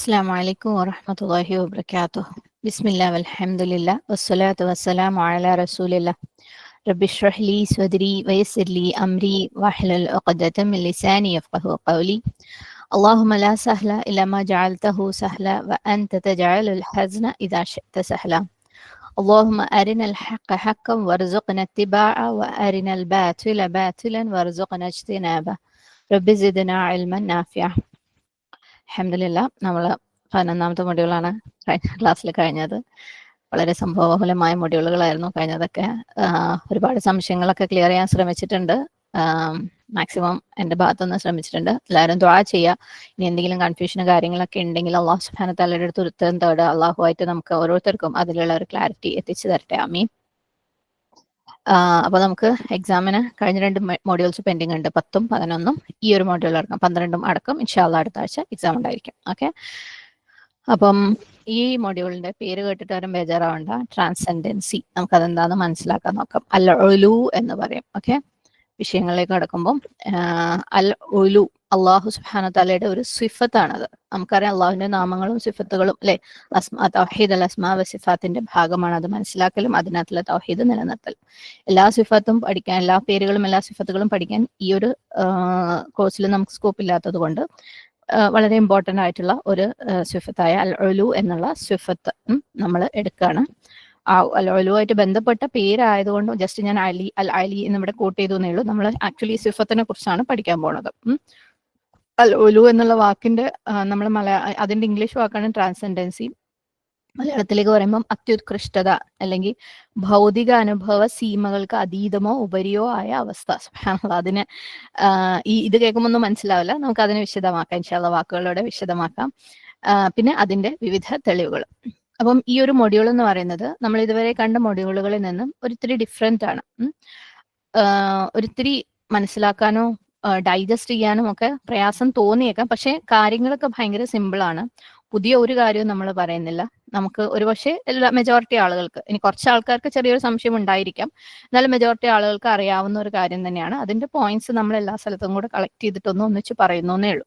السلام عليكم ورحمة الله وبركاته. بسم الله والحمد لله والصلاة والسلام على رسول الله. رب اشرح لي صدري ويسر لي أمري واحلل عقدة من لساني يفقه قولي. اللهم لا سهل إلا ما جعلته سهلا وأنت تجعل الحزن إذا شئت سهلا. اللهم أرنا الحق حقا وارزقنا اتباعه وأرنا الباطل باطلا وارزقنا اجتنابه. رب زدنا علما نافعا. അൽഹംദുലില്ലാ നമ്മൾ 11ാമത്തെ മൊഡ്യൂളാണ് കഴിഞ്ഞ ക്ലാസ്സിൽ കഴിഞ്ഞത്. വളരെ സംഭവബഹുലമായ മൊഡ്യൂളുകളായിരുന്നു കഴിഞ്ഞതൊക്കെ. ഒരുപാട് സംശയങ്ങളൊക്കെ ക്ലിയർ ചെയ്യാൻ ശ്രമിച്ചിട്ടുണ്ട്. മാക്സിമം എൻ്റെ ഭാഗത്തുനിന്ന് ശ്രമിച്ചിട്ടുണ്ട്. എല്ലാവരും ദുആ ചെയ്യുക. ഇനി എന്തെങ്കിലും കൺഫ്യൂഷനും കാര്യങ്ങളൊക്കെ ഉണ്ടെങ്കിൽ അള്ളാഹു സുബ്ഹാനഹു തആലയുടെ അടുത്ത് ഉത്തരം തേടുക. അള്ളാഹുവായിട്ട് നമുക്ക് ഓരോരുത്തർക്കും അതിലുള്ള ഒരു ക്ലാരിറ്റി എത്തിച്ചു തരട്ടെ. ആമീൻ. അപ്പോൾ നമുക്ക് എക്സാമിന് കഴിഞ്ഞ 2 മോഡ്യൂൾസ് പെൻഡിങ് ഉണ്ട്, 10ഉം 11ഉം. ഈ ഒരു മോഡ്യൂൾ അടക്കം 12ഉം അടക്കം ഇൻഷാ അല്ലാഹ് അടുത്ത ആഴ്ച എക്സാം ഉണ്ടായിരിക്കും. ഓക്കെ, അപ്പം ഈ മൊഡ്യൂളിന്റെ പേര് കേട്ടിട്ട് ആരും ബേജാറാവണ്ട. ട്രാൻസെൻഡൻസി, നമുക്കതെന്താണെന്ന് മനസ്സിലാക്കാൻ നോക്കാം. അൽ ഉലു എന്ന് പറയും. ഓക്കെ, വിഷയങ്ങളിലേക്ക് കടക്കുമ്പോൾ അൽ ഉലു അള്ളാഹു സുബ്ഹാനഹു തആലയുടെ ഒരു സിഫത്താണത്. നമുക്കറിയാം അള്ളാഹുവിന്റെ നാമങ്ങളും സിഫത്തുകളും അല്ലെ, തൗഹീദ് അൽ അസ്മാ വ സിഫാത്തിന്റെ ഭാഗമാണ്. അത് മനസ്സിലാക്കലും അതിനകത്തുള്ള തൗഹീദ് നിലനിർത്തലും. എല്ലാ സിഫത്തും പഠിക്കാൻ, എല്ലാ പേരുകളും എല്ലാ സിഫത്തുകളും പഠിക്കാൻ ഈ ഒരു കോഴ്സിൽ നമുക്ക് സ്കോപ്പ് ഇല്ലാത്തത് കൊണ്ട് വളരെ ഇമ്പോർട്ടൻ്റ് ആയിട്ടുള്ള ഒരു സിഫത്തായ അൽ ഉലു എന്നുള്ള സിഫത്ത് നമ്മൾ എടുക്കുകയാണ്. ആ അൽ ഉലുവായിട്ട് ബന്ധപ്പെട്ട പേരായതുകൊണ്ട് ജസ്റ്റ് ഞാൻ അൽ അലി എന്നിവിടെ കോട്ട് ചെയ്തു എന്നേ ഉള്ളൂ. നമ്മൾ ആക്ച്വലി സിഫത്തിനെ കുറിച്ചാണ് പഠിക്കാൻ പോണത്. അൽ ഉലു എന്നുള്ള വാക്കിന്റെ നമ്മൾ അതിന്റെ ഇംഗ്ലീഷ് വാക്കാണ് ട്രാൻസെൻഡൻസി. മലയാളത്തിലേക്ക് പറയുമ്പം അത്യുത്കൃഷ്ടത അല്ലെങ്കിൽ ഭൗതിക അനുഭവ സീമകൾക്ക് അതീതമോ ഉപരിയോ ആയ അവസ്ഥ. സുബ്ഹാനല്ലാഹ്, അതിന് ഇത് കേൾക്കുമ്പോൾ ഒന്നും മനസ്സിലാവില്ല. നമുക്ക് അതിനെ വിശദമാക്കാം ഇൻഷാ അല്ലാഹ്, വാക്കുകളോടെ വിശദമാക്കാം. പിന്നെ അതിന്റെ വിവിധ തെളിവുകൾ. അപ്പം ഈ ഒരു മൊഡ്യൂൾ എന്ന് പറയുന്നത് നമ്മൾ ഇതുവരെ കണ്ട മൊഡ്യൂളുകളിൽ നിന്നും ഒരിത്തിരി ഡിഫറെന്റ് ആണ്. ഒരിത്തിരി മനസ്സിലാക്കാനോ ഡൈജസ്റ്റ് ചെയ്യാനും ഒക്കെ പ്രയാസം തോന്നിയേക്കാം. പക്ഷെ കാര്യങ്ങളൊക്കെ ഭയങ്കര സിമ്പിളാണ്. പുതിയ ഒരു കാര്യവും നമ്മൾ പറയുന്നില്ല. നമുക്ക് ഒരുപക്ഷെ മെജോറിറ്റി ആളുകൾക്ക്, ഇനി കുറച്ച് ആൾക്കാർക്ക് ചെറിയൊരു സംശയം ഉണ്ടായിരിക്കാം, എന്നാലും മെജോറിറ്റി ആളുകൾക്ക് അറിയാവുന്ന ഒരു കാര്യം തന്നെയാണ്. അതിന്റെ പോയിന്റ്സ് നമ്മൾ എല്ലാ സ്ഥലത്തും കൂടെ കളക്ട് ചെയ്തിട്ടൊന്നും ഒന്നിച്ച് പറയുന്നേ ഉള്ളൂ.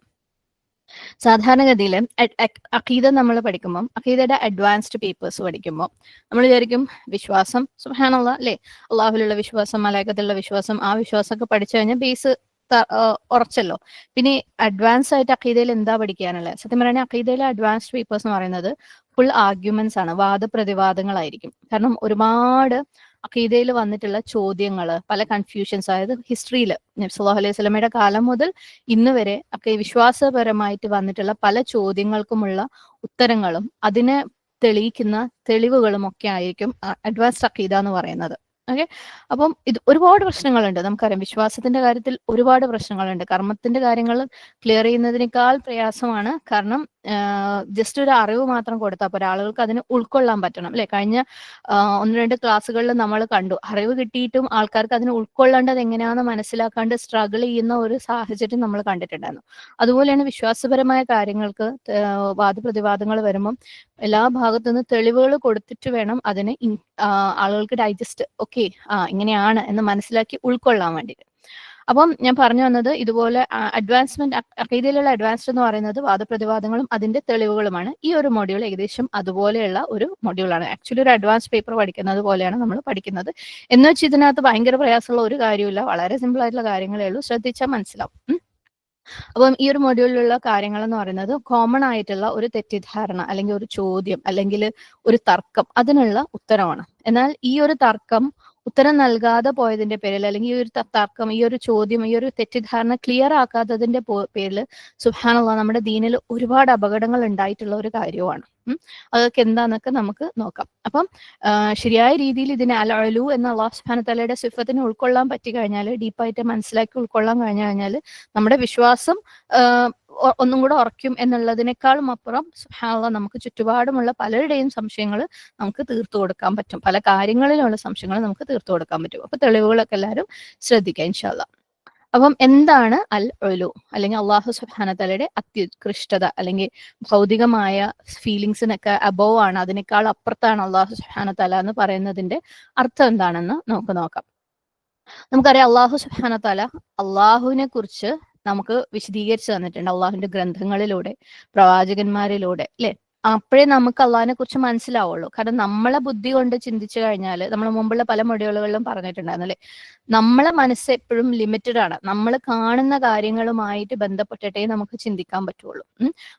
സാധാരണഗതിയിൽ അഖീദ നമ്മൾ പഠിക്കുമ്പോൾ, അഖീദയുടെ അഡ്വാൻസ്ഡ് പേപ്പേഴ്സ് പഠിക്കുമ്പോൾ നമ്മൾ വിചാരിക്കും വിശ്വാസം സുബ്ഹാനല്ലാഹ് അല്ലേ, അള്ളാഹുലുള്ള വിശ്വാസം, മലായികത്തിലുള്ള വിശ്വാസം, ആ വിശ്വാസമൊക്കെ പഠിച്ചു കഴിഞ്ഞാൽ ബേസ് ഉറച്ചല്ലോ. പിന്നെ അഡ്വാൻസ് ആയിട്ട് അഖീദയിൽ എന്താ പഠിക്കാനുള്ളത്? സത്യം പറയുകയാണെങ്കിൽ അഖീദയിലെ അഡ്വാൻസ്ഡ് പേപ്പേഴ്സ് എന്ന് പറയുന്നത് ഫുൾ ആർഗ്യുമെന്റ്സ് ആണ്, വാദപ്രതിവാദങ്ങളായിരിക്കും. കാരണം ഒരുപാട് അഖീദയിൽ വന്നിട്ടുള്ള ചോദ്യങ്ങൾ, പല കൺഫ്യൂഷൻസ്, അതായത് ഹിസ്റ്ററിയിൽ നബി സല്ലല്ലാഹു അലൈഹി വസല്ലമയുടെ കാലം മുതൽ ഇന്ന് വരെ ഒക്കെ വിശ്വാസപരമായിട്ട് വന്നിട്ടുള്ള പല ചോദ്യങ്ങൾക്കുമുള്ള ഉത്തരങ്ങളും അതിനെ തെളിയിക്കുന്ന തെളിവുകളും ഒക്കെ ആയിരിക്കും അഡ്വാൻസ്ഡ് അഖീദ എന്ന് പറയുന്നത്. ഓക്കെ, അപ്പം ഇത് ഒരുപാട് പ്രശ്നങ്ങളുണ്ട്. നമുക്കറിയാം വിശ്വാസത്തിന്റെ കാര്യത്തിൽ ഒരുപാട് പ്രശ്നങ്ങളുണ്ട്. കർമ്മത്തിന്റെ കാര്യങ്ങൾ ക്ലിയർ ചെയ്യുന്നതിനേക്കാൾ പ്രയാസമാണ്. കാരണം ജസ്റ്റ് ഒരു അറിവ് മാത്രം കൊടുത്താൽ പോരാ, ആളുകൾക്ക് അതിന് ഉൾക്കൊള്ളാൻ പറ്റണം അല്ലെ. കഴിഞ്ഞ 1-2 ക്ലാസ്സുകളിൽ നമ്മൾ കണ്ടു, അറിവ് കിട്ടിയിട്ടും ആൾക്കാർക്ക് അതിന് ഉൾക്കൊള്ളേണ്ടത് എങ്ങനെയാണെന്ന് മനസ്സിലാക്കാണ്ട് സ്ട്രഗിൾ ചെയ്യുന്ന ഒരു സാഹചര്യം നമ്മൾ കണ്ടിട്ടുണ്ടായിരുന്നു. അതുപോലെയാണ് വിശ്വാസപരമായ കാര്യങ്ങൾക്ക് വാദപ്രതിവാദങ്ങൾ വരുമ്പം എല്ലാ ഭാഗത്തു നിന്ന് തെളിവുകൾ കൊടുത്തിട്ട് വേണം അതിനെ ആളുകൾക്ക് ഡൈജസ്റ്റ് ഇങ്ങനെയാണ് എന്ന് മനസ്സിലാക്കി ഉൾക്കൊള്ളാൻ വേണ്ടിയിട്ട്. അപ്പം ഞാൻ പറഞ്ഞു വന്നത്, ഇതുപോലെ അഡ്വാൻസ്മെന്റ്, അഖീദയിലുള്ള അഡ്വാൻസ്ഡ് എന്ന് പറയുന്നത് വാദപ്രതിവാദങ്ങളും അതിന്റെ തെളിവുകളുമാണ്. ഈ ഒരു മൊഡ്യൂൾ ഏകദേശം അതുപോലെയുള്ള ഒരു മൊഡ്യൂളാണ്. ആക്ച്വലി ഒരു അഡ്വാൻസ് പേപ്പർ പഠിക്കുന്നത് പോലെയാണ് നമ്മൾ പഠിക്കുന്നത്. എന്ന് വെച്ച് ഇതിനകത്ത് ഭയങ്കര പ്രയാസമുള്ള ഒരു കാര്യമില്ല, വളരെ സിമ്പിൾ ആയിട്ടുള്ള കാര്യങ്ങളേ ഉള്ളൂ, ശ്രദ്ധിച്ചാൽ മനസ്സിലാവും. അപ്പം ഈ ഒരു മൊഡ്യൂളിലുള്ള കാര്യങ്ങൾ എന്ന് പറയുന്നത് കോമൺ ആയിട്ടുള്ള ഒരു തെറ്റിദ്ധാരണ അല്ലെങ്കിൽ ഒരു ചോദ്യം അല്ലെങ്കിൽ ഒരു തർക്കം, അതിനുള്ള ഉത്തരമാണ്. എന്നാൽ ഈ ഒരു തർക്കം ഉത്തരം നൽകാതെ പോയതിന്റെ പേരിൽ, അല്ലെങ്കിൽ ഈ ഒരു തർക്കം, ഈ ഒരു ചോദ്യം, ഈ ഒരു തെറ്റിദ്ധാരണ ക്ലിയർ ആക്കാത്തതിന്റെ പേരിൽ സുബ്ഹാനല്ലാഹ് നമ്മുടെ ദീനിൽ ഒരുപാട് അപകടങ്ങൾ ഉണ്ടായിട്ടുള്ള ഒരു കാര്യമാണ്. അതൊക്കെ എന്താന്നൊക്കെ നമുക്ക് നോക്കാം. അപ്പം ശരിയായ രീതിയിൽ ഇതിനെ അൽ ഉലു എന്ന അല്ലാഹു സുബ്ഹാനഹു തആലയുടെ സിഫത്തിനെ ഉൾക്കൊള്ളാൻ പറ്റി കഴിഞ്ഞാൽ, ഡീപ്പായിട്ട് മനസ്സിലാക്കി ഉൾക്കൊള്ളാൻ കഴിഞ്ഞാൽ നമ്മുടെ വിശ്വാസം ഒന്നും കൂടെ ഉറയ്ക്കും എന്നുള്ളതിനേക്കാളും അപ്പുറം സുബ്ഹാനല്ലാഹ് നമുക്ക് ചുറ്റുപാടുമുള്ള പലരുടെയും സംശയങ്ങൾ നമുക്ക് തീർത്തു കൊടുക്കാൻ പറ്റും. പല കാര്യങ്ങളിലുള്ള സംശയങ്ങൾ നമുക്ക് തീർത്തു കൊടുക്കാൻ പറ്റും. അപ്പൊ തെളിവുകളൊക്കെ എല്ലാവരും ശ്രദ്ധിക്കാം ഇൻഷാ അല്ലാഹ്. അപ്പം എന്താണ് അൽ ഉലു അല്ലെങ്കിൽ അള്ളാഹു സുബ്ഹാനഹു തആലയുടെ അത്യുത്കൃഷ്ടത, അല്ലെങ്കിൽ ഭൗതികമായ ഫീലിങ്സിനൊക്കെ അബോവ് ആണ്, അതിനേക്കാൾ അപ്പുറത്താണ് അള്ളാഹു സുബ്ഹാനഹു തആല എന്ന് പറയുന്നതിന്റെ അർത്ഥം എന്താണെന്ന് നമുക്ക് നോക്കാം. നമുക്കറിയാം അള്ളാഹു സുബ്ഹാനഹു തആല, അള്ളാഹുവിനെ കുറിച്ച് നമുക്ക് വിശദീകരിച്ചു തന്നിട്ടുണ്ട് അള്ളാഹുവിന്റെ ഗ്രന്ഥങ്ങളിലൂടെ, പ്രവാചകന്മാരിലൂടെ, അല്ലെ? അപ്പോഴേ നമുക്ക് അള്ളാഹിനെ കുറിച്ച് മനസ്സിലാവുള്ളൂ. കാരണം നമ്മളെ ബുദ്ധി കൊണ്ട് ചിന്തിച്ചു കഴിഞ്ഞാൽ, നമ്മൾ മുമ്പുള്ള പല മൊഡ്യൂളുകളിലും പറഞ്ഞിട്ടുണ്ടായിരുന്നു, അല്ലെ? നമ്മളെ മനസ്സ് എപ്പോഴും ലിമിറ്റഡ് ആണ്. നമ്മൾ കാണുന്ന കാര്യങ്ങളുമായിട്ട് ബന്ധപ്പെട്ടിട്ടേ നമുക്ക് ചിന്തിക്കാൻ പറ്റുള്ളൂ.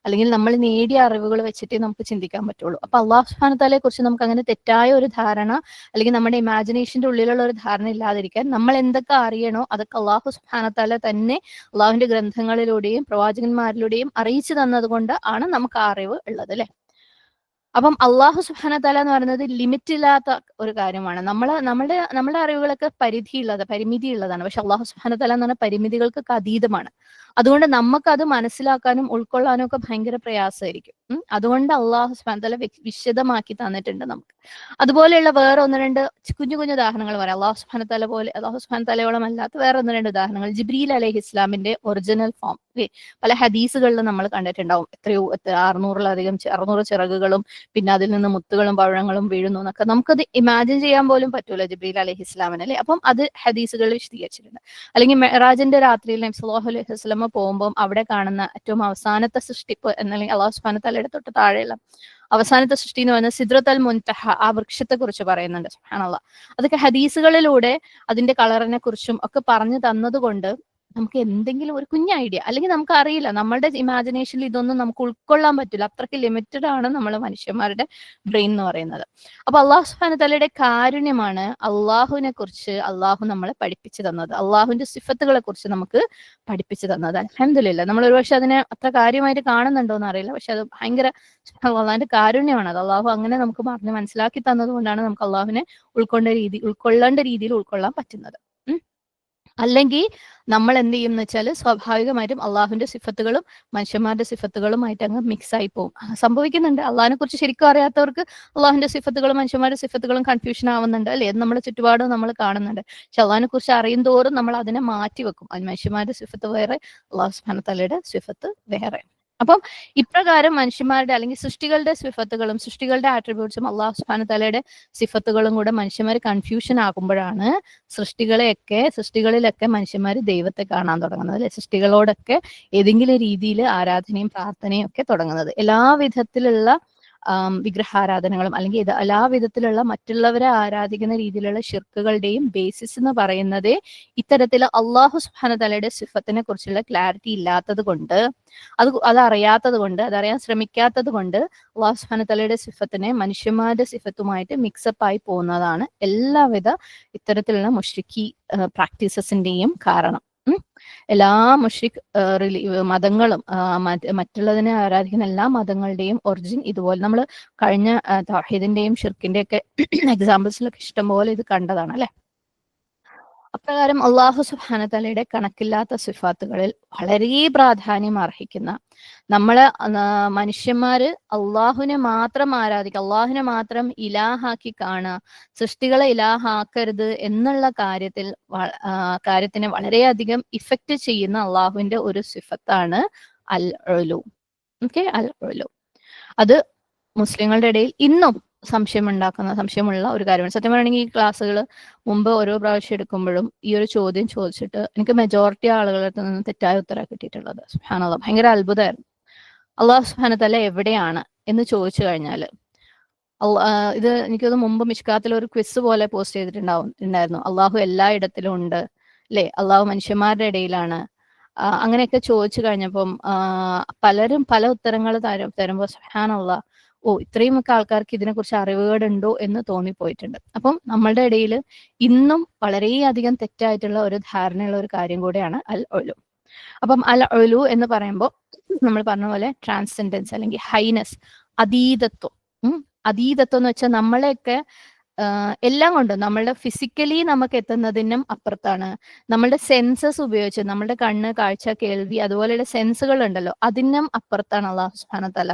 അല്ലെങ്കിൽ നമ്മൾ നേടിയ അറിവുകൾ വെച്ചിട്ടേ നമുക്ക് ചിന്തിക്കാൻ പറ്റുള്ളൂ. അപ്പൊ അള്ളാഹു സുബ്ഹാനഹു വ തആലയെ കുറിച്ച് നമുക്ക് അങ്ങനെ തെറ്റായ ഒരു ധാരണ, അല്ലെങ്കിൽ നമ്മുടെ ഇമാജിനേഷന്റെ ഉള്ളിലുള്ള ഒരു ധാരണ ഇല്ലാതിരിക്കാൻ നമ്മൾ എന്തൊക്കെ അറിയണോ അതൊക്കെ അള്ളാഹു സുബ്ഹാനഹു വ തആല തന്നെ അള്ളാഹുവിന്റെ ഗ്രന്ഥങ്ങളിലൂടെയും പ്രവാചകന്മാരിലൂടെയും അറിയിച്ചു തന്നത് കൊണ്ട് ആണ് നമുക്ക് ആ അറിവ് ഉള്ളത്, അല്ലെ? അപ്പം അള്ളാഹു സുബ്ഹാനഹു വ തആല എന്ന് പറയുന്നത് ലിമിറ്റ് ഇല്ലാത്ത ഒരു കാര്യമാണ്. നമ്മുടെ അറിവുകളൊക്കെ പരിമിതിയുള്ളതാണ്. പക്ഷെ അള്ളാഹു സുബ്ഹാനഹു വ തആല എന്ന് പറഞ്ഞാൽ പരിമിതികൾക്കൊക്കെ അതീതമാണ്. അതുകൊണ്ട് നമുക്കത് മനസ്സിലാക്കാനും ഉൾക്കൊള്ളാനും ഒക്കെ ഭയങ്കര പ്രയാസമായിരിക്കും. അതുകൊണ്ട് അള്ളാഹു സുബ്ഹാനഹു വ തആല വിശദമാക്കി തന്നിട്ടുണ്ട് നമുക്ക്. അതുപോലെയുള്ള വേറെ ഒന്ന് രണ്ട് കുഞ്ഞു കുഞ്ഞു ഉദാഹരണങ്ങൾ പറയാം. അള്ളാഹു സുബ്ഹാനഹു വ തആല പോലെ, അള്ളാഹു സുബ്ഹാനഹു വ തആലയോളം അല്ലാത്ത വേറെ ഒന്ന് രണ്ട് ഉദാഹരണങ്ങൾ. ജിബ്രീൽ അലൈഹി ഇസ്ലാമിന്റെ ഒറിജിനൽ ഫോം, പല ഹദീസുകളിലും നമ്മൾ കണ്ടിട്ടുണ്ടാവും. 600 ചിറകുകളും പിന്നെ അതിൽ നിന്ന് മുത്തുകളും പഴങ്ങളും വീഴുന്നു എന്നൊക്കെ നമുക്കത് ഇമാജിൻ ചെയ്യാൻ പോലും പറ്റൂല ജിബ്രീൽ അലൈഹി ഇസ്ലാമിന്, അല്ലെ? അപ്പം അത് ഹദീസുകളിൽ വിശദീകരിച്ചിട്ടുണ്ട്. അല്ലെങ്കിൽ മെഹ്റാജിന്റെ രാത്രിയിൽ നബി സല്ലല്ലാഹു അലൈഹി വസല്ലമ പോകുമ്പോൾ അവിടെ കാണുന്ന ഏറ്റവും അവസാനത്തെ സൃഷ്ടിപ്പ് എന്നല്ലെങ്കിൽ അള്ളാഹു സുബ്ഹാനഹു വ തആലയുടെ തൊട്ട് താഴെയുള്ള അവസാനത്തെ സൃഷ്ടി എന്ന് പറയുന്നത് സിദ്റത്തുൽ മുൻതഹ, ആ വൃക്ഷത്തെ കുറിച്ച് പറയുന്നുണ്ട്. സുബ്ഹാനല്ലാഹ്. അതൊക്കെ ഹദീസുകളിലൂടെ അതിന്റെ കളറിനെ കുറിച്ചും ഒക്കെ പറഞ്ഞു തന്നതുകൊണ്ട് നമുക്ക് എന്തെങ്കിലും ഒരു കുഞ്ഞ ഐഡിയ, അല്ലെങ്കിൽ നമുക്ക് അറിയില്ല, നമ്മളുടെ ഇമാജിനേഷനിൽ ഇതൊന്നും നമുക്ക് ഉൾക്കൊള്ളാൻ പറ്റില്ല. അത്രയ്ക്ക് ലിമിറ്റഡ് ആണ് നമ്മൾ മനുഷ്യന്മാരുടെ ബ്രെയിൻ എന്ന് പറയുന്നത്. അപ്പൊ അള്ളാഹു സുബ്ഹാനഹു വ തആലയുടെ കാരുണ്യമാണ് അള്ളാഹുവിനെ കുറിച്ച് അള്ളാഹു നമ്മളെ പഠിപ്പിച്ചു തന്നത്, അള്ളാഹുവിന്റെ സിഫത്തുകളെ കുറിച്ച് നമുക്ക് പഠിപ്പിച്ചു തന്നത്. അൽഹംദുലില്ലാഹ്. നമ്മൾ ഒരുപക്ഷെ അതിനെ അത്ര കാര്യമായിട്ട് കാണുന്നുണ്ടോ എന്ന് അറിയില്ല, പക്ഷെ അത് ഭയങ്കര അള്ളാഹുവിന്റെ കാരുണ്യമാണ്. അത് അള്ളാഹു അങ്ങനെ നമുക്ക് പറഞ്ഞ് മനസ്സിലാക്കി തന്നത് കൊണ്ടാണ് നമുക്ക് അള്ളാഹുവിനെ ഉൾക്കൊള്ളേണ്ട രീതിയിൽ ഉൾക്കൊള്ളാൻ പറ്റുന്നത്. അല്ലെങ്കിൽ നമ്മൾ എന്ത് ചെയ്യും എന്ന് വെച്ചാൽ സ്വാഭാവികമായിട്ടും അള്ളാഹുവിന്റെ സിഫത്തുകളും മനുഷ്യന്മാരുടെ സിഫത്തുകളുമായിട്ട് അങ്ങ് മിക്സ് ആയി പോകും. സംഭവിക്കുന്നുണ്ട്. അള്ളാഹിനെ കുറിച്ച് ശരിക്കും അറിയാത്തവർക്ക് അള്ളാഹുവിന്റെ സിഫത്തുകളും മനുഷ്യന്മാരുടെ സിഫത്തുകളും കൺഫ്യൂഷൻ ആവുന്നുണ്ട്, അല്ലെ? നമ്മുടെ ചുറ്റുപാടും നമ്മൾ കാണുന്നുണ്ട്. പക്ഷെ അള്ളാഹിനെ കുറിച്ച് അറിയും തോറും നമ്മൾ അതിനെ മാറ്റി വെക്കും. മനുഷ്യന്മാരുടെ സിഫത്ത് വേറെ, അള്ളാഹു സുബ്ഹാനഹു വ തആലയുടെ സിഫത്ത് വേറെ. അപ്പം ഇപ്രകാരം മനുഷ്യന്മാരുടെ അല്ലെങ്കിൽ സൃഷ്ടികളുടെ സിഫത്തുകളും സൃഷ്ടികളുടെ ആട്രിബ്യൂട്ട്സും അള്ളാഹു സുബ്ഹാനഹു വ തആലയുടെ സിഫത്തുകളും കൂടെ മനുഷ്യന്മാർ കൺഫ്യൂഷൻ ആകുമ്പോഴാണ് സൃഷ്ടികളിലൊക്കെ മനുഷ്യന്മാർ ദൈവത്തെ കാണാൻ തുടങ്ങുന്നത്, അല്ലെ? സൃഷ്ടികളോടൊക്കെ ഏതെങ്കിലും രീതിയിൽ ആരാധനയും പ്രാർത്ഥനയും ഒക്കെ തുടങ്ങുന്നത്. എല്ലാ വിധത്തിലുള്ള വിഗ്രഹാരാധനകളും അല്ലെങ്കിൽ എല്ലാ വിധത്തിലുള്ള മറ്റുള്ളവരെ ആരാധിക്കുന്ന രീതിയിലുള്ള ഷിർക്കുകളുടെയും ബേസിസ് എന്ന് പറയുന്നത് ഇത്തരത്തിൽ അള്ളാഹു സുബ്ഹാനഹു വ തആലയുടെ സിഫത്തിനെ കുറിച്ചുള്ള ക്ലാരിറ്റി ഇല്ലാത്തത് കൊണ്ട്, അതറിയാത്തത് കൊണ്ട്, അതറിയാൻ ശ്രമിക്കാത്തത് കൊണ്ട് അള്ളാഹു സുബ്ഹാനഹു വ തആലയുടെ സിഫത്തിനെ മനുഷ്യന്മാരുടെ സിഫത്തുമായിട്ട് മിക്സപ്പ് ആയി പോകുന്നതാണ് എല്ലാവിധ ഇത്തരത്തിലുള്ള മുശ്രിക്കി പ്രാക്ടീസസിന്റെയും കാരണം. എല്ലാ മുശ്രിക് മതങ്ങളും മറ്റുള്ളതിനെ ആരാധിക്കുന്ന എല്ലാ മതങ്ങളുടെയും ഒറിജിൻ ഇതുപോലെ നമ്മൾ കഴിഞ്ഞ തൗഹീദിന്റെയും ഷിർക്കിന്റെയും ഒക്കെ എക്സാമ്പിൾസിലൊക്കെ ഇഷ്ടംപോലെ ഇത് കണ്ടതാണ്, അല്ലെ? അപ്രകാരം അള്ളാഹു സുബ്ഹാനഹു വ തആലയുടെ കണക്കില്ലാത്ത സിഫാത്തുകളിൽ വളരെ പ്രാധാന്യം അർഹിക്കുന്ന, നമ്മള് മനുഷ്യന്മാര് അള്ളാഹുവിനെ മാത്രം ആരാധിക്കുക, അള്ളാഹുവിനെ മാത്രം ഇലാഹാക്കി കാണുക, സൃഷ്ടികളെ ഇലാഹാക്കരുത് എന്നുള്ള കാര്യത്തിനെ വളരെയധികം ഇഫക്റ്റ് ചെയ്യുന്ന അള്ളാഹുവിന്റെ ഒരു സിഫത്താണ് അൽ ഉലൂ. ഓക്കെ, അൽ ഉലൂ. അത് മുസ്ലിങ്ങളുടെ ഇടയിൽ ഇന്നും സംശയമുള്ള ഒരു കാര്യമാണ്. സത്യം പറയുകയാണെങ്കിൽ ഈ ക്ലാസ്സുകൾ മുമ്പ് ഓരോ പ്രാവശ്യം എടുക്കുമ്പോഴും ഈ ഒരു ചോദ്യം ചോദിച്ചിട്ട് എനിക്ക് മെജോറിറ്റി ആളുകളുടെ നിന്ന് തെറ്റായ ഉത്തരം കിട്ടിയിട്ടുള്ളത്. സുബ്ഹാനല്ലാഹ്, ഭയങ്കര അത്ഭുതമായിരുന്നു. അള്ളാഹു സുബ്ഹാനഹു വ തആല എവിടെയാണ് എന്ന് ചോദിച്ചു കഴിഞ്ഞാൽ, ഇത് എനിക്കത് മുമ്പ് മിശ്കാത്തിൽ ഒരു ക്വിസ് പോലെ പോസ്റ്റ് ചെയ്തിട്ടുണ്ടായിരുന്നു. അള്ളാഹു എല്ലായിടത്തിലും ഉണ്ട്, അല്ലെ? അള്ളാഹു മനുഷ്യന്മാരുടെ ഇടയിലാണ്, അങ്ങനെയൊക്കെ ചോദിച്ചു കഴിഞ്ഞപ്പം പലരും പല ഉത്തരങ്ങൾ തരുമ്പോൾ സുബ്ഹാനല്ലാഹ്, ഇത്രയുമൊക്കെ ആൾക്കാർക്ക് ഇതിനെക്കുറിച്ച് അറിവുകളുണ്ടോ എന്ന് തോന്നിപ്പോയിട്ടുണ്ട്. അപ്പം നമ്മളുടെ ഇടയിൽ ഇന്നും വളരെയധികം തെറ്റായിട്ടുള്ള ഒരു ധാരണയുള്ള ഒരു കാര്യം കൂടെയാണ് അൽ ഉലൂ. അപ്പം അൽ ഉലൂ എന്ന് പറയുമ്പോൾ നമ്മൾ പറഞ്ഞ പോലെ ട്രാൻസെൻഡൻസ് അല്ലെങ്കിൽ ഹൈനസ്, അതീതത്വം. അതീതത്വം എന്ന് വെച്ചാൽ നമ്മളെയൊക്കെ എല്ലാം കൊണ്ടും നമ്മളുടെ ഫിസിക്കലി നമുക്ക് എത്തുന്നതിനും അപ്പുറത്താണ്. നമ്മളുടെ സെൻസസ് ഉപയോഗിച്ച്, നമ്മളുടെ കണ്ണ്, കാഴ്ച, കേൾവി, അതുപോലെയുള്ള സെൻസുകൾ ഉണ്ടല്ലോ, അതിനും അപ്പുറത്താണ് അല്ലാഹു സുബ്ഹാനഹു വ തആല.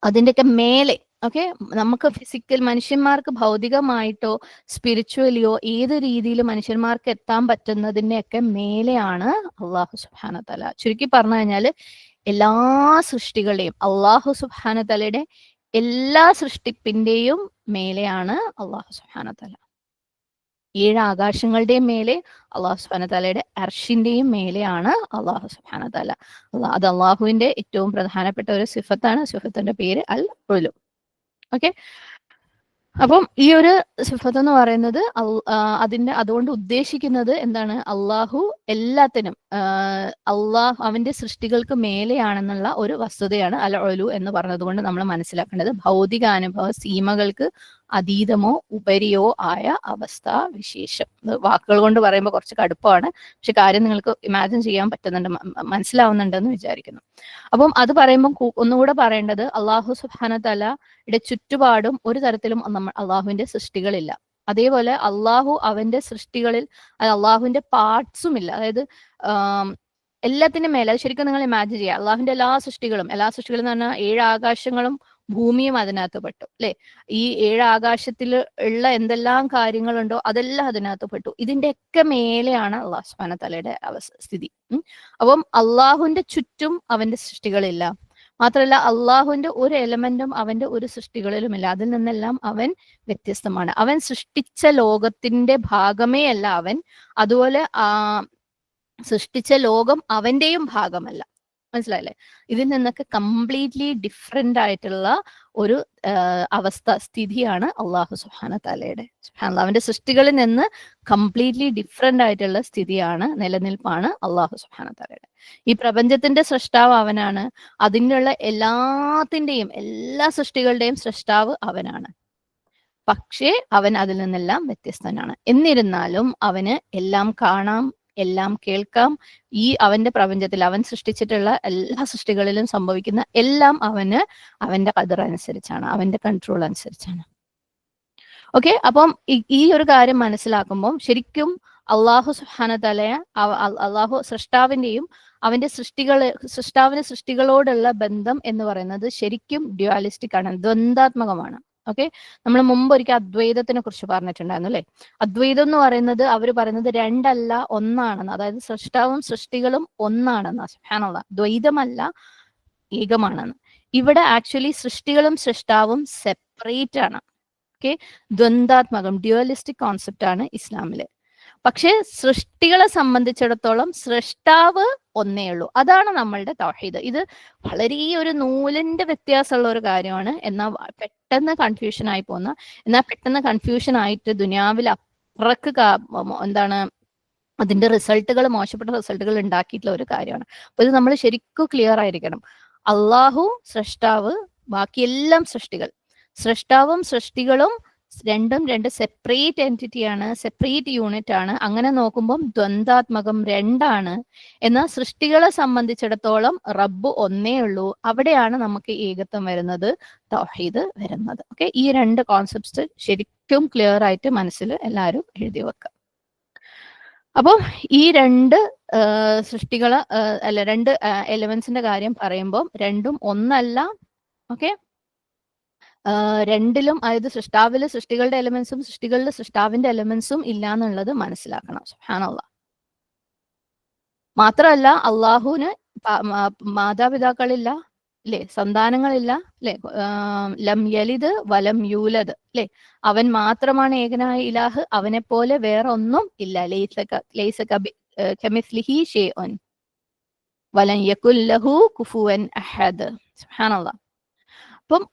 അതിൻ്റെയൊക്കെ മേലെ, ഓക്കെ, നമുക്ക് മനുഷ്യന്മാർക്ക് ഭൗതികമായിട്ടോ സ്പിരിച്വലിയോ ഏത് രീതിയിൽ മനുഷ്യന്മാർക്ക് എത്താൻ പറ്റുന്നതിൻ്റെയൊക്കെ മേലെയാണ് അള്ളാഹു സുബ്ഹാനഹു വ തആല. ചുരുക്കി പറഞ്ഞു കഴിഞ്ഞാൽ എല്ലാ സൃഷ്ടികളുടെയും, അള്ളാഹു സുബ്ഹാനഹു വ തആലയുടെ എല്ലാ സൃഷ്ടിപ്പിന്റെയും മേലെയാണ് അള്ളാഹു സുബ്ഹാനഹു വ തആല. 7 ആകാശങ്ങളുടെയും മേലെ, അള്ളാഹു സുബ്ഹാനഹു തആലയുടെ അർഷിന്റെയും മേലെയാണ് അള്ളാഹു സുബ്ഹാനഹു തആല. അത് അള്ളാഹുവിന്റെ ഏറ്റവും പ്രധാനപ്പെട്ട ഒരു സിഫത്താണ്. സിഫത്തിന്റെ പേര് അൽ ഉലു. ഓക്കെ, അപ്പം ഈ ഒരു സിഫത്ത് എന്ന് പറയുന്നത് അതുകൊണ്ട് ഉദ്ദേശിക്കുന്നത് എന്താണ്? അള്ളാഹു എല്ലാത്തിനും അള്ളാഹു അവന്റെ സൃഷ്ടികൾക്ക് മേലെയാണെന്നുള്ള ഒരു വസ്തുതയാണ് അൽ ഉലു എന്ന് പറഞ്ഞത് കൊണ്ട് നമ്മൾ മനസ്സിലാക്കേണ്ടത്. ഭൗതിക അനുഭവ സീമകൾക്ക് അതീതമോ ഉപരിയോ ആയ അവസ്ഥ വിശേഷം. വാക്കുകൾ കൊണ്ട് പറയുമ്പോൾ കുറച്ച് കടുപ്പമാണ്, പക്ഷെ കാര്യം നിങ്ങൾക്ക് ഇമാജിൻ ചെയ്യാൻ പറ്റുന്നുണ്ട്, മനസ്സിലാവുന്നുണ്ടെന്ന് വിചാരിക്കുന്നു. അപ്പം അത് പറയുമ്പോൾ ഒന്നുകൂടെ പറയേണ്ടത്, അള്ളാഹു സുബ്ഹാനഹു തആലയുടെ ചുറ്റുപാടും ഒരു തരത്തിലും അള്ളാഹുവിന്റെ സൃഷ്ടികളില്ല. അതേപോലെ അള്ളാഹു അവന്റെ സൃഷ്ടികളിൽ അള്ളാഹുവിന്റെ പാർട്സും ഇല്ല. അതായത് എല്ലാത്തിനും മേലെ, അത് ശരിക്കും നിങ്ങൾ ഇമാജിൻ ചെയ്യുക, അള്ളാഹുവിന്റെ എല്ലാ സൃഷ്ടികളും എന്ന് പറഞ്ഞാൽ 7 ആകാശങ്ങളും ഭൂമിയും അതിനകത്ത് പെട്ടു അല്ലെ. ഈ 7 ആകാശത്തിൽ ഉള്ള എന്തെല്ലാം കാര്യങ്ങളുണ്ടോ അതെല്ലാം അതിനകത്ത് പെട്ടു. ഇതിന്റെയൊക്കെ മേലെയാണ് അള്ളാഹു സുബ്ഹാനഹു തആലയുടെ സ്ഥിതി. അപ്പം അള്ളാഹുവിന്റെ ചുറ്റും അവന്റെ സൃഷ്ടികളില്ല. മാത്രമല്ല അള്ളാഹുവിന്റെ ഒരു എലമെന്റും അവന്റെ ഒരു സൃഷ്ടികളിലുമില്ല. അതിൽ നിന്നെല്ലാം അവൻ വ്യത്യസ്തമാണ്. അവൻ സൃഷ്ടിച്ച ലോകത്തിന്റെ ഭാഗമേ അല്ല അവൻ. അതുപോലെ സൃഷ്ടിച്ച ലോകം അവന്റെയും ഭാഗമല്ല. മനസ്സിലായില്ലേ? ഇതിൽ നിന്നൊക്കെ കംപ്ലീറ്റ്ലി ഡിഫറെന്റ് ആയിട്ടുള്ള ഒരു സ്ഥിതിയാണ് അള്ളാഹു സുബ്ഹാനഹു തആലയുടെ. അവന്റെ സൃഷ്ടികളിൽ നിന്ന് കംപ്ലീറ്റ്ലി ഡിഫറെന്റ് ആയിട്ടുള്ള സ്ഥിതിയാണ്, നിലനിൽപ്പാണ് അള്ളാഹു സുബ്ഹാനഹു തആലയുടെ. ഈ പ്രപഞ്ചത്തിന്റെ സൃഷ്ടാവ് അവനാണ്. അതിനുള്ള എല്ലാ സൃഷ്ടികളുടെയും സൃഷ്ടാവ് അവനാണ്. പക്ഷേ അവൻ അതിൽ നിന്നെല്ലാം വ്യത്യസ്തനാണ്. എന്നിരുന്നാലും അവന് എല്ലാം കാണാം, എല്ലാം കേൾക്കാം. ഈ അവന്റെ പ്രപഞ്ചത്തിൽ അവൻ സൃഷ്ടിച്ചിട്ടുള്ള എല്ലാ സൃഷ്ടികളിലും സംഭവിക്കുന്ന എല്ലാം അവന്റെ ഖദർ അനുസരിച്ചാണ്, അവന്റെ കൺട്രോൾ അനുസരിച്ചാണ്. ഓക്കെ, അപ്പം ഈ ഒരു കാര്യം മനസ്സിലാക്കുമ്പോൾ ശരിക്കും അള്ളാഹു സുബ്ഹാനഹു തആല അള്ളാഹു സൃഷ്ടാവിന്റെയും അവന്റെ സൃഷ്ടാവിന് സൃഷ്ടികളോടുള്ള ബന്ധം എന്ന് പറയുന്നത് ശരിക്കും ഡ്യുവാലിസ്റ്റിക് ആണ്, ദ്വന്ദ്വാത്മകമാണ്. ഓക്കെ, നമ്മൾ മുമ്പ് ഒരിക്കൽ അദ്വൈതത്തിനെ കുറിച്ച് പറഞ്ഞിട്ടുണ്ടായിരുന്നു അല്ലെ. അദ്വൈതം എന്ന് പറയുന്നത് അവർ പറയുന്നത് രണ്ടല്ല ഒന്നാണെന്ന്, അതായത് സൃഷ്ടാവും സൃഷ്ടികളും ഒന്നാണെന്ന്. സുബ്ഹാനല്ലാഹ്, ദ്വൈതമല്ല ഏകമാണെന്ന്. ഇവിടെ ആക്ച്വലി സൃഷ്ടികളും സൃഷ്ടാവും സെപ്പറേറ്റ് ആണ്. ഓക്കെ, ദ്വന്ദ്വാത്മകം, ഡ്യുവലിസ്റ്റിക് കോൺസെപ്റ്റ് ആണ് ഇസ്ലാമില്. പക്ഷെ സൃഷ്ടികളെ സംബന്ധിച്ചിടത്തോളം സൃഷ്ടാവ് ഒന്നേ ഉള്ളൂ. അതാണ് നമ്മളുടെ തൗഹീദ്. ഇത് വളരെ ഒരു നൂലിന്റെ വ്യത്യാസമുള്ള ഒരു കാര്യമാണ്. എന്നാൽ പെട്ടെന്ന് കൺഫ്യൂഷൻ ആയി പോകുന്ന, എന്നാൽ പെട്ടെന്ന് കൺഫ്യൂഷൻ ആയിട്ട് ദുനിയാവിൽ അപ്പുറക്ക് എന്താണ് അതിന്റെ റിസൾട്ടുകൾ, മോശപ്പെട്ട റിസൾട്ടുകൾ ഉണ്ടാക്കിയിട്ടുള്ള ഒരു കാര്യമാണ്. അപ്പൊ ഇത് നമ്മൾ ശരിക്കും ക്ലിയർ ആയിരിക്കണം. അള്ളാഹു സൃഷ്ടാവ്, ബാക്കിയെല്ലാം സൃഷ്ടികൾ. സൃഷ്ടാവും സൃഷ്ടികളും രണ്ട് സെപ്പറേറ്റ് എൻറ്റിറ്റിയാണ്, സെപ്പറേറ്റ് യൂണിറ്റ് ആണ്. അങ്ങനെ നോക്കുമ്പോൾ ദ്വന്ദ്വാത്മകം രണ്ടാണ്. എന്നാൽ സൃഷ്ടികളെ സംബന്ധിച്ചിടത്തോളം റബ്ബ് ഒന്നേ ഉള്ളൂ. അവിടെയാണ് നമുക്ക് ഏകത്വം വരുന്നത്, തൗഹീദ് വരുന്നത്. ഓക്കെ, ഈ രണ്ട് കോൺസെപ്റ്റ്സ് ശരിക്കും ക്ലിയർ ആയിട്ട് മനസ്സിൽ എല്ലാവരും എഴുതി വെക്കുക. അപ്പം ഈ രണ്ട് രണ്ട് എലമെന്റ്സിന്റെ കാര്യം പറയുമ്പോൾ രണ്ടും ഒന്നല്ല. ഓക്കെ, രണ്ടിലും, അതായത് സൃഷ്ടാവില് സൃഷ്ടികളുടെ എലമെന്റ്സും സൃഷ്ടികളിൽ സൃഷ്ടാവിന്റെ എലമെന്റ്സും ഇല്ല എന്നുള്ളത് മനസ്സിലാക്കണം. സുബ്ഹാനല്ലാഹ്. മാത്രമല്ല അള്ളാഹുവിന് മാതാപിതാക്കളില്ല അല്ലെ, സന്താനങ്ങളില്ല അല്ലെ, ലം യലിദ് വലം യൂലദ് അല്ലെ. അവൻ മാത്രമാണ് ഏകനായ ഇലാഹ്, അവനെ പോലെ വേറെ ഒന്നും ഇല്ല. ലൈസ കമിസ്ലിഹി ഷൈഉൻ വലൻ യകുൽ ലഹു കുഫുവൻ അഹദ്. സുബ്ഹാനല്ലാഹ്. അപ്പം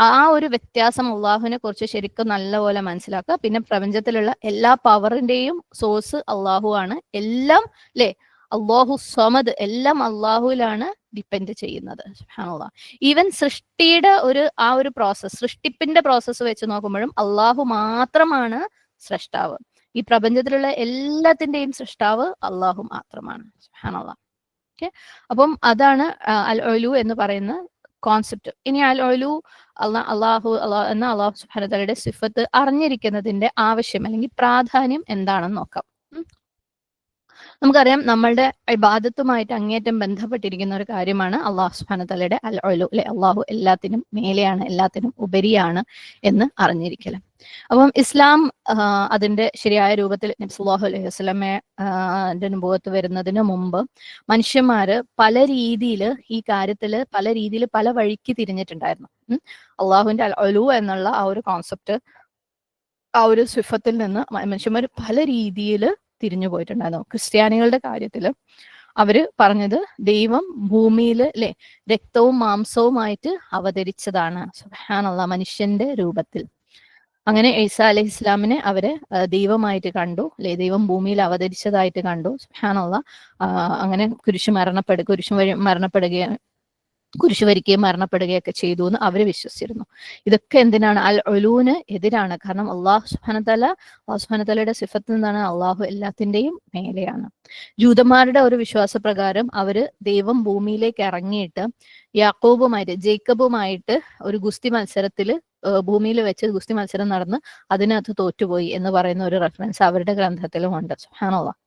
ആ ഒരു വ്യത്യാസം അള്ളാഹുവിനെ കുറിച്ച് ശരിക്കും നല്ലപോലെ മനസ്സിലാക്കുക. പിന്നെ പ്രപഞ്ചത്തിലുള്ള എല്ലാ പവറിന്റെയും സോഴ്സ് അള്ളാഹു ആണ്. എല്ലാം അല്ലെ, അള്ളാഹു സമദ്, എല്ലാം അള്ളാഹുവിലാണ് ഡിപ്പെൻഡ് ചെയ്യുന്നത്. സുബ്ഹാനല്ലാഹ്. ഈവൻ സൃഷ്ടിയുടെ ഒരു പ്രോസസ്, സൃഷ്ടിപ്പിന്റെ പ്രോസസ്സ് വെച്ച് നോക്കുമ്പോഴും അള്ളാഹു മാത്രമാണ് സൃഷ്ടാവ്. ഈ പ്രപഞ്ചത്തിലുള്ള എല്ലാത്തിന്റെയും സൃഷ്ടാവ് അള്ളാഹു മാത്രമാണ്. സുബ്ഹാനല്ലാഹ്. ഓക്കെ, അപ്പം അതാണ് അൽ ഉലു എന്ന് പറയുന്ന കോൺസെപ്റ്റ്. ഇനി അൽ ഉലു അള്ളാഹു സുബ്ഹാനഹു തആലയുടെ സിഫത്ത് അറിഞ്ഞിരിക്കുന്നതിന്റെ ആവശ്യം അല്ലെങ്കിൽ പ്രാധാന്യം എന്താണെന്ന് നോക്കാം. നമുക്കറിയാം നമ്മളുടെ ഇബാദത്തുമായിട്ട് അങ്ങേറ്റം ബന്ധപ്പെട്ടിരിക്കുന്ന ഒരു കാര്യമാണ് അള്ളാഹു സുബ്ഹാനഹു തആലയുടെ അൽ ഉലു അല്ലെ. അള്ളാഹു എല്ലാത്തിനും മേലെയാണ്, എല്ലാത്തിനും ഉപരിയാണ് എന്ന് അറിഞ്ഞിരിക്കലും. അപ്പം ഇസ്ലാം അതിന്റെ ശരിയായ രൂപത്തിൽ നബി സല്ലല്ലാഹു അലൈഹി വസല്ലമയുടെ നുബുവത്ത് വരുന്നതിന് മുമ്പ് മനുഷ്യന്മാര് പല രീതിയിൽ ഈ കാര്യത്തില് പല വഴിക്ക് തിരിഞ്ഞിട്ടുണ്ടായിരുന്നു. അള്ളാഹുവിന്റെ അൽ ഉലു എന്നുള്ള ആ ഒരു കോൺസെപ്റ്റ് ആ ഒരു സിഫത്തിൽ നിന്ന് മനുഷ്യന്മാർ പല രീതിയിൽ തിരിഞ്ഞു പോയിട്ടുണ്ടായിരുന്നു. ക്രിസ്ത്യാനികളുടെ കാര്യത്തിൽ അവര് പറഞ്ഞത് ദൈവം ഭൂമിയിൽ അല്ലെ രക്തവും മാംസവുമായിട്ട് അവതരിച്ചതാണ്, സുബ്ഹാനല്ലാഹ്, മനുഷ്യന്റെ രൂപത്തിൽ. അങ്ങനെ ഈസ അലൈഹി ഇസ്ലാമിനെ അവര് ദൈവമായിട്ട് കണ്ടു, അല്ലെ ദൈവം ഭൂമിയിൽ അവതരിച്ചതായിട്ട് കണ്ടു, സുബ്ഹാനല്ലാഹ്. അങ്ങനെ കുരിശ് മരണപ്പെടുകയാണ്, കുരിശ് വരിക്കുകയും മരണപ്പെടുകയൊക്കെ ചെയ്തു എന്ന് അവര് വിശ്വസിച്ചിരുന്നു. ഇതൊക്കെ എന്തിനാണ്? അൽ ഉലൂന് എതിരാണ്. കാരണം അള്ളാഹു സുബ്ഹാനഹു തആലയുടെ സിഫത്തിൽ നിന്നാണ് അള്ളാഹു എല്ലാത്തിന്റെയും മേലെയാണ്. ജൂതന്മാരുടെ ഒരു വിശ്വാസപ്രകാരം അവര് ദൈവം ഭൂമിയിലേക്ക് ഇറങ്ങിയിട്ട് ജേക്കബുമായിട്ട് ഒരു ഗുസ്തി മത്സരത്തിൽ ഭൂമിയിൽ വെച്ച് ഗുസ്തി മത്സരം നടന്ന് അതിനകത്ത് തോറ്റുപോയി എന്ന് പറയുന്ന ഒരു റെഫറൻസ് അവരുടെ ഗ്രന്ഥത്തിലും ഉണ്ട്. സുബ്ഹാനല്ലാഹ്.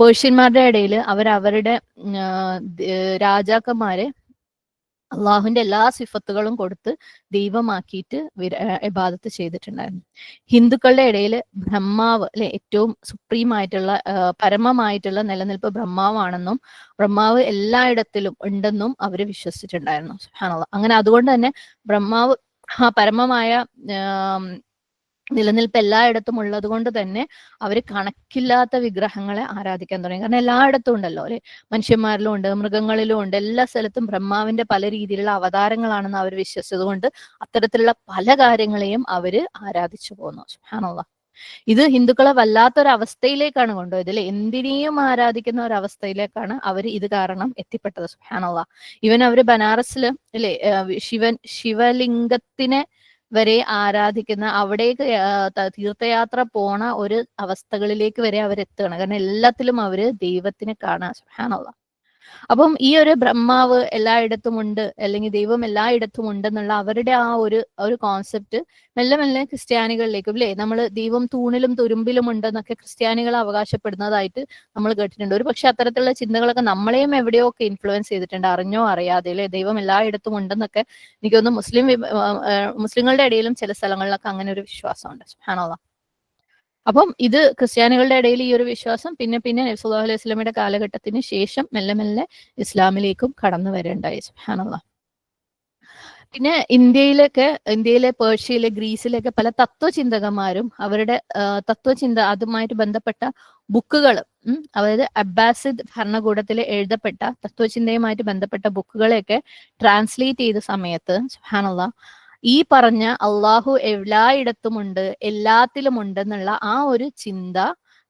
പേർഷ്യന്മാരുടെ ഇടയിൽ അവരുടെ രാജാക്കന്മാരെ അള്ളാഹുവിന്റെ എല്ലാ സിഫത്തുകളും കൊടുത്ത് ദൈവമാക്കിയിട്ട് ഇബാദത്ത് ചെയ്തിട്ടുണ്ടായിരുന്നു. ഹിന്ദുക്കളുടെ ഇടയിൽ ബ്രഹ്മാവ് അല്ലെ ഏറ്റവും സുപ്രീം ആയിട്ടുള്ള പരമമായിട്ടുള്ള നിലനിൽപ്പ് ബ്രഹ്മാവാണെന്നും ബ്രഹ്മാവ് എല്ലായിടത്തിലും ഉണ്ടെന്നും അവര് വിശ്വസിച്ചിട്ടുണ്ടായിരുന്നു. സുബ്ഹാനല്ലാഹ്. അങ്ങനെ അതുകൊണ്ട് തന്നെ ബ്രഹ്മാവ് ആ പരമമായ നിലനിൽപ്പ് എല്ലായിടത്തും ഉള്ളത് കൊണ്ട് തന്നെ അവര് കണക്കില്ലാത്ത വിഗ്രഹങ്ങളെ ആരാധിക്കാൻ തുടങ്ങി. കാരണം എല്ലായിടത്തും ഉണ്ടല്ലോ അല്ലെ, മനുഷ്യന്മാരിലും ഉണ്ട്, മൃഗങ്ങളിലും ഉണ്ട്, എല്ലാ സ്ഥലത്തും ബ്രഹ്മാവിന്റെ പല രീതിയിലുള്ള അവതാരങ്ങളാണെന്ന് അവർ വിശ്വസിച്ചത് കൊണ്ട് അത്തരത്തിലുള്ള പല കാര്യങ്ങളെയും അവര് ആരാധിച്ചു പോന്നു. സുബ്ഹാനല്ലാഹ്. ഇത് ഹിന്ദുക്കളെ വല്ലാത്തൊരവസ്ഥയിലേക്കാണ് കൊണ്ടുപോയത് അല്ലെ, എന്തിനേയും ആരാധിക്കുന്ന ഒരു അവസ്ഥയിലേക്കാണ് അവർ ഇത് കാരണം എത്തിപ്പെട്ടത്. സുബ്ഹാനല്ലാഹ്. ഇവൻ അവര് ബനാറസില് അല്ലെ ശിവലിംഗത്തിനെ വരെ ആരാധിക്കുന്ന, അവിടേക്ക് തീർത്ഥയാത്ര പോണ ഒരു അവസ്ഥകളിലേക്ക് വരെ അവരെത്തുകയാണ്. കാരണം എല്ലാത്തിലും അവര് ദൈവത്തിനെ കാണാൻ. സുബ്ഹാനല്ലാഹ്. അപ്പം ഈ ഒരു ബ്രഹ്മാവ് എല്ലായിടത്തും ഉണ്ട്, അല്ലെങ്കിൽ ദൈവം എല്ലായിടത്തും ഉണ്ടെന്നുള്ള അവരുടെ ആ ഒരു കോൺസെപ്റ്റ് മെല്ലെ മെല്ലെ ക്രിസ്ത്യാനികളിലേക്കും അല്ലേ, നമ്മൾ ദൈവം തൂണിലും തുരുമ്പിലും ഉണ്ടെന്നൊക്കെ ക്രിസ്ത്യാനികൾ അവകാശപ്പെടുന്നതായിട്ട് നമ്മൾ കേട്ടിട്ടുണ്ട്. ഒരു പക്ഷെ അത്തരത്തിലുള്ള ചിന്തകളൊക്കെ നമ്മളെയും എവിടെയോ ഒക്കെ ഇൻഫ്ലുവൻസ് ചെയ്തിട്ടുണ്ട്, അറിഞ്ഞോ അറിയാതെ അല്ലെ. ദൈവം എല്ലായിടത്തും ഉണ്ടെന്നൊക്കെ എനിക്ക് തോന്നുന്നു മുസ്ലിങ്ങളുടെ ഇടയിലും ചില സ്ഥലങ്ങളിലൊക്കെ അങ്ങനെ ഒരു വിശ്വാസമുണ്ട്. സുബ്ഹാനല്ലാഹ്. അപ്പം ഇത് ക്രിസ്ത്യാനികളുടെ ഇടയിൽ ഈ ഒരു വിശ്വാസം പിന്നെ നബി സല്ലല്ലാഹു അലൈഹി വസല്ലമയുടെ കാലഘട്ടത്തിന് ശേഷം മെല്ലെ മെല്ലെ ഇസ്ലാമിലേക്കും കടന്നു വരേണ്ടായി. സുബ്ഹാനല്ലാഹ്. പിന്നെ ഇന്ത്യയിലെ പേർഷ്യയിലെ ഗ്രീസിലെയൊക്കെ പല തത്വചിന്തകന്മാരും അവരുടെ തത്വചിന്ത അതുമായിട്ട് ബന്ധപ്പെട്ട ബുക്കുകൾ, അതായത് അബ്ബാസിദ് ഭരണകൂടത്തിൽ എഴുതപ്പെട്ട തത്വചിന്തയുമായിട്ട് ബന്ധപ്പെട്ട ബുക്കുകളെയൊക്കെ ട്രാൻസ്ലേറ്റ് ചെയ്ത സമയത്ത് സുബ്ഹാനല്ലാഹ് ഈ പറഞ്ഞ അള്ളാഹു എല്ലായിടത്തുമുണ്ട്, എല്ലാത്തിലും ഉണ്ടെന്നുള്ള ആ ഒരു ചിന്ത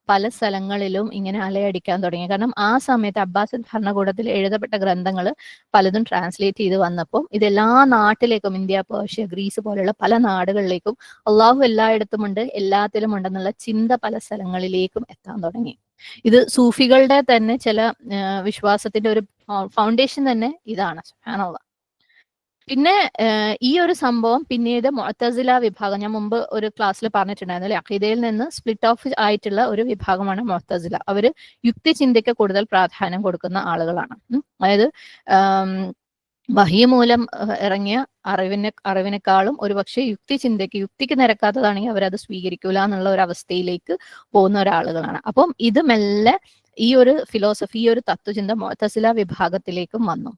പല സ്ഥലങ്ങളിലും ഇങ്ങനെ അലയടിക്കാൻ തുടങ്ങി. കാരണം ആ സമയത്ത് അബ്ബാസിദ് ഭരണകൂടത്തിൽ എഴുതപ്പെട്ട ഗ്രന്ഥങ്ങൾ പലതും ട്രാൻസ്ലേറ്റ് ചെയ്ത് വന്നപ്പോൾ ഇതെല്ലാ നാട്ടിലേക്കും, ഇന്ത്യ, പേർഷ്യ, ഗ്രീസ് പോലെയുള്ള പല നാടുകളിലേക്കും അള്ളാഹു എല്ലായിടത്തുമുണ്ട്, എല്ലാത്തിലും ഉണ്ടെന്നുള്ള ചിന്ത പല സ്ഥലങ്ങളിലേക്കും എത്താൻ തുടങ്ങി. ഇത് സൂഫികളുടെ തന്നെ ചില വിശ്വാസത്തിന്റെ ഒരു ഫൗണ്ടേഷൻ തന്നെ ഇതാണ്. സുബ്ഹാനല്ലാഹ്. പിന്നെ ഈ ഒരു സംഭവം പിന്നീട് മുഅ്തസില വിഭാഗം, ഞാൻ മുമ്പ് ഒരു ക്ലാസ്സിൽ പറഞ്ഞിട്ടുണ്ടായിരുന്നു അല്ലെ, അഖീദയിൽ നിന്ന് സ്പ്ലിറ്റ് ഓഫ് ആയിട്ടുള്ള ഒരു വിഭാഗമാണ് മുഅ്തസില. അവര് യുക്തിചിന്തയ്ക്ക് കൂടുതൽ പ്രാധാന്യം കൊടുക്കുന്ന ആളുകളാണ്. അതായത് വഹി മൂലം ഇറങ്ങിയ അറിവിനേക്കാളും ഒരുപക്ഷെ യുക്തിക്ക് നിരക്കാത്തതാണെങ്കിൽ അവരത് സ്വീകരിക്കൂല എന്നുള്ള ഒരു അവസ്ഥയിലേക്ക് പോകുന്ന ഒരാളുകളാണ്. അപ്പം ഇത് മെല്ലെ ഈ ഒരു ഫിലോസഫി, ഈ ഒരു തത്വചിന്ത മുഅ്തസില വിഭാഗത്തിലേക്കും വന്നു.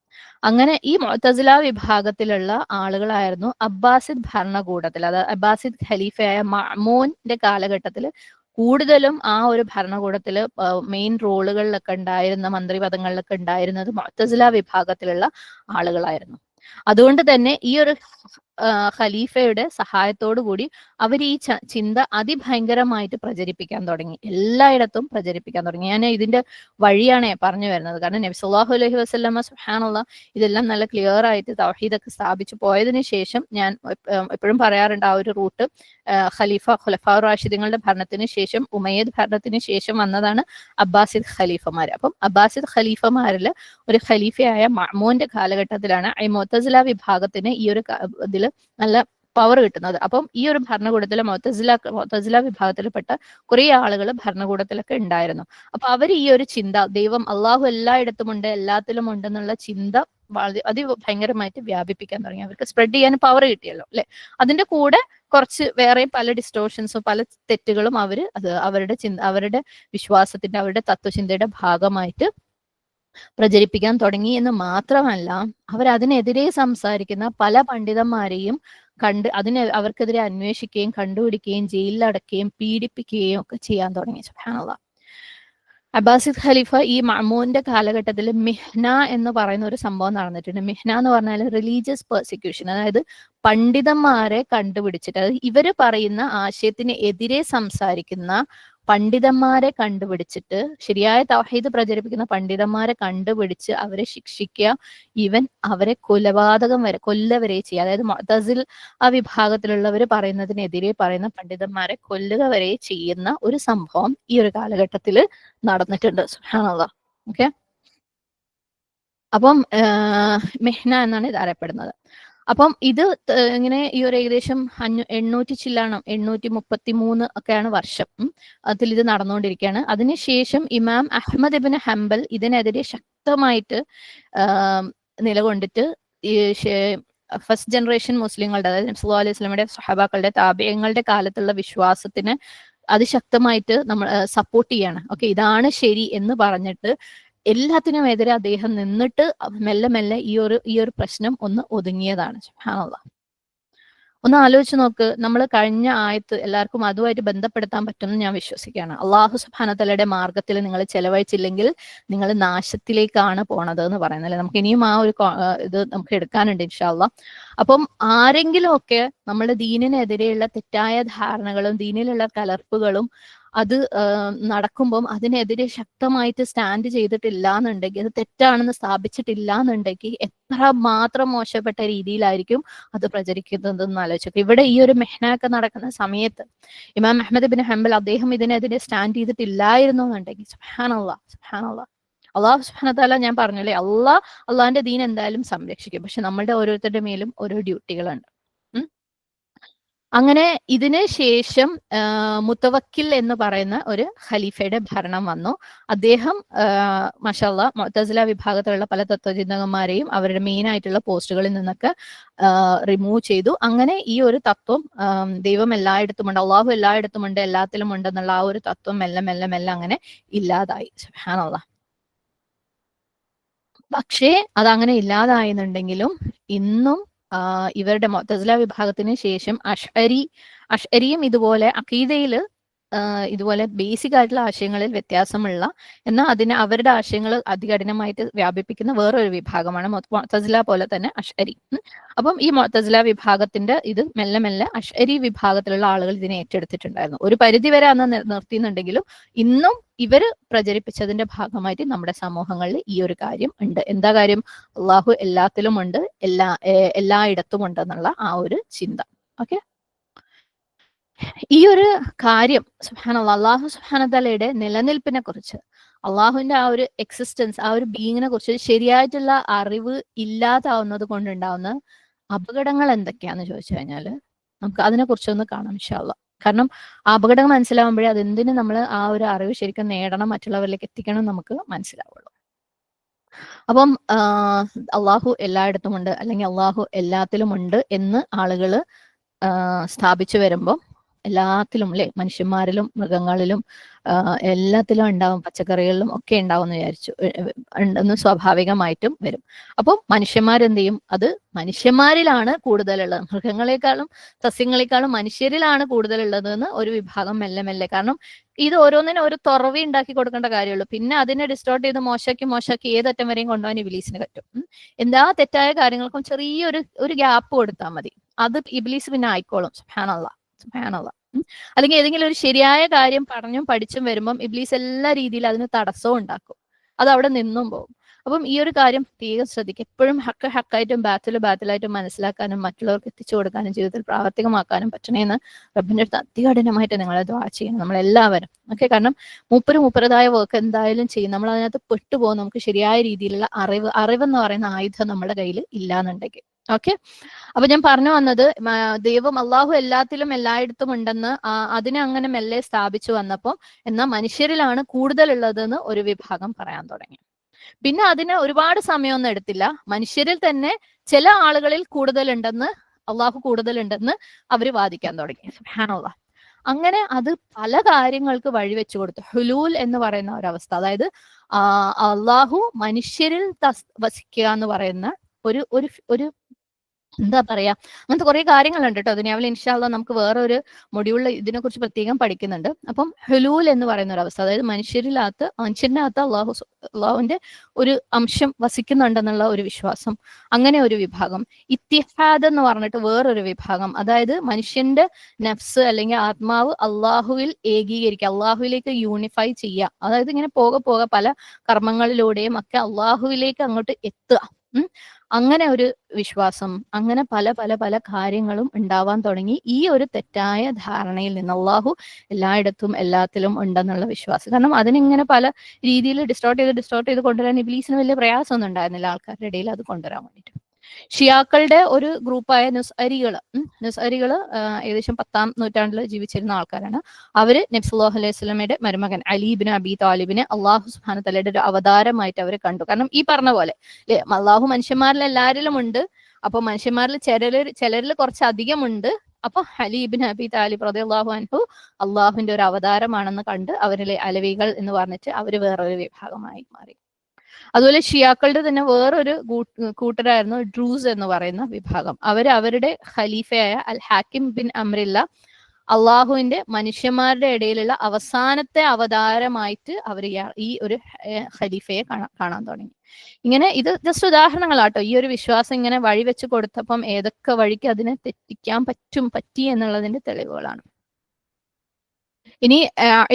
അങ്ങനെ ഈ മുഅ്തസില വിഭാഗത്തിലുള്ള ആളുകളായിരുന്നു അബ്ബാസിദ് ഭരണകൂടത്തിൽ, അതായത് അബ്ബാസിദ് ഖലീഫയായ മഅ്മൂന്റെ കാലഘട്ടത്തിൽ കൂടുതലും ആ ഒരു ഭരണകൂടത്തിൽ മെയിൻ റോളുകളിലൊക്കെ ഉണ്ടായിരുന്ന, മന്ത്രിപദങ്ങളിലൊക്കെ ഉണ്ടായിരുന്നത് മുഅ്തസില വിഭാഗത്തിലുള്ള ആളുകളായിരുന്നു. അതുകൊണ്ട് തന്നെ ഈ ഒരു ഖലീഫയുടെ സഹായത്തോടു കൂടി അവർ ഈ ചിന്ത അതിഭയങ്കരമായിട്ട് പ്രചരിപ്പിക്കാൻ തുടങ്ങി, എല്ലായിടത്തും പ്രചരിപ്പിക്കാൻ തുടങ്ങി. ഞാൻ ഇതിന്റെ വഴിയാണ് പറഞ്ഞു വരുന്നത്. കാരണം നബി സല്ലല്ലാഹു അലൈഹി വസല്ലമ സുബ്ഹാനല്ലാഹ് ഇതെല്ലാം നല്ല ക്ലിയർ ആയിട്ട് തൗഹീദൊക്കെ സ്ഥാപിച്ചു പോയതിനു ശേഷം, ഞാൻ എപ്പോഴും പറയാറുണ്ട്, ആ ഒരു റൂട്ട് ഖുലഫാ റാഷിദീങ്ങളുടെ ഭരണത്തിന് ശേഷം, ഉമയ്യദ് ഭരണത്തിന് ശേഷം വന്നതാണ് അബ്ബാസിദ് ഖലീഫമാർ. അപ്പം അബ്ബാസിദ് ഖലീഫമാരിൽ ഒരു ഖലീഫയായ മഅ്മൂന്റെ കാലഘട്ടത്തിലാണ് ഈ മുഅ്തസില വിഭാഗത്തിന് ഈ ഒരു ഇതിൽ നല്ല പവർ കിട്ടുന്നത്. അപ്പം ഈ ഒരു ഭരണകൂടത്തിലെ മുഅ്തസില വിഭാഗത്തിൽപ്പെട്ട കുറെ ആളുകൾ ഭരണകൂടത്തിലൊക്കെ ഉണ്ടായിരുന്നു. അപ്പൊ അവർ ഈ ഒരു ചിന്ത, ദൈവം അള്ളാഹു എല്ലായിടത്തുമുണ്ട്, എല്ലാത്തിലും ഉണ്ടെന്നുള്ള ചിന്ത അതിഭയങ്കരമായിട്ട് വ്യാപിപ്പിക്കാൻ തുടങ്ങി. അവർക്ക് സ്പ്രെഡ് ചെയ്യാൻ പവർ കിട്ടിയല്ലോ അല്ലെ. അതിന്റെ കൂടെ കുറച്ച് വേറെ പല ഡിസ്റ്റോർഷൻസും പല തെറ്റുകളും അവരുടെ വിശ്വാസത്തിന്റെ, അവരുടെ തത്വചിന്തയുടെ ഭാഗമായിട്ട് പ്രചരിപ്പിക്കാൻ തുടങ്ങി എന്ന് മാത്രമല്ല, അവരതിനെതിരെ സംസാരിക്കുന്ന പല പണ്ഡിതന്മാരെയും അതിനെ അവർക്കെതിരെ അന്വേഷിക്കുകയും കണ്ടുപിടിക്കുകയും ജയിലിലടക്കുകയും പീഡിപ്പിക്കുകയും ഒക്കെ ചെയ്യാൻ തുടങ്ങി. സുബ്ഹാനല്ലാഹ്. അബ്ബാസിദ് ഖലീഫ ഈ മഅ്മൂന്റെ കാലഘട്ടത്തിൽ മിഹ്ന എന്ന് പറയുന്ന ഒരു സംഭവം നടന്നിട്ടുണ്ട്. മിഹ്ന എന്ന് പറഞ്ഞാൽ റിലീജിയസ് പെർസിക്യൂഷൻ, അതായത് പണ്ഡിതന്മാരെ കണ്ടുപിടിച്ചിട്ട്, അതായത് ഇവര് പറയുന്ന ആശയത്തിന് എതിരെ സംസാരിക്കുന്ന പണ്ഡിതന്മാരെ കണ്ടുപിടിച്ചിട്ട്, ശരിയായ തൗഹീദ് പ്രചരിപ്പിക്കുന്ന പണ്ഡിതന്മാരെ കണ്ടുപിടിച്ച് അവരെ ശിക്ഷിക്കുക, ഈവൻ അവരെ കൊല്ലവരെ ചെയ്യുക. അതായത് മുഅ്തസിൽ ആ വിഭാഗത്തിലുള്ളവർ പറയുന്നതിനെതിരെ പറയുന്ന പണ്ഡിതന്മാരെ കൊല്ലുക വരെ ചെയ്യുന്ന ഒരു സംഭവം ഈ ഒരു കാലഘട്ടത്തിൽ നടന്നിട്ടുണ്ട്. സുബ്ഹാനല്ലാഹ്. ഓക്കെ, അപ്പം മെഹ്ന എന്നാണ് ഇത് അറിയപ്പെടുന്നത്. അപ്പം ഇത് ഇങ്ങനെ ഈ ഒരു ഏകദേശം 800 ചില്ലാണ്, 833 ഒക്കെയാണ് വർഷം അതിൽ ഇത് നടന്നുകൊണ്ടിരിക്കുകയാണ്. അതിനുശേഷം ഇമാം അഹ്മദ് ഇബ്നു ഹംബൽ ഇതിനെതിരെ ശക്തമായിട്ട് നിലകൊണ്ടിട്ട് ഈ ഫസ്റ്റ് ജനറേഷൻ മുസ്ലിങ്ങളുടെ, അതായത് നബി സല്ലല്ലാഹു അലൈഹി വസല്ലമയുടെ സ്വഹാബാക്കളുടെ താബിഈങ്ങളുടെ കാലത്തുള്ള വിശ്വാസത്തിന് അതിശക്തമായിട്ട് നമ്മൾ സപ്പോർട്ട് ചെയ്യാണ്. ഓക്കെ, ഇതാണ് ശരി എന്ന് പറഞ്ഞിട്ട് എല്ലാത്തിനും എതിരെ അദ്ദേഹം നിന്നിട്ട് മെല്ലെ മെല്ലെ ഈ ഒരു പ്രശ്നം ഒന്ന് ഒതുങ്ങിയതാണ്. സുബ്ഹാനല്ലാഹ്. ഒന്ന് ആലോചിച്ച് നോക്ക്, നമ്മൾ കഴിഞ്ഞ ആയത്ത് എല്ലാവർക്കും അതുമായിട്ട് ബന്ധപ്പെടുത്താൻ പറ്റുമെന്ന് ഞാൻ വിശ്വസിക്കുകയാണ്. അള്ളാഹു സുബ്ഹാനഹു തആലയുടെ മാർഗത്തിൽ നിങ്ങൾ ചെലവഴിച്ചില്ലെങ്കിൽ നിങ്ങൾ നാശത്തിലേക്കാണ് പോണത് എന്ന് പറയുന്നത് അല്ലെ. നമുക്ക് ഇനിയും ആ ഒരു ഇത് നമുക്ക് എടുക്കാനുണ്ട് ഇൻഷാ അല്ലാഹ്. അപ്പം ആരെങ്കിലും ഒക്കെ നമ്മുടെ ദീനിനെതിരെയുള്ള തെറ്റായ ധാരണകളും ദീനിലുള്ള കലർപ്പുകളും അത് നടക്കുമ്പം അതിനെതിരെ ശക്തമായിട്ട് സ്റ്റാൻഡ് ചെയ്തിട്ടില്ല എന്നുണ്ടെങ്കിൽ, അത് തെറ്റാണെന്ന് സ്ഥാപിച്ചിട്ടില്ല എന്നുണ്ടെങ്കിൽ എത്ര മാത്രം മോശപ്പെട്ട രീതിയിലായിരിക്കും അത് പ്രചരിക്കുന്നതെന്ന് ആലോചിച്ചു. ഇവിടെ ഈ ഒരു മെഹ്നയൊക്കെ നടക്കുന്ന സമയത്ത് ഇമാം അഹ്മദ് ഇബ്നു ഹംബൽ അദ്ദേഹം ഇതിനെതിരെ സ്റ്റാൻഡ് ചെയ്തിട്ടില്ലായിരുന്നു എന്നുണ്ടെങ്കിൽ, സുബ്ഹാനല്ലാഹ് സുബ്ഹാനല്ലാഹ്, അള്ളാഹു സുബ്ഹാനഹു തആല, ഞാൻ പറഞ്ഞല്ലേ, അള്ളാഹിന്റെ ദീൻ എന്തായാലും സംരക്ഷിക്കും. പക്ഷെ നമ്മളുടെ ഓരോരുത്തരുടെ മേലും ഓരോ ഡ്യൂട്ടികളുണ്ട്. അങ്ങനെ ഇതിന് ശേഷം മുത്തവക്കിൽ എന്ന് പറയുന്ന ഒരു ഖലീഫയുടെ ഭരണം വന്നു. അദ്ദേഹം മാഷാഅല്ലാഹ് മുഅ്തസില വിഭാഗത്തിലുള്ള പല തത്വചിന്തകന്മാരെയും അവരുടെ മെയിൻ ആയിട്ടുള്ള പോസ്റ്റുകളിൽ നിന്നൊക്കെ റിമൂവ് ചെയ്തു. അങ്ങനെ ഈ ഒരു തത്വം ദൈവം എല്ലായിടത്തുമുണ്ട്, അള്ളാഹു എല്ലായിടത്തുമുണ്ട്, എല്ലാത്തിലും ഉണ്ട് എന്നുള്ള ആ ഒരു തത്വം മെല്ലെ മെല്ലെ മെല്ലെ അങ്ങനെ ഇല്ലാതായി. സുബ്ഹാനല്ലാഹ്. പക്ഷേ അതങ്ങനെ ഇല്ലാതായെന്നുണ്ടെങ്കിലും ഇന്നും ഇവരുടെ മുഅ്തസില വിഭാഗത്തിന് ശേഷം അഷ്അരിയും ഇതുപോലെ അഖീദയിൽ ഇതുപോലെ ബേസിക് ആയിട്ടുള്ള ആശയങ്ങളിൽ വ്യത്യാസമുള്ള, എന്നാൽ അവരുടെ ആശയങ്ങൾ അതികഠിനമായിട്ട് വ്യാപിപ്പിക്കുന്ന വേറൊരു വിഭാഗമാണ് മുഅ്തസില പോലെ തന്നെ അഷ്അരി. അപ്പം ഈ മുഅ്തസില വിഭാഗത്തിന്റെ ഇത് മെല്ലെ മെല്ലെ അഷ്അരി വിഭാഗത്തിലുള്ള ആളുകൾ ഇതിനെ ഏറ്റെടുത്തിട്ടുണ്ടായിരുന്നു. ഒരു പരിധി വരെ അന്ന് നിർത്തിയെന്നുണ്ടെങ്കിലും ഇന്നും ഇവര് പ്രചരിപ്പിച്ചതിന്റെ ഭാഗമായിട്ട് നമ്മുടെ സമൂഹങ്ങളിൽ ഈ ഒരു കാര്യം ഉണ്ട്. എന്താ കാര്യം? അള്ളാഹു എല്ലാത്തിലും ഉണ്ട്, എല്ലായിടത്തും ഉണ്ട് എന്നുള്ള ആ ഒരു ചിന്ത. ഓക്കെ, ഈ ഒരു കാര്യം സുബ്ഹാനല്ലാഹ്, അള്ളാഹു സുബ്ഹാനഹു തആലയുടെ നിലനിൽപ്പിനെ കുറിച്ച്, അള്ളാഹുവിന്റെ ആ ഒരു എക്സിസ്റ്റൻസ്, ആ ഒരു ബീയിങ്ങിനെ കുറിച്ച് ശരിയായിട്ടുള്ള അറിവ് ഇല്ലാതാവുന്നത് കൊണ്ടുണ്ടാവുന്ന അപകടങ്ങൾ എന്തൊക്കെയാന്ന് ചോദിച്ചു കഴിഞ്ഞാൽ നമുക്ക് അതിനെ കുറിച്ചൊന്ന് കാണാം ഇൻഷാ അല്ലാഹ്. കാരണം ആ അപകടം മനസ്സിലാവുമ്പോഴേ അതെന്തിന് നമ്മൾ ആ ഒരു അറിവ് ശരിക്കും നേടണം, മറ്റുള്ളവരിലേക്ക് എത്തിക്കണം നമുക്ക് മനസ്സിലാവുള്ളൂ. അപ്പം അള്ളാഹു എല്ലായിടത്തും ഉണ്ട്, അല്ലെങ്കിൽ അള്ളാഹു എല്ലാത്തിലും ഉണ്ട് എന്ന് ആളുകൾ സ്ഥാപിച്ചു വരുമ്പോൾ എല്ലാത്തിലും അല്ലെ, മനുഷ്യന്മാരിലും മൃഗങ്ങളിലും എല്ലാത്തിലും ഉണ്ടാവും, പച്ചക്കറികളിലും ഒക്കെ ഉണ്ടാവും എന്ന് വിചാരിച്ചു ഉണ്ടെന്ന് സ്വാഭാവികമായിട്ടും വരും. അപ്പം മനുഷ്യന്മാരെന്ത് ചെയ്യും? അത് മനുഷ്യന്മാരിലാണ് കൂടുതലുള്ളത്, മൃഗങ്ങളെക്കാളും സസ്യങ്ങളെക്കാളും മനുഷ്യരിലാണ് കൂടുതലുള്ളത് എന്ന് ഒരു വിഭാഗം മെല്ലെ മെല്ലെ, കാരണം ഇത് ഓരോന്നിനും ഒരു തുറവി ഉണ്ടാക്കി കൊടുക്കേണ്ട കാര്യമുള്ളൂ. പിന്നെ അതിനെ ഡിസ്റ്റോർട്ട് ചെയ്ത് മോശമാക്കി ഏതറ്റം വരെയും കൊണ്ടുപോകാൻ ഇബ്ലീസിന് പറ്റും. എല്ലാ തെറ്റായ കാര്യങ്ങൾക്കും ചെറിയൊരു ഗ്യാപ്പ് കൊടുത്താൽ മതി, അത് ഇബ്ലീസ് പിന്നെ ആയിക്കോളും. സുബ്ഹാനല്ലാഹ് സുബ്ഹാനല്ലാഹ്. അല്ലെങ്കിൽ ഏതെങ്കിലും ഒരു ശരിയായ കാര്യം പറഞ്ഞും പഠിച്ചും വരുമ്പം ഇബ്ലീസ് എല്ലാ രീതിയിലും അതിന് തടസ്സവും ഉണ്ടാക്കും, അത് അവിടെ നിന്നും പോകും. അപ്പം ഈ ഒരു കാര്യം പ്രത്യേകം ശ്രദ്ധിക്കുക. എപ്പോഴും ഹക്കായിട്ടും ബാത്തിലായിട്ടും മനസ്സിലാക്കാനും മറ്റുള്ളവർക്ക് എത്തിച്ചു കൊടുക്കാനും ജീവിതത്തിൽ പ്രാവർത്തികമാക്കാനും പറ്റണേന്ന് റബ്ബിന്റെ അടുത്ത് അതികഠിനമായിട്ട് നിങ്ങളെ ദുആ ചെയ്യണം, നമ്മളെല്ലാവരും. ഓക്കെ, കാരണം മൂപ്പരതായ വർക്ക് എന്തായാലും ചെയ്യും. നമ്മൾ അതിനകത്ത് പെട്ടുപോകും, നമുക്ക് ശരിയായ രീതിയിലുള്ള അറിവെന്ന് പറയുന്ന ആയുധം നമ്മുടെ കയ്യിൽ ഇല്ലാന്നുണ്ടെങ്കിൽ. ഓക്കെ, അപ്പൊ ഞാൻ പറഞ്ഞു വന്നത്, ദൈവം അള്ളാഹു എല്ലാത്തിലും എല്ലായിടത്തും ഉണ്ടെന്ന് അതിനെ അങ്ങനെ മെല്ലെ സ്ഥാപിച്ചു വന്നപ്പോൾ, എന്നാൽ മനുഷ്യരിലാണ് കൂടുതലുള്ളതെന്ന് ഒരു വിഭാഗം പറയാൻ തുടങ്ങി. പിന്നെ അതിന് ഒരുപാട് സമയമൊന്നും എടുത്തില്ല, മനുഷ്യരിൽ തന്നെ ചില ആളുകളിൽ കൂടുതലുണ്ടെന്ന്, അള്ളാഹു കൂടുതലുണ്ടെന്ന് അവർ വാദിക്കാൻ തുടങ്ങി. സുബ്ഹാനല്ലാഹ്. അങ്ങനെ അത് പല കാര്യങ്ങൾക്ക് വഴിവെച്ചു കൊടുത്തു. ഹുലൂൽ എന്ന് പറയുന്ന ഒരവസ്ഥ, അതായത് അള്ളാഹു മനുഷ്യരിൽ വസിക്കുക എന്ന് പറയുന്ന ഒരു എന്താ പറയാ, അങ്ങനത്തെ കുറെ കാര്യങ്ങളുണ്ട് കേട്ടോ. ദുനിയാവിൽ ഇൻഷാ അള്ളാ നമുക്ക് വേറൊരു മൊഡ്യൂളിൽ ഇതിനെക്കുറിച്ച് പ്രത്യേകം പഠിക്കുന്നുണ്ട്. അപ്പം ഹുലൂൽ എന്ന് പറയുന്ന ഒരു അവസ്ഥ, അതായത് മനുഷ്യരിന്റെ അകത്ത് അള്ളാഹുവിന്റെ ഒരു അംശം വസിക്കുന്നുണ്ടെന്നുള്ള ഒരു വിശ്വാസം, അങ്ങനെ ഒരു വിഭാഗം. ഇത്തിഹാദ് എന്ന് പറഞ്ഞിട്ട് വേറൊരു വിഭാഗം, അതായത് മനുഷ്യന്റെ നഫ്സ് അല്ലെങ്കിൽ ആത്മാവ് അള്ളാഹുവിൽ ഏകീകരിക്കുക, അള്ളാഹുവിലേക്ക് യൂണിഫൈ ചെയ്യുക. അതായത് ഇങ്ങനെ പോകെ പോകെ പല കർമ്മങ്ങളിലൂടെയും ഒക്കെ അള്ളാഹുവിലേക്ക് അങ്ങോട്ട് എത്തുക. അങ്ങനെ ഒരു വിശ്വാസം, അങ്ങനെ പല പല പല കാര്യങ്ങളും ഉണ്ടാവാൻ തുടങ്ങി. ഈ ഒരു തെറ്റായ ധാരണയിൽ നിന്ന് അള്ളാഹു എല്ലായിടത്തും എല്ലാത്തിലും ഉണ്ടെന്നുള്ള വിശ്വാസം. കാരണം അതിനിങ്ങനെ പല രീതിയിൽ ഡിസ്റ്റോർട്ട് ചെയ്ത് കൊണ്ടുവരാൻ ഇബ്ലീസിന് വലിയ പ്രയാസമൊന്നും ഉണ്ടായിരുന്നില്ല ആൾക്കാരുടെ ഇടയിൽ അത് കൊണ്ടുവരാൻ വേണ്ടിയിട്ട്. ഷിയാക്കളുടെ ഒരു ഗ്രൂപ്പായ നുസ്അരികള് ഏകദേശം 10ാം നൂറ്റാണ്ടിൽ ജീവിച്ചിരുന്ന ആൾക്കാരാണ്. അവര് നബി സല്ലല്ലാഹു അലൈഹി വസല്ലമയുടെ മരുമകൻ അലി ഇബ്നു അബി താലിബിനെ അള്ളാഹു സുബ്ഹാനഹു വ തആലയുടെ ഒരു അവതാരമായിട്ട് അവർ കണ്ടു. കാരണം ഈ പറഞ്ഞ പോലെ അള്ളാഹു മനുഷ്യന്മാരിൽ എല്ലാവരിലും ഉണ്ട്. അപ്പൊ മനുഷ്യന്മാരിൽ ചിലരിൽ കുറച്ച് അധികമുണ്ട്. അപ്പൊ അലി ഇബ്നു അബി താലിബ് റളിയല്ലാഹു അൻഹു അള്ളാഹുവിന്റെ ഒരു അവതാരമാണെന്ന് കണ്ട് അവരിലെ അലവികൾ എന്ന് പറഞ്ഞിട്ട് അവര് വേറൊരു വിഭാഗമായി മാറി. അതുപോലെ ഷിയാക്കളുടെ തന്നെ വേറൊരു കൂട്ടരായിരുന്നു ഡ്രൂസ് എന്ന് പറയുന്ന വിഭാഗം. അവരുടെ ഖലീഫയായ അൽ ഹാക്കിം ബിൻ അമ്രില്ല അള്ളാഹുവിന്റെ മനുഷ്യന്മാരുടെ ഇടയിലുള്ള അവസാനത്തെ അവതാരമായിട്ട് അവർ ഈ ഒരു ഖലീഫയെ കാണാൻ തുടങ്ങി. ഇങ്ങനെ ഇത് ജസ്റ്റ് ഉദാഹരണങ്ങളാട്ടോ. ഈ ഒരു വിശ്വാസം ഇങ്ങനെ വഴി വെച്ച് കൊടുത്തപ്പം ഏതൊക്കെ വഴിക്ക് അതിനെ തെറ്റിക്കാൻ പറ്റി എന്നുള്ളതിന്റെ തെളിവുകളാണ്. ഇനി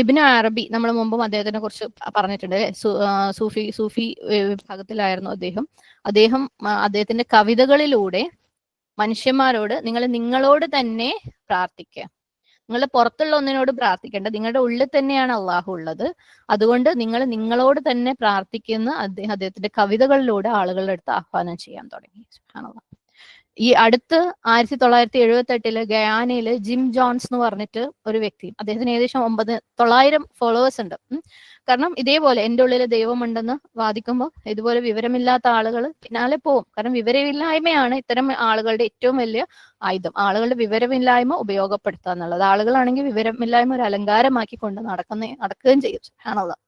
ഇബ്നു അറബി, നമ്മൾ മുമ്പും അദ്ദേഹത്തിനെ കുറിച്ച് പറഞ്ഞിട്ടുണ്ട് അല്ലെ. സൂഫി വിഭാഗത്തിലായിരുന്നു അദ്ദേഹത്തിന്റെ കവിതകളിലൂടെ മനുഷ്യന്മാരോട് നിങ്ങളോട് തന്നെ പ്രാർത്ഥിക്കുക, നിങ്ങളുടെ പുറത്തുള്ള ഒന്നിനോട് പ്രാർത്ഥിക്കേണ്ട, നിങ്ങളുടെ ഉള്ളിൽ തന്നെയാണ് അള്ളാഹു ഉള്ളത്, അതുകൊണ്ട് നിങ്ങളോട് തന്നെ പ്രാർത്ഥിക്കുന്ന അദ്ദേഹത്തിന്റെ കവിതകളിലൂടെ ആളുകളുടെ അടുത്ത് ആഹ്വാനം ചെയ്യാൻ തുടങ്ങി. സുബ്ഹാനല്ലാഹ്. ഈ അടുത്ത് 1978 ഗയാനയില് ജിം ജോൺസ് എന്ന് പറഞ്ഞിട്ട് ഒരു വ്യക്തി, അദ്ദേഹത്തിന് ഏകദേശം 900 ഫോളോവേഴ്സ് ഉണ്ട്. കാരണം ഇതേപോലെ എന്റെ ഉള്ളിൽ ദൈവമുണ്ടെന്ന് വാദിക്കുമ്പോൾ ഇതുപോലെ വിവരമില്ലാത്ത ആളുകൾ പിന്നാലെ പോവും. കാരണം വിവരമില്ലായ്മയാണ് ഇത്തരം ആളുകളുടെ ഏറ്റവും വലിയ ആയുധം. ആളുകളുടെ വിവരമില്ലായ്മ ഉപയോഗപ്പെടുത്തുക എന്നുള്ളത്. ആളുകളാണെങ്കിൽ വിവരമില്ലായ്മ ഒരു അലങ്കാരമാക്കി കൊണ്ട് നടക്കുകയും ചെയ്യും. സുബ്ഹാനല്ലാഹ്.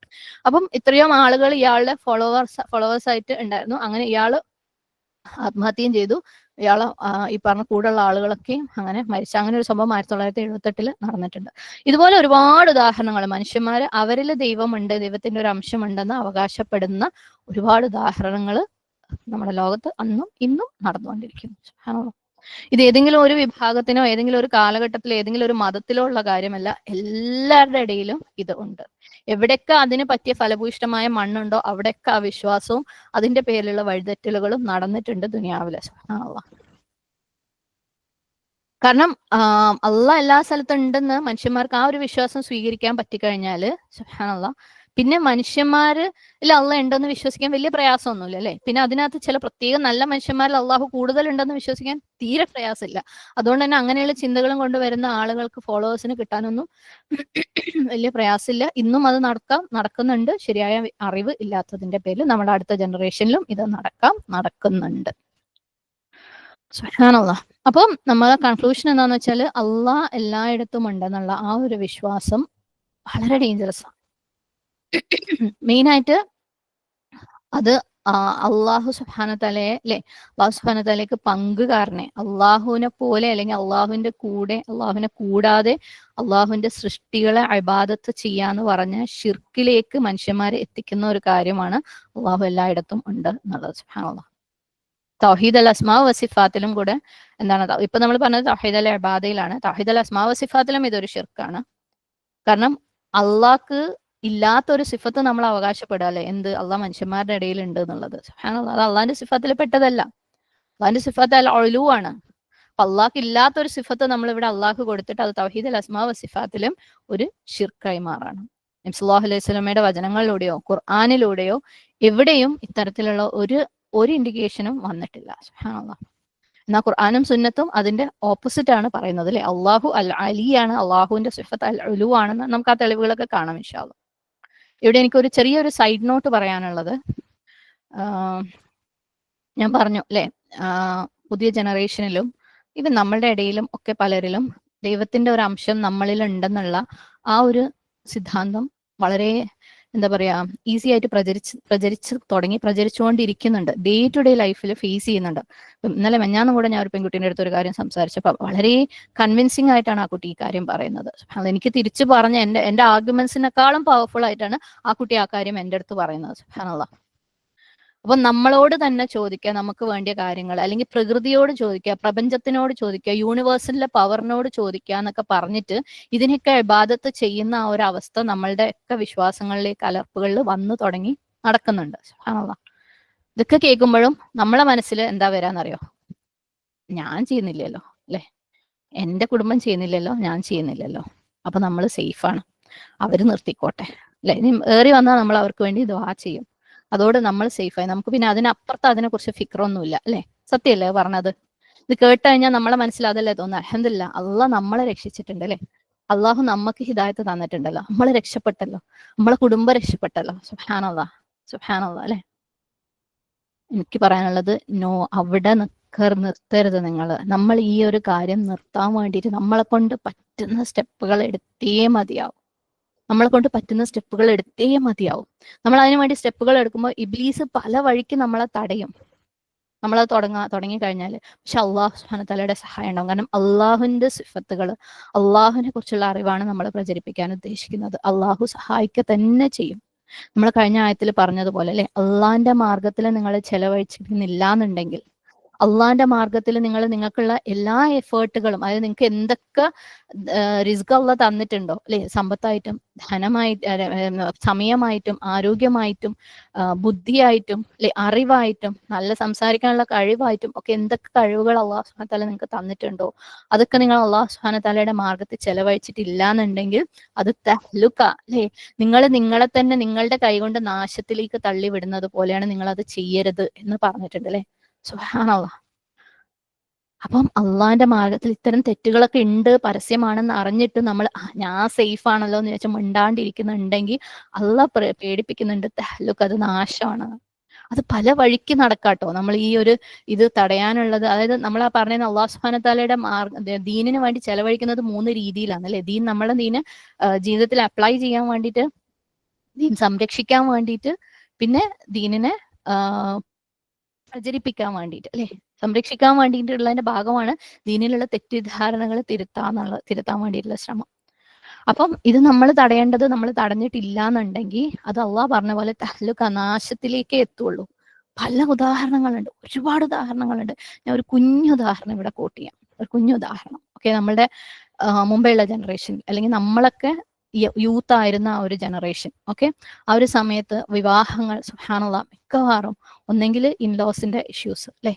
അപ്പം ഇത്രയും ആളുകൾ ഇയാളുടെ ഫോളോവേഴ്സ് ആയിട്ട് ഉണ്ടായിരുന്നു. അങ്ങനെ ഇയാള് ആത്മഹത്യയും ചെയ്തു. ഇയാളെ ഈ പറഞ്ഞ കൂടെയുള്ള ആളുകളൊക്കെയും അങ്ങനെ മരിച്ചു. അങ്ങനെ ഒരു സംഭവം 1978 നടന്നിട്ടുണ്ട്. ഇതുപോലെ ഒരുപാട് ഉദാഹരണങ്ങൾ, മനുഷ്യന്മാര് അവരിൽ ദൈവമുണ്ട്, ദൈവത്തിന്റെ ഒരു അംശമുണ്ടെന്ന് അവകാശപ്പെടുന്ന ഒരുപാട് ഉദാഹരണങ്ങൾ നമ്മുടെ ലോകത്ത് അന്നും ഇന്നും നടന്നുകൊണ്ടിരിക്കുന്നു. സുബ്ഹാനല്ലാഹ്. ഇത് ഏതെങ്കിലും ഒരു വിഭാഗത്തിനോ ഏതെങ്കിലും ഒരു കാലഘട്ടത്തിലോ ഏതെങ്കിലും ഒരു മതത്തിലോ ഉള്ള കാര്യമല്ല, എല്ലാവരുടെ ഇടയിലും ഇത് ഉണ്ട്. എവിടെയൊക്കെ അതിന് പറ്റിയ ഫലഭൂയിഷ്ടമായ മണ്ണുണ്ടോ അവിടെയൊക്കെ ആ വിശ്വാസവും അതിന്റെ പേരിലുള്ള വഴിതെറ്റലുകളും നടന്നിട്ടുണ്ട് ദുനിയാവിലെ. സുബ്ഹാനല്ലാഹ്. കാരണം അള്ളാഹ് എല്ലാ സ്ഥലത്തും ഉണ്ടെന്ന് മനുഷ്യന്മാർക്ക് ആ ഒരു വിശ്വാസം സ്വീകരിക്കാൻ പറ്റിക്കഴിഞ്ഞാല് സുബ്ഹാനല്ലാഹ്, പിന്നെ മനുഷ്യന്മാര് അള്ളാഹ് ഉണ്ടെന്ന് വിശ്വസിക്കാൻ വലിയ പ്രയാസമൊന്നുമില്ല അല്ലെ. പിന്നെ അതിനകത്ത് ചില പ്രത്യേക നല്ല മനുഷ്യന്മാരിൽ അള്ളാഹു കൂടുതൽ ഉണ്ടെന്ന് വിശ്വസിക്കാൻ തീരെ പ്രയാസമില്ല. അതുകൊണ്ട് തന്നെ അങ്ങനെയുള്ള ചിന്തകളും കൊണ്ടുവരുന്ന ആളുകൾക്ക് ഫോളോവേഴ്സിന് കിട്ടാനൊന്നും വലിയ പ്രയാസമില്ല. ഇന്നും അത് നടക്കുന്നുണ്ട്. ശരിയായ അറിവ് ഇല്ലാത്തതിന്റെ പേരിൽ നമ്മുടെ അടുത്ത ജനറേഷനിലും ഇത് നടക്കുന്നുണ്ട്. സുബ്ഹാനല്ലാഹ്. അപ്പം നമ്മളെ കൺക്ലൂഷൻ എന്താന്ന് വെച്ചാൽ അള്ളാഹ് എല്ലായിടത്തും ഉണ്ടെന്നുള്ള ആ ഒരു വിശ്വാസം വളരെ ഡേഞ്ചറസ് ആണ്. മെയിനായിട്ട് അത് അള്ളാഹു സുബ്ഹാനഹു തആലയെ അള്ളാഹു സുബ്ഹാനഹു തആലയ്ക്ക് പങ്കുകാരനെ, അള്ളാഹുവിനെ പോലെ അല്ലെങ്കിൽ അള്ളാഹുവിന്റെ കൂടെ, അള്ളാഹുവിനെ കൂടാതെ അള്ളാഹുവിന്റെ സൃഷ്ടികളെ ഇബാദത്ത് ചെയ്യാന്ന് പറഞ്ഞ ഷിർക്കിലേക്ക് മനുഷ്യന്മാരെ എത്തിക്കുന്ന ഒരു കാര്യമാണ് അള്ളാഹു എല്ലായിടത്തും ഉണ്ട് എന്നുള്ളത്. സുബ്ഹാനല്ലാഹ്. തൗഹീദ് അൽ അസ്മാ വസിഫാത്തിലും കൂടെ എന്താണ്, ഇപ്പൊ നമ്മൾ പറഞ്ഞത് തൗഹീദ് അൽ ഇബാദയിലാണ്. തൗഹീദ് അൽ അസ്മാ വസിഫാത്തിലും ഇതൊരു ഷിർക്കാണ്. കാരണം അള്ളാഹ്ക്ക് ഇല്ലാത്തൊരു സിഫത്ത് നമ്മൾ അവകാശപ്പെടുക അല്ലെ, എന്ത് അള്ളാഹ് മനുഷ്യന്മാരുടെ ഇടയിൽ ഉണ്ട് എന്നുള്ളത്. സുബ്ഹാനല്ലാഹ്. അത് അള്ളാഹിന്റെ സിഫത്തിൽ പെട്ടതല്ല. അള്ളാഹിന്റെ സിഫത്ത് അൽ ഉലൂ ആണ്. അപ്പൊ അള്ളാഹ്ക്ക് ഇല്ലാത്തൊരു സിഫത്ത് നമ്മൾ ഇവിടെ അള്ളാഹ്ക്ക് കൊടുത്തിട്ട് അത് തൗഹീദ് അൽ അസ്മാ വസിഫാത്തിലും ഒരു ഷിർക്കായി മാറാണ്. നബി സല്ലല്ലാഹു അലൈഹി വസല്ലമയുടെ വചനങ്ങളിലൂടെയോ ഖുർആനിലൂടെയോ എവിടെയും ഇത്തരത്തിലുള്ള ഒരു ഇൻഡിക്കേഷനും വന്നിട്ടില്ല. സുബ്ഹാനല്ലാഹ്. എന്നാൽ ഖുർആനും സുന്നത്തും അതിന്റെ ഓപ്പോസിറ്റ് ആണ് പറയുന്നത് അല്ലെ. അള്ളാഹു അൽ അലിയാണ്, അള്ളാഹുവിന്റെ സിഫത്ത് അൽ ഉലൂ ആണെന്ന് നമുക്ക് ആ തെളിവുകളൊക്കെ കാണാം ഇൻഷാ അല്ലാഹ്. ഇവിടെ എനിക്കൊരു ചെറിയൊരു സൈഡ് നോട്ട് പറയാനുള്ളത്, ഞാൻ പറഞ്ഞു അല്ലെ, പുതിയ ജനറേഷനിലും ഇത് നമ്മളുടെ ഇടയിലും ഒക്കെ പലരിലും ദൈവത്തിന്റെ ഒരു അംശം നമ്മളിൽ ഉണ്ടെന്നുള്ള ആ ഒരു സിദ്ധാന്തം വളരെ എന്താ പറയാ ഈസി ആയിട്ട് പ്രചരിച്ചുകൊണ്ടിരിക്കുന്നുണ്ട്. ഡേ ടു ഡേ ലൈഫിൽ ഫേസ് ചെയ്യുന്നുണ്ട്. ഇന്നലെ മെഞ്ഞാന്നും കൂടെ ഞാൻ ഒരു പെൺകുട്ടീൻ്റെ അടുത്ത് ഒരു കാര്യം സംസാരിച്ചപ്പോൾ വളരെ കൺവിൻസിംഗ് ആയിട്ടാണ് ആ കുട്ടി ഈ കാര്യം പറയുന്നത്. അതെനിക്ക് തിരിച്ചു പറഞ്ഞ എന്റെ ആർഗ്യുമെന്റ്സിനെക്കാളും പവർഫുൾ ആയിട്ടാണ് ആ കുട്ടി ആ കാര്യം എൻ്റെ അടുത്ത് പറയുന്നത്. സുബ്ഹാനല്ലാഹ്. അപ്പൊ നമ്മളോട് തന്നെ ചോദിക്കുക നമുക്ക് വേണ്ടിയ കാര്യങ്ങൾ, അല്ലെങ്കിൽ പ്രകൃതിയോട് ചോദിക്കുക, പ്രപഞ്ചത്തിനോട് ചോദിക്കുക, യൂണിവേഴ്സിലെ പവറിനോട് ചോദിക്കുക എന്നൊക്കെ പറഞ്ഞിട്ട് ഇതിനൊക്കെ ഇബാദത്ത് ചെയ്യുന്ന ആ ഒരു അവസ്ഥ നമ്മളുടെ ഒക്കെ വിശ്വാസങ്ങളിലേക്ക് കലർപ്പുകളിൽ വന്നു തുടങ്ങി നടക്കുന്നുണ്ട്. സുബ്ഹാനല്ലാഹ്. ഇതൊക്കെ കേൾക്കുമ്പോഴും നമ്മളെ മനസ്സിൽ എന്താ വരാന്നറിയോ? ഞാൻ ചെയ്യുന്നില്ലല്ലോ അല്ലെ, എന്റെ കുടുംബം ചെയ്യുന്നില്ലല്ലോ, ഞാൻ ചെയ്യുന്നില്ലല്ലോ, അപ്പൊ നമ്മൾ സേഫാണ്, അവര് നിർത്തിക്കോട്ടെ അല്ലെ. ഇനി ഏറി വന്നാൽ നമ്മൾ അവർക്ക് വേണ്ടി ദുആ ചെയ്യും, അതോടെ നമ്മൾ സേഫായി. നമുക്ക് പിന്നെ അതിനപ്പുറത്ത് അതിനെക്കുറിച്ച് ഫിക്റൊന്നുമില്ല അല്ലെ. സത്യമല്ലേ പറഞ്ഞത്? ഇത് കേട്ട് കഴിഞ്ഞാൽ നമ്മളെ മനസ്സിൽ അതല്ലേ തോന്നുന്നത്? അൽഹംദുലില്ലാഹ്, അള്ളാഹ് നമ്മളെ രക്ഷിച്ചിട്ടുണ്ട് അല്ലെ, അള്ളാഹു നമുക്ക് ഹിദായത്ത് തന്നിട്ടുണ്ടല്ലോ, നമ്മളെ രക്ഷപ്പെട്ടല്ലോ, നമ്മളെ കുടുംബം രക്ഷപ്പെട്ടല്ലോ. സുബ്ഹാനല്ലാഹ്, സുബ്ഹാനല്ലാഹ് അല്ലെ. എനിക്ക് പറയാനുള്ളത് നോ, അവിടെ നിർത്തരുത് നിങ്ങൾ. നമ്മൾ ഈ ഒരു കാര്യം നിർത്താൻ വേണ്ടിയിട്ട് നമ്മളെ കൊണ്ട് പറ്റുന്ന സ്റ്റെപ്പുകൾ എടുത്തേ മതിയാവും. നമ്മളെ കൊണ്ട് പറ്റുന്ന സ്റ്റെപ്പുകൾ എടുത്തേ മതിയാവും. നമ്മൾ അതിനു വേണ്ടി സ്റ്റെപ്പുകൾ എടുക്കുമ്പോൾ ഇബ്ലീസ് പല വഴിക്ക് നമ്മളെ തടയും. നമ്മളത് തുടങ്ങി കഴിഞ്ഞാൽ പക്ഷെ അള്ളാഹു സുബ്ഹാനഹു തആലയുടെ സഹായം ഉണ്ടാവും. കാരണം അള്ളാഹുവിന്റെ സിഫത്തുകൾ, അള്ളാഹുവിനെ കുറിച്ചുള്ള അറിവാണ് നമ്മൾ പ്രചരിപ്പിക്കാൻ ഉദ്ദേശിക്കുന്നത്. അള്ളാഹു സഹായിക്കുക തന്നെ ചെയ്യും. നമ്മൾ കഴിഞ്ഞ ആയത്തിൽ പറഞ്ഞതുപോലെ അല്ലെ, അള്ളാഹിന്റെ മാർഗത്തിൽ നിങ്ങൾ ചെലവഴിച്ചിരുന്നില്ല എന്നുണ്ടെങ്കിൽ, അള്ളാഹിന്റെ മാർഗത്തിൽ നിങ്ങൾക്കുള്ള എല്ലാ എഫേർട്ടുകളും, അതായത് നിങ്ങൾക്ക് എന്തൊക്കെ റിസ്ക് അള്ളാഹ് തന്നിട്ടുണ്ടോ അല്ലെ, സമ്പത്തായിട്ടും ധനമായിട്ട് സമയമായിട്ടും ആരോഗ്യമായിട്ടും ബുദ്ധിയായിട്ടും അല്ലെ, അറിവായിട്ടും നല്ല സംസാരിക്കാനുള്ള കഴിവായിട്ടും ഒക്കെ എന്തൊക്കെ കഴിവുകൾ അള്ളാഹു സുബ്ഹാനഹു വ തആല നിങ്ങൾക്ക് തന്നിട്ടുണ്ടോ, അതൊക്കെ നിങ്ങൾ അള്ളാഹു സുബ്ഹാനഹു വ തആലയുടെ മാർഗത്തിൽ ചെലവഴിച്ചിട്ടില്ല എന്നുണ്ടെങ്കിൽ അത് തഹ്ലുക അല്ലെ, നിങ്ങളെ തന്നെ നിങ്ങളുടെ കൈകൊണ്ട് നാശത്തിലേക്ക് തള്ളിവിടുന്നത് പോലെയാണ്. നിങ്ങൾ അത് ചെയ്യരുത് എന്ന് പറഞ്ഞിട്ടുണ്ട് അല്ലെ. സുബ്ഹാനല്ലാഹ്. അപ്പം അള്ളാഹിന്റെ മാർഗത്തിൽ ഇത്തരം തെറ്റുകളൊക്കെ ഉണ്ട്, പരസ്യമാണെന്ന് അറിഞ്ഞിട്ട് നമ്മൾ ഞാൻ സേഫ് ആണല്ലോ എന്ന് വെച്ചാൽ മിണ്ടാണ്ടിരിക്കുന്നുണ്ടെങ്കിൽ അള്ളാഹ് പേടിപ്പിക്കുന്നുണ്ട്, തഹ്ലുക, അത് നാശമാണ്. അത് പല വഴിക്ക് നടക്കാട്ടോ. നമ്മൾ ഈ ഒരു ഇത് തടയാനുള്ളത്, അതായത് നമ്മൾ ആ പറഞ്ഞ അള്ളാഹു സുബ്ഹാനഹു തആലയുടെ ദീനിന് വേണ്ടി ചെലവഴിക്കുന്നത് 3 രീതിയിലാണ് അല്ലെ. ദീൻ, നമ്മളെ ദീന് ജീവിതത്തിൽ അപ്ലൈ ചെയ്യാൻ വേണ്ടിയിട്ട്, ദീൻ സംരക്ഷിക്കാൻ വേണ്ടിയിട്ട്, പിന്നെ ദീനിനെ പ്രചരിപ്പിക്കാൻ വേണ്ടിയിട്ട് അല്ലെ, സംരക്ഷിക്കാൻ വേണ്ടിയിട്ടുള്ളതിന്റെ ഭാഗമാണ് ദീനിലുള്ള തെറ്റിദ്ധാരണകൾ തിരുത്താൻ വേണ്ടിയിട്ടുള്ള ശ്രമം. അപ്പം ഇത് നമ്മൾ തടയേണ്ടത്, നമ്മൾ തടഞ്ഞിട്ടില്ല എന്നുണ്ടെങ്കിൽ അത് അള്ളാഹ് പറഞ്ഞ പോലെ തഹ്ലുക, നാശത്തിലേക്കേ എത്തുള്ളൂ. പല ഉദാഹരണങ്ങളുണ്ട്, ഒരുപാട് ഉദാഹരണങ്ങളുണ്ട്. ഞാൻ ഒരു കുഞ്ഞു ഉദാഹരണം ഇവിടെ കോട്ട് ചെയ്യാം, ഒരു കുഞ്ഞു ഉദാഹരണം. ഓക്കെ, നമ്മളുടെ മുമ്പെയുള്ള ജനറേഷൻ, അല്ലെങ്കിൽ നമ്മളൊക്കെ യൂത്ത് ആയിരുന്ന ആ ഒരു ജനറേഷൻ, ഓക്കെ, ആ ഒരു സമയത്ത് വിവാഹങ്ങൾ സുബ്ഹാനല്ലാഹ് മിക്കവാറും ഒന്നെങ്കിൽ ഇൻലോസിന്റെ ഇഷ്യൂസ് അല്ലെ,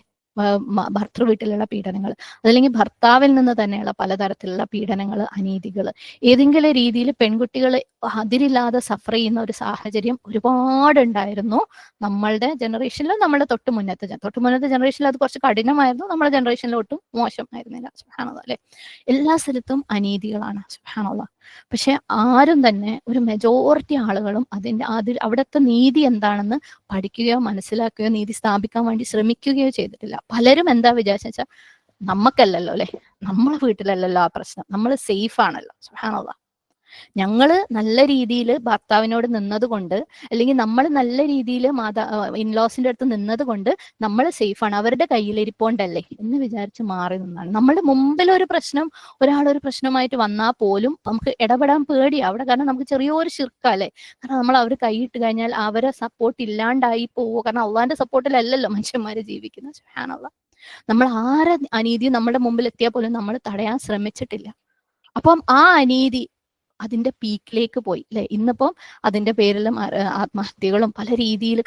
ഭർത്തൃ വീട്ടിലുള്ള പീഡനങ്ങൾ, അതല്ലെങ്കിൽ ഭർത്താവിൽ നിന്ന് തന്നെയുള്ള പലതരത്തിലുള്ള പീഡനങ്ങൾ, അനീതികൾ, ഏതെങ്കിലും രീതിയിൽ പെൺകുട്ടികൾ അതിരില്ലാതെ സഫർ ചെയ്യുന്ന ഒരു സാഹചര്യം ഒരുപാടുണ്ടായിരുന്നു നമ്മളുടെ ജനറേഷനിലും. നമ്മുടെ തൊട്ട് മുന്നത്തെ ജനറേഷനിൽ അത് കുറച്ച് കഠിനമായിരുന്നു, നമ്മുടെ ജനറേഷനിൽ ഒട്ടും മോശമായിരുന്നില്ല. സുബ്ഹാനല്ലാഹ് അല്ലെ. എല്ലാ സ്ഥലത്തും അനീതികളാണ്. സുബ്ഹാനല്ലാഹ്. പക്ഷെ ആരും തന്നെ, ഒരു മെജോറിറ്റി ആളുകളും അവിടുത്തെ നീതി എന്താണെന്ന് പഠിക്കുകയോ മനസ്സിലാക്കുകയോ നീതി സ്ഥാപിക്കാൻ വേണ്ടി ശ്രമിക്കുകയോ ചെയ്തിട്ടില്ല. പലരും എന്താ വിചാരിച്ചാൽ നമ്മക്കല്ലല്ലോ അല്ലെ, നമ്മളെ വീട്ടിലല്ലല്ലോ ആ പ്രശ്നം, നമ്മൾ സേഫ് ആണല്ലോ. സുബ്ഹാനല്ലാഹ്. ഞങ്ങള് നല്ല രീതിയിൽ ഭർത്താവിനോട് നിന്നത് കൊണ്ട്, അല്ലെങ്കിൽ നമ്മൾ നല്ല രീതിയിൽ ഇൻലോസിന്റെ അടുത്ത് നിന്നത് കൊണ്ട് നമ്മൾ സേഫാണ്, അവരുടെ കയ്യിലിരിപ്പോണ്ടല്ലേ എന്ന് വിചാരിച്ച് മാറി നിന്നാണ്. നമ്മുടെ മുമ്പിൽ ഒരു പ്രശ്നം, ഒരാളൊരു പ്രശ്നമായിട്ട് വന്നാൽ പോലും നമുക്ക് ഇടപെടാൻ പേടിയാണ് അവിടെ. കാരണം നമുക്ക് ചെറിയൊരു ശിർക്കല്ലേ, കാരണം നമ്മൾ അവർ കൈയിട്ട് കഴിഞ്ഞാൽ അവരെ സപ്പോർട്ട് ഇല്ലാണ്ടായി പോവോ, കാരണം അള്ളാഹിന്റെ സപ്പോർട്ടിലല്ലല്ലോ മനുഷ്യന്മാര് ജീവിക്കുന്നത്. സുബ്ഹാനല്ലാഹ്. നമ്മൾ ആരെ അനീതി നമ്മുടെ മുമ്പിൽ എത്തിയാൽ പോലും നമ്മൾ തടയാൻ ശ്രമിച്ചിട്ടില്ല. അപ്പം ആ അനീതി അതിന്റെ പീക്കിലേക്ക് പോയി അല്ലെ. ഇന്നിപ്പം അതിന്റെ പേരിലും ആത്മഹത്യകളും പല രീതിയിൽ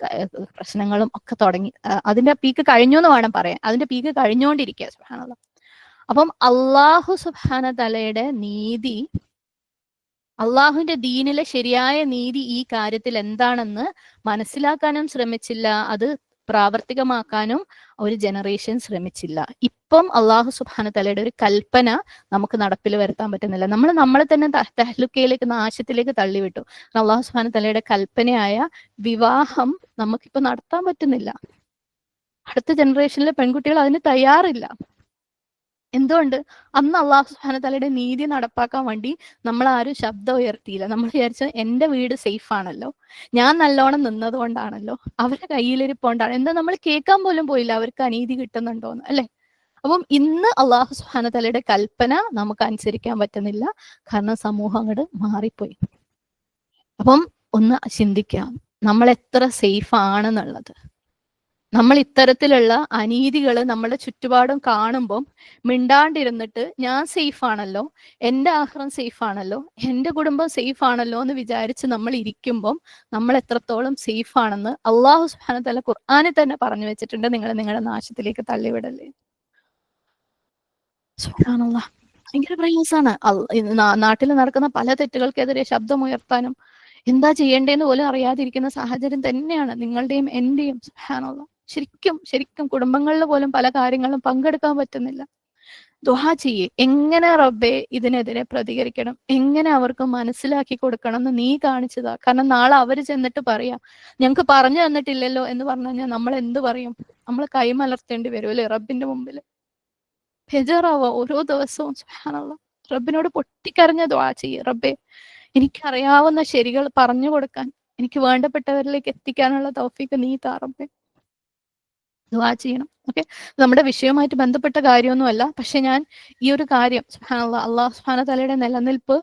പ്രശ്നങ്ങളും ഒക്കെ തുടങ്ങി. അതിന്റെ പീക്ക് കഴിഞ്ഞു എന്ന് വേണം പറയാൻ, അതിന്റെ പീക്ക് കഴിഞ്ഞുകൊണ്ടിരിക്കുക. സുബ്ഹാനല്ലാഹ്. അപ്പം അള്ളാഹു സുബ്ഹാനഹു തആലയുടെ നീതി, അള്ളാഹുവിന്റെ ദീനിലെ ശരിയായ നീതി ഈ കാര്യത്തിൽ എന്താണെന്ന് മനസ്സിലാക്കാനും ശ്രമിച്ചില്ല, അത് പ്രാവർത്തികമാക്കാനും ഒരു ജനറേഷൻ ശ്രമിച്ചില്ല. ഇപ്പം അള്ളാഹു സുബ്ഹാനഹു തആലയുടെ ഒരു കൽപ്പന നമുക്ക് നടപ്പിൽ വരുത്താൻ പറ്റുന്നില്ല. നമ്മളെ തന്നെ തഹ്ലുക്കയിലേക്ക്, നാശത്തിലേക്ക് തള്ളിവിട്ടു. അള്ളാഹു സുബ്ഹാനഹു തആലയുടെ കൽപ്പനയായ വിവാഹം നമുക്കിപ്പോ നടത്താൻ പറ്റുന്നില്ല. അടുത്ത ജനറേഷനിലെ പെൺകുട്ടികൾ അതിന് തയ്യാറില്ല. എന്തുകൊണ്ട്? അന്ന് അള്ളാഹു സുബ്ഹാനഹു വതആലയുടെ നീതി നടപ്പാക്കാൻ വേണ്ടി നമ്മളാരും ശബ്ദം ഉയർത്തിയില്ല. നമ്മൾ വിചാരിച്ചു എന്റെ വീട് സേഫ് ആണല്ലോ, ഞാൻ നല്ലോണം നിന്നത് കൊണ്ടാണല്ലോ, അവരുടെ കയ്യിലിരിപ്പോണ്ടാണ്, എന്താ നമ്മൾ കേൾക്കാൻ പോലും പോയില്ല അവർക്ക് അനീതി കിട്ടുന്നുണ്ടോന്ന്, അല്ലെ? അപ്പം ഇന്ന് അള്ളാഹു സുബ്ഹാനഹു വതആലയുടെ കൽപ്പന നമുക്ക് അനുസരിക്കാൻ പറ്റുന്നില്ല, കാരണം സമൂഹം അങ്ങോട്ട് മാറിപ്പോയി. അപ്പം ഒന്ന് ചിന്തിക്കാം, നമ്മൾ എത്ര സേഫ് ആണെന്നുള്ളത്. നമ്മൾ ഇത്തരത്തിലുള്ള അനീതികൾ നമ്മുടെ ചുറ്റുപാടും കാണുമ്പം മിണ്ടാണ്ടിരുന്നിട്ട് ഞാൻ സേഫ് ആണല്ലോ, എൻ്റെ ആഹ്റം സേഫ് ആണല്ലോ, എൻ്റെ കുടുംബം സേഫ് ആണല്ലോ എന്ന് വിചാരിച്ച് നമ്മൾ ഇരിക്കുമ്പം നമ്മൾ എത്രത്തോളം സേഫ് ആണെന്ന് അള്ളാഹു സുബ്ഹാനഹു വതആല ഖുർആനിൽ തന്നെ പറഞ്ഞു വെച്ചിട്ടുണ്ട്. നിങ്ങൾ നിങ്ങളുടെ നാശത്തിലേക്ക് തള്ളിവിടല്ലേ. സുബ്ഹാനല്ലാഹ്, ഭയങ്കര പ്രയാസാണ്. നാട്ടിൽ നടക്കുന്ന പല തെറ്റുകൾക്കെതിരെ ശബ്ദമുയർത്താനും എന്താ ചെയ്യേണ്ടതെന്ന് പോലും അറിയാതിരിക്കുന്ന സാഹചര്യം തന്നെയാണ് നിങ്ങളുടെയും എന്റെയും. സുബ്ഹാനല്ലാഹ്, ശരിക്കും ശരിക്കും കുടുംബങ്ങളിൽ പോലും പല കാര്യങ്ങളും പങ്കെടുക്കാൻ പറ്റുന്നില്ല. ദുആ ചെയ്യേ, എങ്ങനെ റബ്ബേ ഇതിനെതിരെ പ്രതികരിക്കണം, എങ്ങനെ അവർക്ക് മനസ്സിലാക്കി കൊടുക്കണം എന്ന് നീ കാണിച്ചതാ. കാരണം നാളെ അവര് ചെന്നിട്ട് പറയാ ഞങ്ങക്ക് പറഞ്ഞു തന്നിട്ടില്ലല്ലോ എന്ന് പറഞ്ഞു കഴിഞ്ഞാൽ നമ്മൾ എന്ത് പറയും? നമ്മൾ കൈമലർത്തേണ്ടി വരും അല്ലെ റബ്ബിന്റെ മുമ്പിൽ. ബേജാറാവുക ഓരോ ദിവസവും. സുബ്ഹാനല്ലാഹ്, റബ്ബിനോട് പൊട്ടിക്കരഞ്ഞ ദുആ ചെയ്യേ, റബ്ബേ എനിക്കറിയാവുന്ന ശരികൾ പറഞ്ഞു കൊടുക്കാൻ, എനിക്ക് വേണ്ടപ്പെട്ടവരിലേക്ക് എത്തിക്കാനുള്ള തൗഫീക്ക് നീ താ റബ്ബേ. ദുആ ചെയ്യണം. ഓക്കെ, നമ്മുടെ വിഷയവുമായിട്ട് ബന്ധപ്പെട്ട കാര്യമൊന്നുമല്ല, പക്ഷെ ഞാൻ ഈ ഒരു കാര്യം സുബ്ഹാനല്ലാഹ്, അള്ളാഹു സുബ്ഹാനഹു വതആലയുടെ നിലനിൽപ്പ്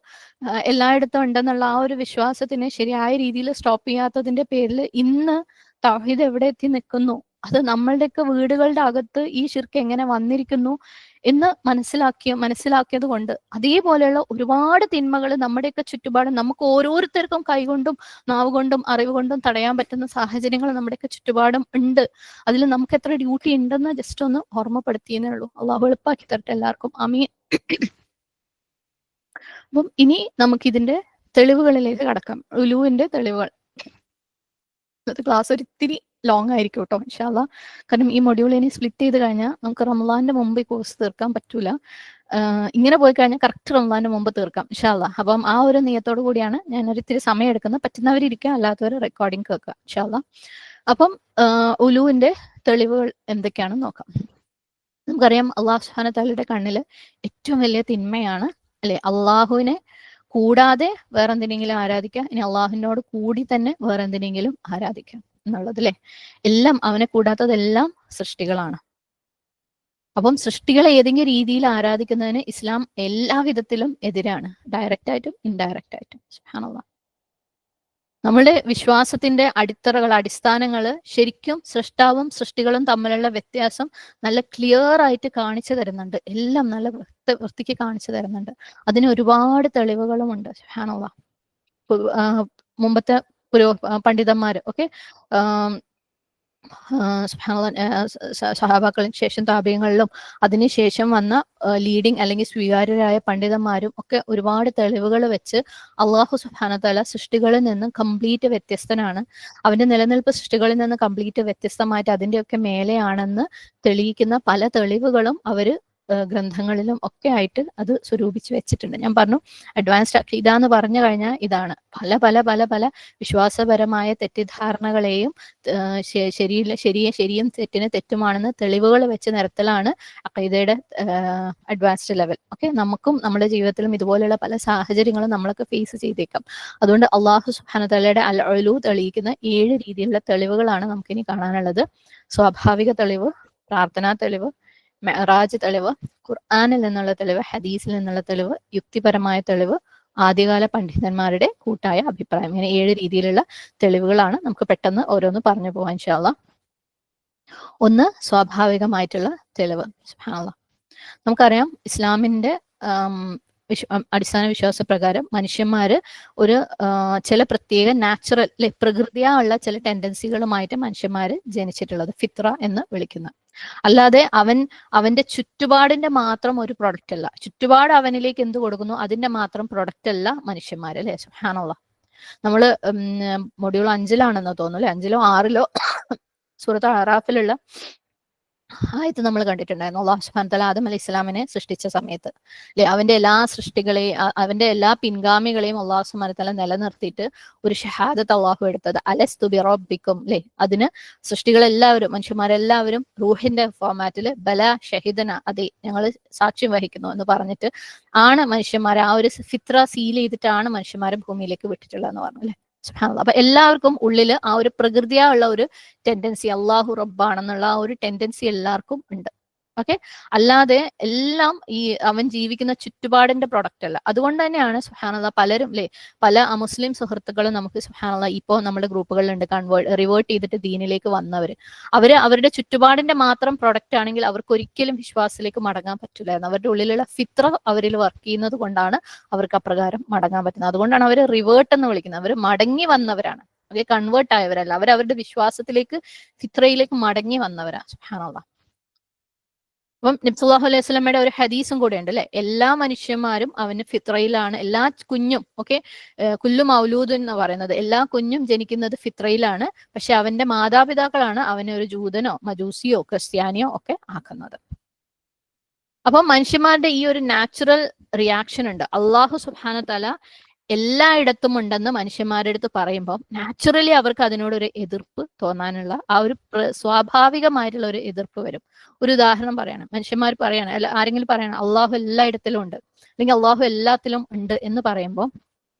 എല്ലായിടത്തും ഉണ്ടെന്നുള്ള ആ ഒരു വിശ്വാസത്തിനെ ശരിയായ രീതിയിൽ സ്റ്റോപ്പ് ചെയ്യാത്തതിന്റെ പേരിൽ ഇന്ന് തൗഹീദ് എവിടെ എത്തി നിൽക്കുന്നു, അത് നമ്മളുടെയൊക്കെ വീടുകളുടെ അകത്ത് ഈ ശിർക്ക് എങ്ങനെ വന്നിരിക്കുന്നു എന്ന് മനസ്സിലാക്കിയത് കൊണ്ട് അതേപോലെയുള്ള ഒരുപാട് തിന്മകൾ നമ്മുടെയൊക്കെ ചുറ്റുപാടും നമുക്ക് ഓരോരുത്തർക്കും കൈകൊണ്ടും നാവ് കൊണ്ടും അറിവ് കൊണ്ടും തടയാൻ പറ്റുന്ന സാഹചര്യങ്ങൾ നമ്മുടെയൊക്കെ ചുറ്റുപാടും ഉണ്ട്. അതിൽ നമുക്ക് എത്ര ഡ്യൂട്ടി ഉണ്ടെന്ന് ജസ്റ്റ് ഒന്ന് ഓർമ്മപ്പെടുത്തിയേ ഉള്ളൂ. അള്ളാഹു എളുപ്പാക്കി തരട്ടെ എല്ലാവർക്കും, ആമീൻ. അപ്പം ഇനി നമുക്കിതിന്റെ തെളിവുകളിലേക്ക് കടക്കാം. ഉലൂവിന്റെ തെളിവുകൾ. ക്ലാസ് ഒരിത്തിരി ലോങ് ആയിരിക്കും കേട്ടോ ഇൻഷാ അല്ലാഹ്. കാരണം ഈ മൊഡ്യൂൾ ഇനി സ്പ്ലിറ്റ് ചെയ്ത് കഴിഞ്ഞാൽ നമുക്ക് റമളാന്റെ മുമ്പ് ഈ കോഴ്സ് തീർക്കാൻ പറ്റൂല. ഇങ്ങനെ പോയി കഴിഞ്ഞാൽ കറക്റ്റ് റമളാന്റെ മുമ്പ് തീർക്കാം ഇൻഷാ അല്ലാഹ്. അപ്പം ആ ഒരു നിയത്തോടു കൂടിയാണ് ഞാൻ ഒരിത്തിരി സമയം എടുക്കുന്നത്. പറ്റുന്നവരിയ്ക്കുക, അല്ലാത്തവർ റെക്കോർഡിംഗ് കേൾക്കുക ഇൻഷാ അല്ലാഹ്. അപ്പം ഉലൂവിന്റെ തെളിവുകൾ എന്തൊക്കെയാണെന്ന് നോക്കാം. നമുക്കറിയാം അള്ളാഹു സുബ്ഹാനഹു വതആലയുടെ കണ്ണിൽ ഏറ്റവും വലിയ തിന്മയാണ് അല്ലെ അള്ളാഹുവിനെ കൂടാതെ വേറെന്തിനെങ്കിലും ആരാധിക്കുക, ഇനി അള്ളാഹുവിനോട് കൂടി തന്നെ വേറെന്തിനെങ്കിലും ആരാധിക്കുക എന്നുള്ളത് അല്ലെ. എല്ലാം അവനെ കൂടാത്തതെല്ലാം സൃഷ്ടികളാണ്. അപ്പം സൃഷ്ടികളെ ഏതെങ്കിലും രീതിയിൽ ആരാധിക്കുന്നതിന് ഇസ്ലാം എല്ലാ വിധത്തിലും എതിരാണ്, ഡയറക്റ്റ് ആയിട്ടും ഇൻഡയറക്റ്റ് ആയിട്ടും. സുബ്ഹാനല്ലാഹ്, നമ്മുടെ വിശ്വാസത്തിന്റെ അടിസ്ഥാനങ്ങൾ ശരിക്കും സൃഷ്ടാവും സൃഷ്ടികളും തമ്മിലുള്ള വ്യത്യാസം നല്ല ക്ലിയർ ആയിട്ട് കാണിച്ചു തരുന്നുണ്ട്. എല്ലാം നല്ല വൃത്തിക്ക് കാണിച്ചു തരുന്നുണ്ട്. അതിന് ഒരുപാട് തെളിവുകളുമുണ്ട്. സുബ്ഹാനല്ലാഹ്, മുമ്പത്തെ പണ്ഡിതന്മാര് ഓക്കെ, സഹാബാക്കളിന് ശേഷം താബിഈങ്ങളിലും അതിനുശേഷം വന്ന ലീഡിങ് അല്ലെങ്കിൽ സ്വീകാര്യരായ പണ്ഡിതന്മാരും ഒക്കെ ഒരുപാട് തെളിവുകൾ വെച്ച് അള്ളാഹു സുബ്ഹാനഹു വതആല സൃഷ്ടികളിൽ നിന്നും കംപ്ലീറ്റ് വ്യത്യസ്തനാണ്, അവന്റെ നിലനിൽപ്പ് സൃഷ്ടികളിൽ നിന്ന് കംപ്ലീറ്റ് വ്യത്യസ്തമായിട്ട് അതിന്റെയൊക്കെ മേലെയാണെന്ന് തെളിയിക്കുന്ന പല തെളിവുകളും അവര് ഗ്രന്ഥങ്ങളിലും ഒക്കെ ആയിട്ട് അത് സ്വരൂപിച്ച് വെച്ചിട്ടുണ്ട്. ഞാൻ പറഞ്ഞു അഡ്വാൻസ്ഡ് അഖീദ എന്ന് പറഞ്ഞു കഴിഞ്ഞാൽ ഇതാണ്. പല പല പല പല വിശ്വാസപരമായ തെറ്റിദ്ധാരണകളെയും ശരിയും തെറ്റിന് തെറ്റുമാണെന്ന് തെളിവുകൾ വെച്ച് നിരത്തലാണ് അഖീദയുടെ അഡ്വാൻസ്ഡ് ലെവൽ. ഓക്കെ, നമുക്കും നമ്മുടെ ജീവിതത്തിലും ഇതുപോലെയുള്ള പല സാഹചര്യങ്ങളും നമ്മളൊക്കെ ഫേസ് ചെയ്തേക്കാം. അതുകൊണ്ട് അള്ളാഹു സുബ്ഹാനഹു വതആലയുടെ അൽ ഉലൂ തെളിയിക്കുന്ന 7 രീതിയിലുള്ള തെളിവുകളാണ് നമുക്കിനി കാണാനുള്ളത്. സ്വാഭാവിക തെളിവ്, പ്രാർത്ഥനാ തെളിവ്, മെഹറാജ് തെളിവ്, ഖുർആനിൽ നിന്നുള്ള തെളിവ്, ഹദീസിൽ നിന്നുള്ള തെളിവ്, യുക്തിപരമായ തെളിവ്, ആദ്യകാല പണ്ഡിതന്മാരുടെ കൂട്ടായ അഭിപ്രായം. ഇങ്ങനെ 7 രീതിയിലുള്ള തെളിവുകളാണ്. നമുക്ക് പെട്ടെന്ന് ഓരോന്ന് പറഞ്ഞു പോവാം ഇൻഷാ അല്ലാഹ്. ഒന്ന്, സ്വാഭാവികമായിട്ടുള്ള തെളിവ്. സുബ്ഹാനല്ലാഹ്, നമുക്കറിയാം ഇസ്ലാമിന്റെ അടിസ്ഥാന വിശ്വാസ പ്രകാരം മനുഷ്യന്മാര് ഒരു ചില പ്രത്യേക നാച്ചുറൽ പ്രകൃതിയാ ഉള്ള ചില ടെൻഡൻസികളുമായിട്ട് മനുഷ്യന്മാര് ജനിച്ചിട്ടുള്ളത്, ഫിത്ര എന്ന് വിളിക്കുന്ന. അല്ലാതെ അവന്റെ ചുറ്റുപാടിന്റെ മാത്രം ഒരു പ്രൊഡക്റ്റ് അല്ല. ചുറ്റുപാട് അവനിലേക്ക് എന്ത് കൊടുക്കുന്നു അതിന്റെ മാത്രം പ്രൊഡക്റ്റ് അല്ല മനുഷ്യന്മാര് അല്ലെ. സുബ്ഹാനല്ലാഹ്, നമ്മള് മൊഡ്യൂൾ 5-ലാണെന്ന് തോന്നുന്നു അല്ലെ, 5-ലോ 6-ലോ സൂറത്തുൽ അറാഫിലുള്ള ആയത്ത് നമ്മൾ കണ്ടിട്ടുണ്ടായിരുന്നു. അള്ളാഹു സുബ്ഹാനഹു വ തആല ആദം അലൈഹി ഇസ്ലാമിനെ സൃഷ്ടിച്ച സമയത്ത് അല്ലെ, അവന്റെ എല്ലാ സൃഷ്ടികളെയും അവന്റെ എല്ലാ പിൻഗാമികളെയും അള്ളാഹു സുബ്ഹാനഹു വ തആല നിലനിർത്തിയിട്ട് ഒരു ഷഹാദത്ത് അള്ളാഹു എടുത്തത് അലസ്തു ബി റബ്ബിക്കും അല്ലെ. അതിന് സൃഷ്ടികളെല്ലാവരും മനുഷ്യന്മാരെല്ലാവരും റൂഹിന്റെ ഫോമാറ്റിൽ ബല ഷഹിദന അതെ ഞങ്ങൾ സാക്ഷ്യം വഹിക്കുന്നു എന്ന് പറഞ്ഞിട്ട് ആണ് മനുഷ്യന്മാരെ ആ ഒരു ഫിത്ര സീൽ ചെയ്തിട്ടാണ് മനുഷ്യന്മാരെ ഭൂമിയിലേക്ക് വിട്ടിട്ടുള്ളതെന്ന് പറഞ്ഞു അല്ലെ. സുബ്ഹാനല്ലാഹ്. അപ്പൊ എല്ലാവർക്കും ഉള്ളില് ആ ഒരു പ്രകൃതിയാ ഉള്ള ഒരു ടെൻഡൻസി അള്ളാഹു റബ്ബാണെന്നുള്ള ആ ഒരു ടെൻഡൻസി എല്ലാവർക്കും ഉണ്ട്. ഓക്കെ, അല്ലാതെ എല്ലാം ഈ അവൻ ജീവിക്കുന്ന ചുറ്റുപാടിന്റെ പ്രൊഡക്റ്റ് അല്ല. അതുകൊണ്ട് തന്നെയാണ് സുബ്ഹാനല്ലാഹ് പലരും അല്ലെ, പല അമുസ്ലിം സുഹൃത്തുക്കളും നമുക്ക് സുബ്ഹാനല്ലാഹ് ഇപ്പോൾ നമ്മുടെ ഗ്രൂപ്പുകളിലുണ്ട് റിവേർട്ട് ചെയ്തിട്ട് ദീനിലേക്ക് വന്നവര്. അവര് അവരുടെ ചുറ്റുപാടിന്റെ മാത്രം പ്രൊഡക്റ്റ് ആണെങ്കിൽ അവർക്ക് ഒരിക്കലും വിശ്വാസത്തിലേക്ക് മടങ്ങാൻ പറ്റില്ലായിരുന്നു. അവരുടെ ഉള്ളിലുള്ള ഫിത്ര അവരിൽ വർക്ക് ചെയ്യുന്നത് കൊണ്ടാണ് അവർക്ക് അപ്രകാരം മടങ്ങാൻ പറ്റുന്നത്. അതുകൊണ്ടാണ് അവർ റിവേർട്ട് എന്ന് വിളിക്കുന്നത്. അവർ മടങ്ങി വന്നവരാണ്, അവരെ കൺവേർട്ട് ആയവരല്ല. അവരവരുടെ വിശ്വാസത്തിലേക്ക് ഫിത്രയിലേക്ക് മടങ്ങി വന്നവരാ. സുബ്ഹാനല്ലാഹ്. അപ്പം നബി സല്ലല്ലാഹു അലൈഹി വസല്ലമയുടെ ഒരു ഹദീസും കൂടെ ഉണ്ട് അല്ലെ, എല്ലാ മനുഷ്യന്മാരും അവന് ഫിത്രയിലാണ്, എല്ലാ കുഞ്ഞും ഓക്കെ കുല്ലു മൗലൂദ് എന്ന് പറയുന്നത് എല്ലാ കുഞ്ഞും ജനിക്കുന്നത് ഫിത്രയിലാണ്. പക്ഷെ അവന്റെ മാതാപിതാക്കളാണ് അവനെ ഒരു ജൂതനോ മജൂസിയോ ക്രിസ്ത്യാനിയോ ഒക്കെ ആക്കുന്നത്. അപ്പം മനുഷ്യന്മാരുടെ ഈ ഒരു നാച്ചുറൽ റിയാക്ഷൻ ഉണ്ട്. അള്ളാഹു സുബ്ഹാനഹു വ തആല എല്ലായിടത്തും ഉണ്ടെന്ന് മനുഷ്യന്മാരുടെ അടുത്ത് പറയുമ്പോൾ നാച്ചുറലി അവർക്ക് അതിനോടൊരു എതിർപ്പ് തോന്നാനുള്ള ആ ഒരു സ്വാഭാവികമായിട്ടുള്ള ഒരു എതിർപ്പ് വരും. ഒരു ഉദാഹരണം പറയണം, മനുഷ്യന്മാർ പറയണം അല്ല ആരെങ്കിലും പറയണം അള്ളാഹു എല്ലായിടത്തിലും ഉണ്ട് അല്ലെങ്കിൽ അള്ളാഹു എല്ലാത്തിലും ഉണ്ട് എന്ന് പറയുമ്പോൾ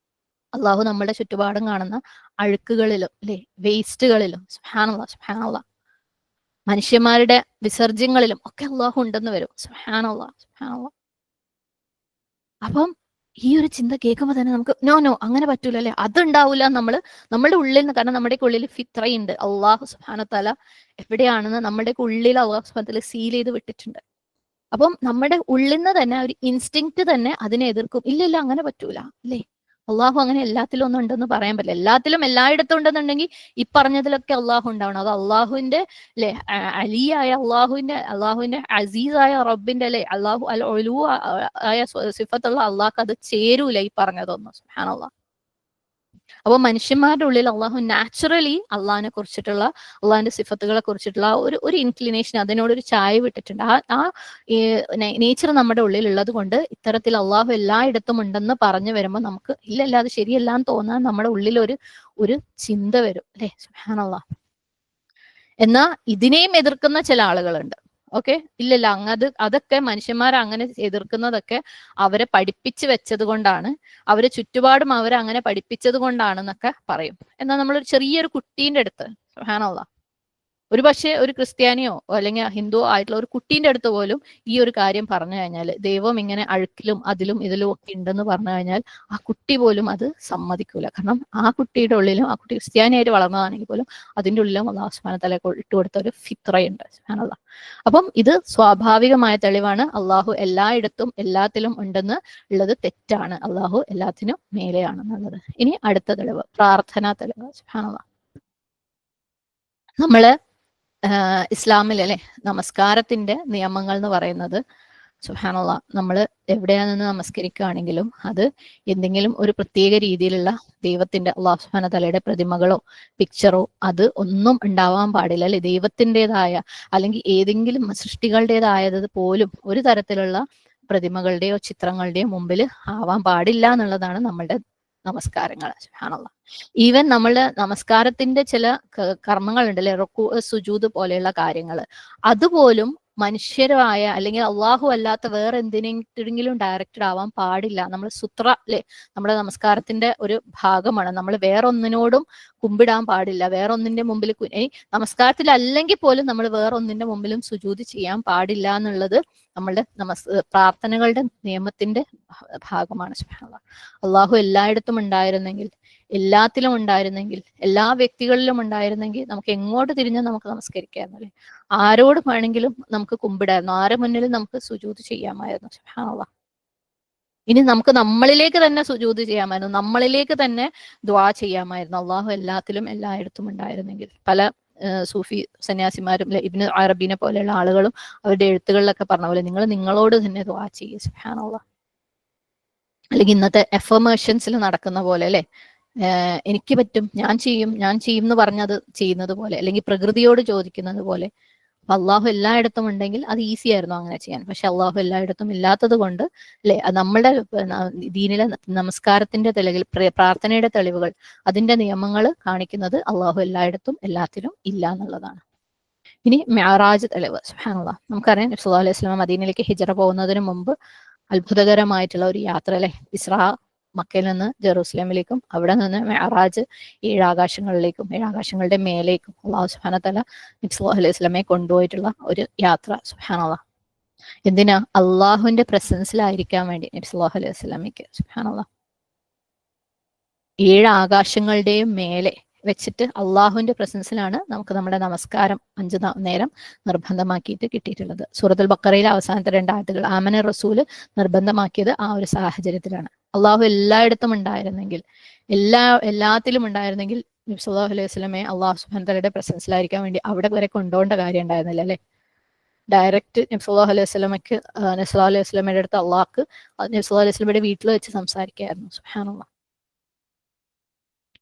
അള്ളാഹു നമ്മുടെ ചുറ്റുപാടും കാണുന്ന അഴുക്കുകളിലും അല്ലെ വേസ്റ്റുകളിലും സുബ്ഹാനല്ലാഹ് സുബ്ഹാനല്ലാഹ് മനുഷ്യന്മാരുടെ വിസർജ്യങ്ങളിലും ഒക്കെ അള്ളാഹു ഉണ്ടെന്ന് വരും. സുബ്ഹാനല്ലാഹ് സുബ്ഹാനല്ലാഹ്. അപ്പം ഈ ഒരു ചിന്ത കേൾക്കുമ്പോൾ തന്നെ നമുക്ക് നോ അങ്ങനെ പറ്റൂല അല്ലെ, അതുണ്ടാവില്ല നമ്മുടെ ഉള്ളിൽ നിന്ന്. കാരണം നമ്മുടെ ഉള്ളിൽ ഫിത്രയുണ്ട്. അള്ളാഹു സുബ്ഹാനഹു വ തആല എവിടെയാണെന്ന് നമ്മുടെ ഉള്ളിൽ അള്ളാഹു സുബ്ഹാനഹു വ തആല സീൽ ചെയ്ത് വിട്ടിട്ടുണ്ട്. അപ്പം നമ്മുടെ ഉള്ളിൽ നിന്ന് തന്നെ ഒരു ഇൻസ്റ്റിങ്ക്റ്റ് തന്നെ അതിനെ എതിർക്കും. ഇല്ല അങ്ങനെ പറ്റൂല അല്ലേ, അള്ളാഹു അങ്ങനെ എല്ലാത്തിലും ഒന്നും ഉണ്ടെന്ന് പറയാൻ പറ്റില്ല. എല്ലാത്തിലും എല്ലായിടത്തും ഉണ്ടെന്നുണ്ടെങ്കിൽ ഈ പറഞ്ഞതിലൊക്കെ അള്ളാഹു ഉണ്ടാവണം. അത് അള്ളാഹുവിന്റെ അല്ലെ അലിയായ അള്ളാഹുവിന്റെ അസീസായ റബ്ബിന്റെ അല്ലെ അള്ളാഹു അൽ ഒലു ആയ സിഫത്തുള്ള അള്ളാഹ്ക്ക് അത് ചേരൂല ഈ പറഞ്ഞതൊന്നും. സുബ്ഹാനല്ലാഹ്. അപ്പൊ മനുഷ്യന്മാരുടെ ഉള്ളിൽ അള്ളാഹു നാച്ചുറലി അള്ളാഹിനെ കുറിച്ചിട്ടുള്ള അള്ളാഹിന്റെ സിഫത്തുകളെ കുറിച്ചിട്ടുള്ള ഒരു ഇൻക്ലിനേഷൻ അതിനോടൊരു ചായ വിട്ടിട്ടുണ്ട്. ആ നേച്ചർ നമ്മുടെ ഉള്ളിൽ ഉള്ളത് കൊണ്ട് ഇത്തരത്തിൽ അള്ളാഹു എല്ലായിടത്തും ഉണ്ടെന്ന് പറഞ്ഞു വരുമ്പോൾ നമുക്ക് ഇല്ലല്ല അത് ശരിയല്ല എന്ന് തോന്നാൻ നമ്മുടെ ഉള്ളിൽ ഒരു ചിന്ത വരും അല്ലെ. സുബ്ഹാനല്ലാഹ്. എന്നാ ഇതിനെയും എതിർക്കുന്ന ചില ആളുകളുണ്ട്. ഓക്കെ, ഇല്ലല്ല അതൊക്കെ മനുഷ്യന്മാർ അങ്ങനെ എതിർക്കുന്നതൊക്കെ അവരെ പഠിപ്പിച്ചു വെച്ചത് കൊണ്ടാണ്, അവരെ ചുറ്റുപാടും അവരെ അങ്ങനെ പഠിപ്പിച്ചത് കൊണ്ടാണെന്നൊക്കെ പറയും. എന്നാൽ നമ്മളൊരു ചെറിയൊരു കുട്ടീന്റെ അടുത്ത് സുബ്ഹാനല്ലാഹ് ഒരു പക്ഷേ ഒരു ക്രിസ്ത്യാനിയോ അല്ലെങ്കിൽ ഹിന്ദുവോ ആയിട്ടുള്ള ഒരു കുട്ടീന്റെ അടുത്ത് പോലും ഈ ഒരു കാര്യം പറഞ്ഞു കഴിഞ്ഞാൽ ദൈവം ഇങ്ങനെ അഴുക്കിലും അതിലും ഇതിലും ഒക്കെ ഉണ്ടെന്ന് പറഞ്ഞു കഴിഞ്ഞാൽ ആ കുട്ടി പോലും അത് സമ്മതിക്കൂല. കാരണം ആ കുട്ടിയുടെ ഉള്ളിലും, ആ കുട്ടി ക്രിസ്ത്യാനിയായിട്ട് വളർന്നതാണെങ്കിൽ പോലും അതിൻ്റെ ഉള്ളിലും അല്ലാഹു സുബ്ഹാനഹു വ തആല ഇട്ട് കൊടുത്ത ഒരു ഫിത്രയുണ്ട്. സുബ്ഹാനല്ലാഹ്. അപ്പം ഇത് സ്വാഭാവികമായ തെളിവാണ്. അള്ളാഹു എല്ലായിടത്തും എല്ലാത്തിലും ഉണ്ടെന്ന് ഉള്ളത് തെറ്റാണ്. അള്ളാഹു എല്ലാത്തിനും മേലെയാണെന്നുള്ളത്. ഇനി അടുത്ത തെളിവ് പ്രാർത്ഥനാ തെളിവ്. സുബ്ഹാനല്ലാഹ്. നമ്മള് ഇസ്ലാമിൽ അല്ലെ നമസ്കാരത്തിന്റെ നിയമങ്ങൾ എന്ന് പറയുന്നത് സുബ്ഹാനല്ലാഹ് നമ്മൾ എവിടെയാ നിന്ന് നമസ്കരിക്കുകയാണെങ്കിലും അത് എന്തെങ്കിലും ഒരു പ്രത്യേക രീതിയിലുള്ള ദൈവത്തിന്റെ അല്ലാഹു സുബ്ഹാനഹു വ തആലയുടെ പ്രതിമകളോ പിക്ചറോ അത് ഒന്നും ഉണ്ടാവാൻ പാടില്ല അല്ലെ. ദൈവത്തിൻ്റെതായ അല്ലെങ്കിൽ ഏതെങ്കിലും സൃഷ്ടികളുടേതായത് പോലും ഒരു തരത്തിലുള്ള പ്രതിമകളുടെയോ ചിത്രങ്ങളുടെയോ മുമ്പിൽ ആവാൻ പാടില്ല എന്നുള്ളതാണ് നമ്മളുടെ നമസ്കാരങ്ങൾ. സുബ്ഹാനല്ലാഹ്. ഈവൻ നമ്മളുടെ നമസ്കാരത്തിന്റെ ചില കർമ്മങ്ങളുണ്ട് അല്ലെ, റുക്കൂ സുജൂദ് പോലെയുള്ള കാര്യങ്ങൾ അതുപോലും മനുഷ്യരായ അല്ലെങ്കിൽ അള്ളാഹു അല്ലാത്ത വേറെ എന്തിനെങ്കിലും ഡയറക്റ്റഡ് ആവാൻ പാടില്ല. നമ്മൾ സുത്ര അല്ലെ നമ്മുടെ നമസ്കാരത്തിന്റെ ഒരു ഭാഗമാണ്. നമ്മൾ വേറൊന്നിനോടും കുമ്പിടാൻ പാടില്ല, വേറൊന്നിന്റെ മുമ്പിൽ നമസ്കാരത്തിൽ അല്ലെങ്കിൽ പോലും നമ്മൾ വേറൊന്നിന്റെ മുമ്പിലും സുജൂദ് ചെയ്യാൻ പാടില്ല എന്നുള്ളത് നമ്മളുടെ പ്രാർത്ഥനകളുടെ നിയമത്തിന്റെ ഭാഗമാണ്. സുബ്ഹാനല്ലാഹ്. അള്ളാഹു എല്ലായിടത്തും ഉണ്ടായിരുന്നെങ്കിൽ, എല്ലാത്തിലും ഉണ്ടായിരുന്നെങ്കിൽ, എല്ലാ വ്യക്തികളിലും ഉണ്ടായിരുന്നെങ്കിൽ നമുക്ക് എങ്ങോട്ട് തിരിഞ്ഞാൽ നമുക്ക് നമസ്കരിക്കാമായിരുന്നല്ലേ, ആരോട് വേണമെങ്കിലും നമുക്ക് കുമ്പിടായിരുന്നു, ആരെ മുന്നിലും നമുക്ക് സുജൂദ് ചെയ്യാമായിരുന്നു. സുബ്ഹാനല്ലാഹ്. ഇനി നമുക്ക് നമ്മളിലേക്ക് തന്നെ സുജൂദ് ചെയ്യാമായിരുന്നു, നമ്മളിലേക്ക് തന്നെ ദുആ ചെയ്യാമായിരുന്നു, അള്ളാഹു എല്ലാത്തിലും എല്ലായിടത്തും ഉണ്ടായിരുന്നെങ്കിൽ. പല സൂഫി സന്യാസിമാരും ഇബ്നു അറബീനെ പോലെയുള്ള ആളുകളും അവരുടെ എഴുത്തുകളിലൊക്കെ പറഞ്ഞ പോലെ നിങ്ങൾ നിങ്ങളോട് തന്നെ ദുആ ചെയ്യുക. സുബ്ഹാനല്ലാഹ്. അല്ലെങ്കിൽ ഇന്നത്തെ എഫർമേഷൻസിൽ നടക്കുന്ന പോലെ അല്ലെ, എനിക്ക് പറ്റും, ഞാൻ ചെയ്യും എന്ന് പറഞ്ഞത് ചെയ്യുന്നത് പോലെ, അല്ലെങ്കിൽ പ്രകൃതിയോട് ചോദിക്കുന്നത് പോലെ അള്ളാഹു എല്ലായിടത്തും ഉണ്ടെങ്കിൽ അത് ഈസി ആയിരുന്നു അങ്ങനെ ചെയ്യാൻ. പക്ഷെ അള്ളാഹു എല്ലായിടത്തും ഇല്ലാത്തത് കൊണ്ട് അല്ലെ, നമ്മളുടെ ദീനിലെ നമസ്കാരത്തിന്റെ തെളിവുകൾ, പ്രാർത്ഥനയുടെ തെളിവുകൾ, അതിന്റെ നിയമങ്ങൾ കാണിക്കുന്നത് അള്ളാഹു എല്ലായിടത്തും എല്ലാത്തിലും ഇല്ല എന്നുള്ളതാണ്. ഇനി മെഅറാജ് തെളിവ്. സുബ്ഹാനല്ലാഹ്, നമുക്കറിയാം നബി സല്ലല്ലാഹു അലൈഹി വസല്ലം മദീനയിലേക്ക് ഹിജ്റ പോകുന്നതിന് മുമ്പ് അത്ഭുതകരമായിട്ടുള്ള ഒരു യാത്ര അല്ലെ, ഇസ്രാ, മക്കയിൽ നിന്ന് ജെറൂസലേമിലേക്കും അവിടെ നിന്ന് മെഅറാജ് ഏഴാകാശങ്ങളിലേക്കും ഏഴാകാശങ്ങളുടെ മേലേക്കും അള്ളാഹു സുബ്ഹാനഹു വതആല നബി സല്ലല്ലാഹു അലൈഹി വസല്ലമയെ കൊണ്ടുപോയിട്ടുള്ള ഒരു യാത്ര. സുബ്ഹാനല്ലാഹ്, എന്തിനാ? അള്ളാഹുവിന്റെ പ്രസൻസിലായിരിക്കാൻ വേണ്ടി നബി സല്ലല്ലാഹു അലൈഹി വസല്ലമയ്ക്ക്. സുബ്ഹാനല്ലാഹ്, ഏഴ് ആകാശങ്ങളുടെയും മേലെ വെച്ചിട്ട് അള്ളാഹുവിന്റെ പ്രസൻസിലാണ് നമുക്ക് നമ്മുടെ നമസ്കാരം 5 നേരം നിർബന്ധമാക്കിയിട്ട് കിട്ടിയിട്ടുള്ളത്. സൂറത്തുൽ ബഖറയിലെ അവസാനത്തെ 2 ആയത്തുകൾ ആമന റസൂല് നിർബന്ധമാക്കിയത് ആ ഒരു സാഹചര്യത്തിലാണ്. അള്ളാഹു എല്ലായിടത്തും ഉണ്ടായിരുന്നെങ്കിൽ, എല്ലാത്തിലും ഉണ്ടായിരുന്നെങ്കിൽ നബി സല്ലല്ലാഹു അലൈഹി വസല്ലമയെ അള്ളാഹു സുബ്ഹാനഹു വതആലയുടെ പ്രസൻസിലായിരിക്കാൻ വേണ്ടി അവിടെ വരെ കൊണ്ടുപോകേണ്ട കാര്യം ഉണ്ടായിരുന്നില്ല അല്ലെ. ഡയറക്റ്റ് നബി സല്ലല്ലാഹു അലൈഹി വസല്ലമയ്ക്ക് നബി സല്ലല്ലാഹു അലൈഹി വസല്ലമയുടെ അടുത്ത് അള്ളാഹ്ക്ക് നബി സല്ലല്ലാഹു അലൈഹി വസല്ലമയുടെ വീട്ടിൽ വെച്ച് സംസാരിക്കുകയായിരുന്നു. സുബ്ഹാനല്ലാഹ്.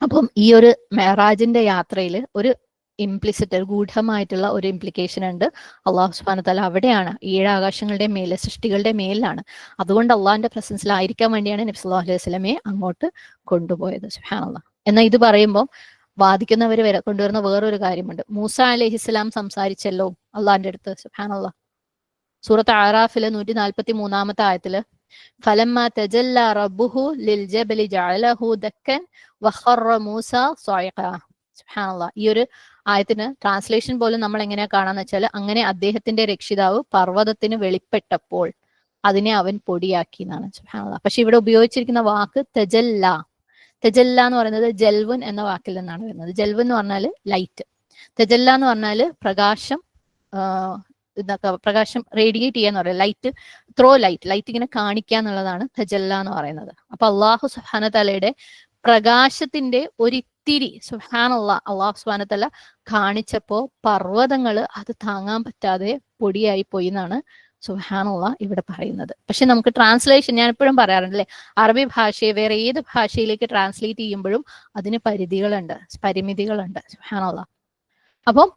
അപ്പം ഈ ഒരു മെഹറാജിന്റെ യാത്രയിൽ ഒരു ഇംപ്ലിസിറ്റ്, ഗൂഢമായിട്ടുള്ള ഒരു ഇംപ്ലിക്കേഷൻ ഉണ്ട്. അള്ളാഹു സുബ്ഹാനഹു വതആല അവിടെയാണ്, ഏഴ് ആകാശങ്ങളുടെ മേലെ, സൃഷ്ടികളുടെ മേലിലാണ്. അതുകൊണ്ട് അള്ളാഹിന്റെ പ്രസൻസിലായിരിക്കാൻ വേണ്ടിയാണ് നബി സല്ലല്ലാഹു അലൈഹി വസല്ലമയെ അങ്ങോട്ട് കൊണ്ടുപോയത്. സുബ്ഹാനല്ലാഹ്. എന്നാൽ ഇത് പറയുമ്പോൾ വാദിക്കുന്നവർ കൊണ്ടുവരുന്ന വേറൊരു കാര്യമുണ്ട്. മൂസ അലൈഹിസ്സലാം സംസാരിച്ചല്ലോ അള്ളാഹിന്റെ അടുത്ത്. സുബ്ഹാനല്ലാഹ്, സൂറത്ത് അറാഫിലെ 143 ആയത്തില് ഫലമ്മ തജല്ല റബ്ബുഹു ലിൽ ജബലി ജഅലഹു ദക്കൻ വഖറ മൂസ സ്വൈഖ. സുബ്ഹാനല്ലാഹ്, ഈ ഒരു ആയത്തിന് ട്രാൻസ്ലേഷൻ പോലും നമ്മൾ എങ്ങനെയാ കാണാന്ന് വെച്ചാൽ, അങ്ങനെ അദ്ദേഹത്തിന്റെ രക്ഷിതാവ് പർവ്വതത്തിന് വെളിപ്പെട്ടപ്പോൾ അതിനെ അവൻ പൊടിയാക്കി എന്നാണ്. സുബ്ഹാനല്ലാഹ്. പക്ഷെ ഇവിടെ ഉപയോഗിച്ചിരിക്കുന്ന വാക്ക് തജല്ല. തജല്ല എന്ന് പറയുന്നത് ജൽവുൻ എന്ന വാക്കിൽ നിന്നാണ് വരുന്നത്. ജൽവുൻ എന്ന് പറഞ്ഞാൽ ലൈറ്റ്, തജല്ല എന്ന് പറഞ്ഞാൽ പ്രകാശം, ഇതൊക്കെ പ്രകാശം റേഡിയേറ്റ് ചെയ്യാന്ന് പറയാം. ലൈറ്റ്, ത്രോ ലൈറ്റ് ഇങ്ങനെ കാണിക്കുക എന്നുള്ളതാണ് തജല്ല എന്ന് പറയുന്നത്. അപ്പൊ അള്ളാഹു സുബ്ഹാനഹു വതആലയുടെ പ്രകാശത്തിന്റെ ഒരിത്തിരി അള്ളാഹു സുബ്ഹാനഹു വതആല കാണിച്ചപ്പോ പർവ്വതങ്ങൾ അത് താങ്ങാൻ പറ്റാതെ പൊടിയായി പോയി എന്നാണ് സുബ്ഹാനല്ലാഹ് ഇവിടെ പറയുന്നത്. പക്ഷെ നമുക്ക് ട്രാൻസ്ലേഷൻ, ഞാൻ എപ്പോഴും പറയാറുണ്ടല്ലേ, അറബി ഭാഷയെ വേറെ ഏത് ഭാഷയിലേക്ക് ട്രാൻസ്ലേറ്റ് ചെയ്യുമ്പോഴും അതിന് പരിമിതികളുണ്ട്. സുബ്ഹാനല്ലാഹ്. അപ്പം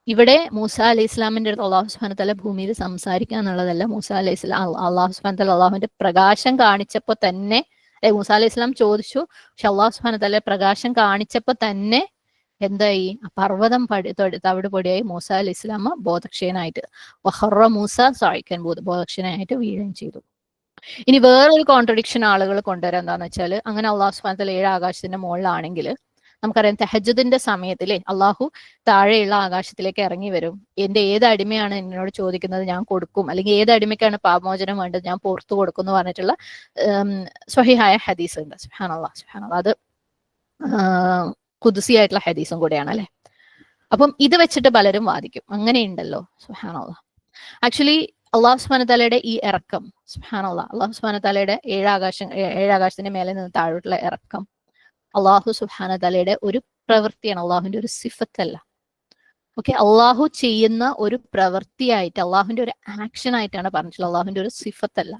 ഇവിടെ മൂസ അലൈഹി ഇസ്ലാമിന്റെ അടുത്ത് അള്ളാഹു സുബ്ഹാനഹു വതആല ഭൂമിയിൽ സംസാരിക്കുക എന്നുള്ളതല്ല. മൂസ അലൈഹി ഇസ്ലാം അള്ളാഹു സുബ്ഹാനഹു വതആല അള്ളാഹുവിന്റെ പ്രകാശം കാണിച്ചപ്പോ തന്നെ, മൂസ അലൈഹി ഇസ്ലാം ചോദിച്ചു, പക്ഷെ അള്ളാഹു സുബ്ഹാനഹു വതആല പ്രകാശം കാണിച്ചപ്പോ തന്നെ എന്തായി? പർവ്വതം തവിട് പൊടിയായി. മൂസ അലൈഹി ഇസ്ലാം ബോധക്ഷയനായിട്ട്, വഖറ മൂസ സായിക്കൻ, ബോധക്ഷയനായിട്ട് വീഴുകയും ചെയ്തു. ഇനി വേറൊരു കോൺട്രഡിക്ഷൻ ആളുകൾ കൊണ്ടുവരാൻ എന്താന്ന് വെച്ചാൽ, അങ്ങനെ അള്ളാഹു സുബ്ഹാനഹു വതആല 7 ആകാശത്തിന്റെ മുകളിലാണെങ്കിൽ നമുക്കറിയാം തഹജ്ജുദിന്റെ സമയത്തിലെ അള്ളാഹു താഴെയുള്ള ആകാശത്തിലേക്ക് ഇറങ്ങി വരും. എന്റെ ഏത് അടിമയാണ് എന്നോട് ചോദിക്കുന്നത് ഞാൻ കൊടുക്കും, അല്ലെങ്കിൽ ഏത് അടിമയ്ക്കാണ് പാപമോചനം വേണ്ടത് ഞാൻ പുറത്തു കൊടുക്കും എന്ന് പറഞ്ഞിട്ടുള്ള സ്വഹീഹായ ഹദീസ് ഉണ്ട്. സുബ്ഹാനല്ലാഹ്, അത് ഖുദ്സി ആയിട്ടുള്ള ഹദീസും കൂടെയാണ് അല്ലെ. അപ്പം ഇത് വെച്ചിട്ട് പലരും വാദിക്കും, അങ്ങനെയുണ്ടല്ലോ. സുബ്ഹാനല്ലാഹ്, ആക്ച്വലി അള്ളാഹു സുബ്ഹാനഹു വതആലയുടെ ഈ ഇറക്കം, സുബ്ഹാനല്ലാഹ്, അള്ളാഹു സുബ്ഹാനഹു വതആലയുടെ ഏഴാകാശത്തിന്റെ മേലെ നിന്ന് താഴോട്ടുള്ള ഇറക്കം അള്ളാഹു സുബ്ഹാനഹു വതആലയുടെ ഒരു പ്രവൃത്തിയാണ്, അള്ളാഹുവിന്റെ ഒരു സിഫത്തല്ല. ഓക്കെ, അള്ളാഹു ചെയ്യുന്ന ഒരു പ്രവൃത്തിയായിട്ട്, അള്ളാഹുവിന്റെ ഒരു ആക്ഷൻ ആയിട്ടാണ് പറഞ്ഞിട്ടുള്ളത്, അള്ളാഹുവിന്റെ ഒരു സിഫത്തല്ല.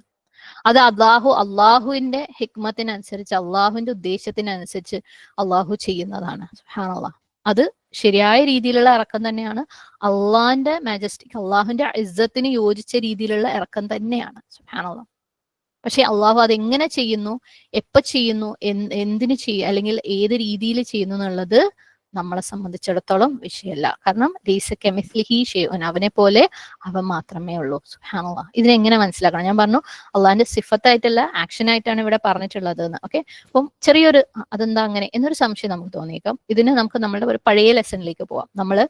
അത് അള്ളാഹുവിന്റെ ഹിക്മത്തിനനുസരിച്ച്, അള്ളാഹുവിന്റെ ഉദ്ദേശത്തിനനുസരിച്ച് അള്ളാഹു ചെയ്യുന്നതാണ്. സുബ്ഹാനല്ലാഹ്, അത് ശരിയായ രീതിയിലുള്ള ഇറക്കം തന്നെയാണ്. അള്ളാഹിന്റെ മാജസ്റ്റിക്, അള്ളാഹുവിന്റെ ഇസ്സത്തിന് യോജിച്ച രീതിയിലുള്ള ഇറക്കം തന്നെയാണ്. സുബ്ഹാനല്ലാഹ്. പക്ഷെ അള്ളാഹു അതെങ്ങനെ ചെയ്യുന്നു, എപ്പോ ചെയ്യുന്നു, എന്തിനു ചെയ്യുക, അല്ലെങ്കിൽ ഏത് രീതിയിൽ ചെയ്യുന്നു എന്നുള്ളത് നമ്മളെ സംബന്ധിച്ചിടത്തോളം വിഷയമല്ല. കാരണം അവനെ പോലെ അവൻ മാത്രമേ ഉള്ളൂ. സുബ്ഹാനല്ലാഹ്. ഇതിനെങ്ങനെ മനസ്സിലാക്കണം? ഞാൻ പറഞ്ഞു അള്ളാഹിന്റെ സിഫത്തായിട്ടല്ല, ആക്ഷൻ ആയിട്ടാണ് ഇവിടെ പറഞ്ഞിട്ടുള്ളത് എന്ന്. ഓക്കെ, അപ്പം ചെറിയൊരു അതെന്താ അങ്ങനെ എന്നൊരു സംശയം നമുക്ക് തോന്നിയേക്കാം. ഇതിന് നമുക്ക് നമ്മുടെ ഒരു പഴയ ലെസണിലേക്ക് പോവാം. നമ്മൾ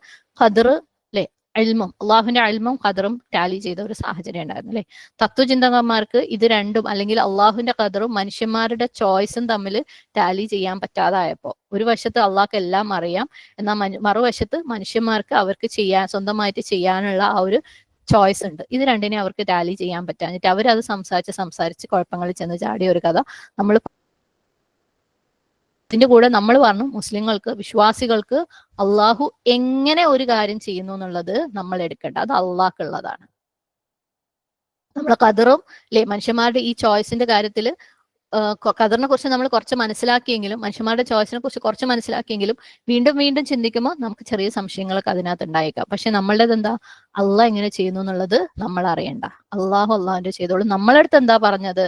ഖദർ അല്ലെ, ഇൽമും, അള്ളാഹുവിന്റെ ഇൽമും ഖദറും ടാലി ചെയ്ത ഒരു സാഹചര്യം ഉണ്ടായിരുന്നു അല്ലെ. തത്വചിന്തകന്മാർക്ക് ഇത് രണ്ടും, അല്ലെങ്കിൽ അള്ളാഹുവിന്റെ ഖദറും മനുഷ്യന്മാരുടെ ചോയ്സും തമ്മിൽ ടാലി ചെയ്യാൻ പറ്റാതായപ്പോ, ഒരു വശത്ത് അള്ളാഹ്ക്ക് എല്ലാം അറിയാം, എന്നാൽ മറുവശത്ത് മനുഷ്യന്മാർക്ക് അവർക്ക് സ്വന്തമായിട്ട് ചെയ്യാനുള്ള ആ ഒരു ചോയ്സ് ഉണ്ട്. ഇത് രണ്ടിനെ അവർക്ക് ടാലി ചെയ്യാൻ പറ്റാഞ്ഞിട്ട് അവരത് സംസാരിച്ച് കുഴപ്പങ്ങളിൽ ചെന്ന് ചാടിയ ഒരു കഥ നമ്മൾ. ഇതിന്റെ കൂടെ നമ്മൾ പറഞ്ഞു, മുസ്ലിങ്ങൾക്ക്, വിശ്വാസികൾക്ക് അള്ളാഹു എങ്ങനെ ഒരു കാര്യം ചെയ്യുന്നു എന്നുള്ളത് നമ്മൾ എടുക്കേണ്ട, അത് അള്ളാഹ്ക്കുള്ളതാണ്. നമ്മളെ ഖദറും അല്ലെ, മനുഷ്യന്മാരുടെ ഈ ചോയ്സിന്റെ കാര്യത്തിൽ ഖദറിനെ കുറിച്ച് നമ്മൾ കുറച്ച് മനസ്സിലാക്കിയെങ്കിലും, മനുഷ്യന്മാരുടെ ചോയ്സിനെ കുറിച്ച് കുറച്ച് മനസ്സിലാക്കിയെങ്കിലും വീണ്ടും വീണ്ടും ചിന്തിക്കുമ്പോൾ നമുക്ക് ചെറിയ സംശയങ്ങളൊക്കെ അതിനകത്ത് ഉണ്ടായേക്കാം. പക്ഷെ നമ്മളുടേത് എന്താ, അള്ളാഹ് എങ്ങനെ ചെയ്യുന്നു എന്നുള്ളത് നമ്മൾ അറിയണ്ട. അള്ളാഹുവിന്റെ ചെയ്തോളും. നമ്മളടുത്ത് എന്താ പറഞ്ഞത്,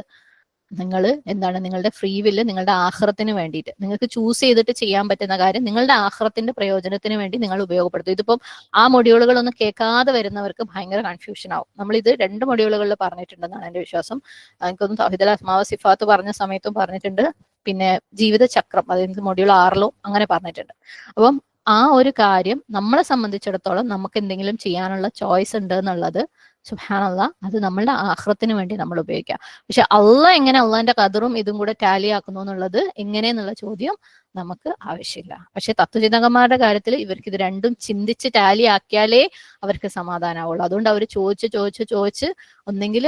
നിങ്ങൾ എന്താണ്, നിങ്ങളുടെ ഫ്രീ വില്ല് നിങ്ങളുടെ ആഖിറത്തിന് വേണ്ടിയിട്ട് നിങ്ങൾക്ക് ചൂസ് ചെയ്തിട്ട് ചെയ്യാൻ പറ്റുന്ന കാര്യം നിങ്ങളുടെ ആഖിറത്തിന്റെ പ്രയോജനത്തിന് വേണ്ടി നിങ്ങൾ ഉപയോഗപ്പെടുത്തും. ഇതിപ്പം ആ മൊഡ്യൂളുകളൊന്നും കേൾക്കാതെ വരുന്നവർക്ക് ഭയങ്കര കൺഫ്യൂഷൻ ആവും. നമ്മൾ ഇത് 2 മൊഡ്യൂളുകളിൽ പറഞ്ഞിട്ടുണ്ടെന്നാണ് എൻ്റെ വിശ്വാസം. എനിക്കൊന്ന് തൗഹീദുൽ അസ്മാവ സിഫാത്ത് പറഞ്ഞ സമയത്തും പറഞ്ഞിട്ടുണ്ട്, പിന്നെ ജീവിത ചക്രം അതായത് മൊഡ്യൂൾ 6 അങ്ങനെ പറഞ്ഞിട്ടുണ്ട്. അപ്പം ആ ഒരു കാര്യം നമ്മളെ സംബന്ധിച്ചിടത്തോളം നമുക്ക് എന്തെങ്കിലും ചെയ്യാനുള്ള ചോയ്സ് ഉണ്ട് എന്നുള്ളത് സുബ്ഹാനല്ലാഹ്, അത് നമ്മളുടെ ആഖിറത്തിന് വേണ്ടി നമ്മൾ ഉപയോഗിക്കാം. പക്ഷെ അള്ളാഹ് എങ്ങനെ അള്ളാഹിന്റെ ഖദറും ഇതും കൂടെ ടാലി ആക്കുന്നു എന്നുള്ളത് എങ്ങനെയെന്നുള്ള ചോദ്യം നമുക്ക് ആവശ്യമില്ല. പക്ഷെ തത്വചിന്തകന്മാരുടെ കാര്യത്തിൽ ഇവർക്ക് ഇത് രണ്ടും ചിന്തിച്ച് ടാലി ആക്കിയാലേ അവർക്ക് സമാധാനമാവുള്ളൂ. അതുകൊണ്ട് അവർ ചോദിച്ച് ഒന്നെങ്കിൽ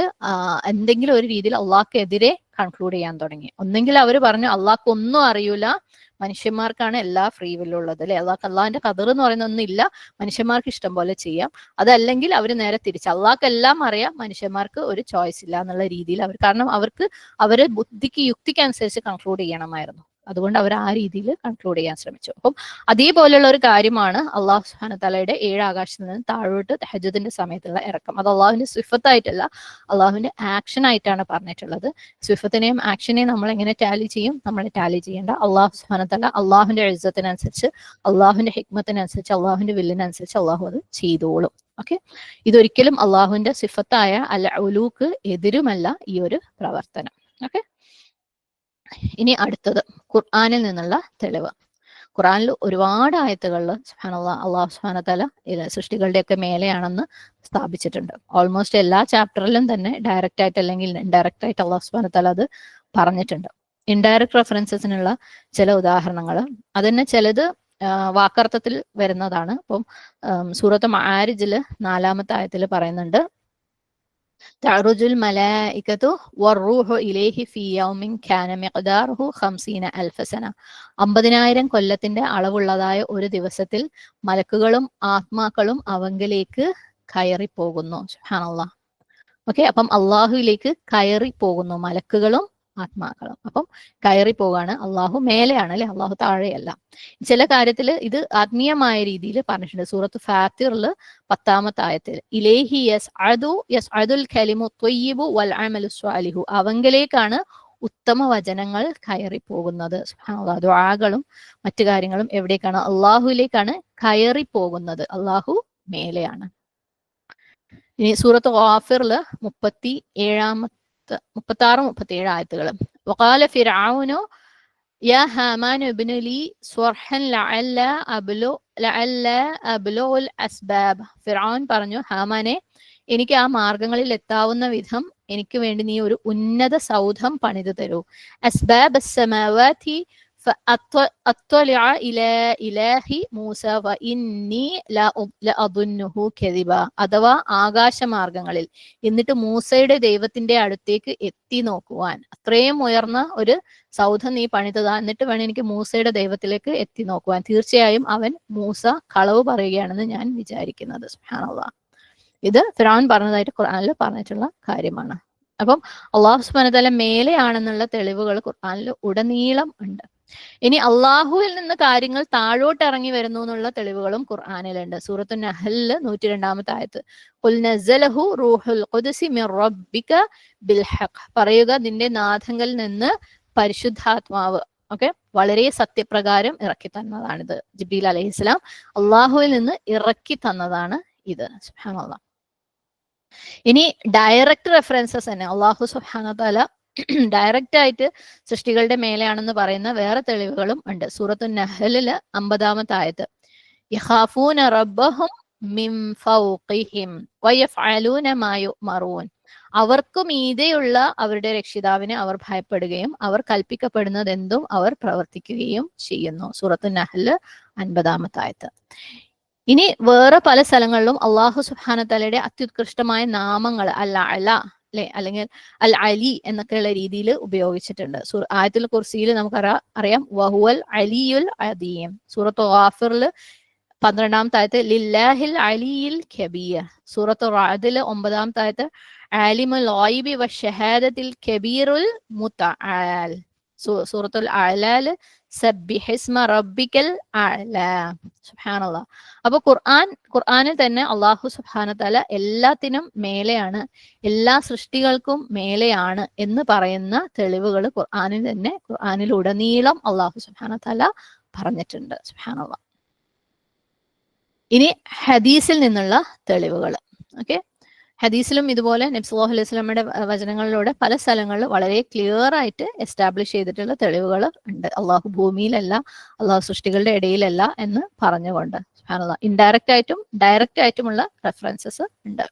എന്തെങ്കിലും ഒരു രീതിയിൽ അള്ളാഹ്ക്കെതിരെ കൺക്ലൂഡ് ചെയ്യാൻ തുടങ്ങി. ഒന്നെങ്കിൽ അവർ പറഞ്ഞു അള്ളാഹ്ക്ക് ഒന്നും അറിയൂല, മനുഷ്യന്മാർക്കാണ് എല്ലാ ഫ്രീ വില്ലുള്ളത് അല്ലെ, അള്ളാഹിന്റെ ഖദർ എന്ന് പറയുന്ന ഒന്നില്ല, മനുഷ്യന്മാർക്ക് ഇഷ്ടം പോലെ ചെയ്യാം. അതല്ലെങ്കിൽ അവർ നേരെ തിരിച്ച് അള്ളാഹ്ക്ക് എല്ലാം അറിയാം, മനുഷ്യന്മാർക്ക് ഒരു ചോയ്സ് ഇല്ല എന്നുള്ള രീതിയിൽ അവർ, കാരണം അവർക്ക് അവരെ ബുദ്ധിക്ക് യുക്തിക്ക് അനുസരിച്ച് കൺക്ലൂഡ് ചെയ്യണമായിരുന്നു. അതുകൊണ്ട് അവർ ആ രീതിയിൽ കൺക്ലൂഡ് ചെയ്യാൻ ശ്രമിച്ചു. അപ്പം അതേപോലെയുള്ള ഒരു കാര്യമാണ് അള്ളാഹു സുബ്ഹാനഹു വതആലയുടെ 7 ആകാശത്തിൽ നിന്ന് താഴോട്ട് തഹജ്ജുദിന്റെ സമയത്തുള്ള ഇറക്കം. അത് അള്ളാഹുവിന്റെ സിഫത്തായിട്ടല്ല, അള്ളാഹുവിന്റെ ആക്ഷൻ ആയിട്ടാണ് പറഞ്ഞിട്ടുള്ളത്. സിഫത്തിനെയും ആക്ഷനെയും നമ്മൾ എങ്ങനെ ടാലി ചെയ്യും, നമ്മൾ ടാലി ചെയ്യേണ്ട. അള്ളാഹു സുബ്ഹാനഹു വതആല അള്ളാഹുവിന്റെ ഇസ്സത്തിനനുസരിച്ച്, അള്ളാഹുവിന്റെ ഹിക്മത്തിനനുസരിച്ച്, അള്ളാഹുവിന്റെ വില്ലിനനുസരിച്ച് അള്ളാഹു അത് ചെയ്തോളും. ഓക്കെ, ഇതൊരിക്കലും അള്ളാഹുവിന്റെ സിഫത്തായ അൽ ഉലൂക്ക് എതിരുമല്ല ഈ ഒരു പ്രവർത്തനം. ഓക്കെ, ഇനി അടുത്തത് ഖുർആനിൽ നിന്നുള്ള തെളിവ്. ഖുർആനിൽ ഒരുപാട് ആയത്തുകളിൽ സുബ്ഹാനല്ലാഹ് അള്ളാഹു സുബ്ഹാനഹു വതആല സൃഷ്ടികളുടെയൊക്കെ മേലെയാണെന്ന് സ്ഥാപിച്ചിട്ടുണ്ട്. ഓൾമോസ്റ്റ് എല്ലാ ചാപ്റ്ററിലും തന്നെ ഡയറക്റ്റ് ആയിട്ട് അല്ലെങ്കിൽ ഇൻഡയറക്റ്റ് ആയിട്ട് അള്ളാഹു സുബ്ഹാനഹു വതആല അത് പറഞ്ഞിട്ടുണ്ട്. ഇൻഡയറക്റ്റ് റെഫറൻസസിനുള്ള ചില ഉദാഹരണങ്ങൾ, അതിന് ചിലത് വാക്കർത്ഥത്തിൽ വരുന്നതാണ്. അപ്പം സൂറത്ത് മആരിജിൽ 4-ാമത്തെ ആയത്തിൽ പറയുന്നുണ്ട്, തഅറുജുൽ മലായികതു വറൂഹു ഇലൈഹി ഫീ യൗമിൻ കാന മിഖ്ദാറുഹു 50,000 സന. 50,000 കൊല്ലത്തിന്റെ അളവുള്ളതായ ഒരു ദിവസത്തിൽ മലക്കുകളും ആത്മാക്കളും അവങ്കിലേക്ക് കയറി പോകുന്നു. സുബ്ഹാനല്ലാഹ്. ഓക്കെ, അപ്പം അള്ളാഹുവിലേക്ക് കയറി പോകുന്നു മലക്കുകളും ആത്മാക്കളും. അപ്പം കയറി പോകാണ്. അള്ളാഹു മേലെയാണ് അല്ലെ, അള്ളാഹു താഴെയല്ല. ചില കാര്യത്തിൽ ഇത് ആത്മീയമായ രീതിയിൽ പറഞ്ഞിട്ടുണ്ട്. സൂറത്ത് ഫാത്തിറിൽ 10-ാമത്തെ ആയത്തിൽ ഇലൈഹി യസ്അദുൽ കലിമു ത്വയ്യിബു വൽ അമലു സ്വാലിഹു, അവങ്കിലേക്കാണ് ഉത്തമ വചനങ്ങൾ കയറി പോകുന്നത്. സുബ്ഹാനല്ലാഹ്, ദുആകളും മറ്റു കാര്യങ്ങളും എവിടേക്കാണ്, അള്ളാഹുവിലേക്കാണ് കയറി പോകുന്നത്. അള്ളാഹു മേലെയാണ്. ഇനി സൂറത്ത് ഗാഫിറിൽ 36-37 ആയത്തുകൾ. വഖാല ഫിർഔനു യാ ഹാമാനു ഇബ്നു ലി സ്വർഹൻ ലഅല്ല അബ്ലുഉൽ അസ്ബാബ്. ഫിർഔൻ പറഞ്ഞു, ഹാമാനെ, എനിക്ക് ആ മാർഗങ്ങളിൽ എത്താവുന്ന വിധം എനിക്ക് വേണ്ടി നീ ഒരു ഉന്നത സൗധം പണിതു തരൂ. അസ്ബാബ് അസ്സമാവാതി ഫഅത്വലിഅ ഇലാ ഇലാഹി മൂസ വഇന്നി ലഅദുന്നുഹു കദിബ. അഥവാ ആകാശമാർഗങ്ങളിൽ, എന്നിട്ട് മൂസയുടെ ദൈവത്തിന്റെ അടുത്തേക്ക് എത്തി നോക്കുവാൻ. അത്രയും ഉയർന്ന ഒരു സൗധം നീ പണിതതാ, എന്നിട്ട് വേണം എനിക്ക് മൂസയുടെ ദൈവത്തിലേക്ക് എത്തി നോക്കുവാൻ. തീർച്ചയായും അവൻ മൂസ കളവ് പറയുകയാണെന്ന് ഞാൻ വിചാരിക്കുന്നത്. സുബ്ഹാനല്ലാഹ്. ഇത് ഫിർഔൻ പറഞ്ഞതായിട്ട് ഖുർആനിൽ പറഞ്ഞിട്ടുള്ള കാര്യമാണ്. അപ്പം അള്ളാഹു സുബ്ഹാനഹു വതആല മേലെയാണെന്നുള്ള തെളിവുകൾ ഖുർആനിൽ ഉടനീളം ഉണ്ട്. ഇനി അള്ളാഹുവിൽ നിന്ന് കാര്യങ്ങൾ താഴോട്ട് ഇറങ്ങി വരുന്നു എന്നുള്ള തെളിവുകളും ഖുർആനിലുണ്ട്. സൂറത്തു നഹ്ലിൽ 102-ാമത്തെ ആയത്ത്, ഖുൽ നസ്സലഹു റൂഹുൽ ഖുദ്സി മിർ റബ്ബിക ബിൽ ഹഖ്. പറയുക, നിന്റെ നാഥങ്കൽ നിന്ന് പരിശുദ്ധാത്മാവ്, ഓക്കെ, വളരെ സത്യപ്രകാരം ഇറക്കി തന്നതാണിത്. ജിബ്രീൽ അലൈഹിസ്സലാം അള്ളാഹുവിൽ നിന്ന് ഇറക്കി തന്നതാണ് ഇത്. സുബ്ഹാനല്ലാഹ്. ഇനി ഡയറക്റ്റ് റെഫറൻസസ് തന്നെ അള്ളാഹു സുബ്ഹാനഹു വതആല ഡയറക്റ്റ് ആയിട്ട് സൃഷ്ടികളുടെ മേലെയാണെന്ന് പറയുന്ന വേറെ തെളിവുകളും ഉണ്ട്. സൂറത്തു നഹ്ലില് 50-ാമത്തെ ആയത്ത്, യഖാഫൂന റബ്ബഹും മിൻ ഫൗഖിഹിം വയഫ്അലൂന മാ യുഅ്മറൂൻ. അവർക്ക് മീതെയുള്ള അവരുടെ രക്ഷിതാവിനെ അവർ ഭയപ്പെടുകയും അവർ കൽപ്പിക്കപ്പെടുന്നതെന്തും അവർ പ്രവർത്തിക്കുകയും ചെയ്യുന്നു. സൂറത്തു നഹ്ല് 50-ാമത്തെ ആയത്ത്. ഇനി വേറെ പല സ്ഥലങ്ങളിലും അള്ളാഹു സുബ്ഹാനഹു വതആലയുടെ അത്യുത്കൃഷ്ടമായ നാമങ്ങൾ അൽ അല അല്ലെ, അല്ലെങ്കിൽ അൽ അലി എന്നൊക്കെയുള്ള രീതിയിൽ ഉപയോഗിച്ചിട്ടുണ്ട്. ആയത്തുൽ കുർസിയിൽ നമുക്ക് അറിയാം വഹുവൽ അലിയുൽ അദീം. സൂറത്തു ഗാഫിറിൽ 12-ാമത്തെ ആയത്ത് ലില്ലാഹിൽ അലിയിൽ കബീർ. സൂറത്തു റഅദിൽ 9-ാമത്തെ ആയത്ത് ആലിമുൽ ഗൈബി വശഹാദത്തിൽ കബീറുൽ മുതആൽ. സൂറത്തുൽ അഅലാല് സബ്ബിഹിസ്മ റബ്ബിക്കൽ അഅലാ. സുബ്ഹാനല്ലാഹ്. അപ്പൊ ഖുർആനിൽ തന്നെ അല്ലാഹു സുബ്ഹാനഹു തആല എല്ലാത്തിനും മേലെയാണ്, എല്ലാ സൃഷ്ടികൾക്കും മേലെയാണ് എന്ന് പറയുന്ന തെളിവുകൾ ഖുർആനിലുടനീളം അല്ലാഹു സുബ്ഹാനഹു തആല പറഞ്ഞിട്ടുണ്ട്. സുബ്ഹാനല്ലാഹ്. ഇനി ഹദീസിൽ നിന്നുള്ള തെളിവുകൾ. ഓക്കെ, ഹദീസിലും ഇതുപോലെ നബി സല്ലല്ലാഹു അലൈഹി വസല്ലമയുടെ വചനങ്ങളിലൂടെ പല സ്ഥലങ്ങളിൽ വളരെ ക്ലിയർ ആയിട്ട് എസ്റ്റാബ്ലിഷ് ചെയ്തിട്ടുള്ള തെളിവുകൾ ഉണ്ട്. അള്ളാഹു ഭൂമിയിലല്ല, അള്ളാഹു സൃഷ്ടികളുടെ ഇടയിലല്ല എന്ന് പറഞ്ഞുകൊണ്ട്. സുബ്ഹാനല്ലാഹ്. ഇൻഡയറക്റ്റ് ആയിട്ടും ഡയറക്റ്റ് ആയിട്ടുമുള്ള റെഫറൻസസ് ഉണ്ട്.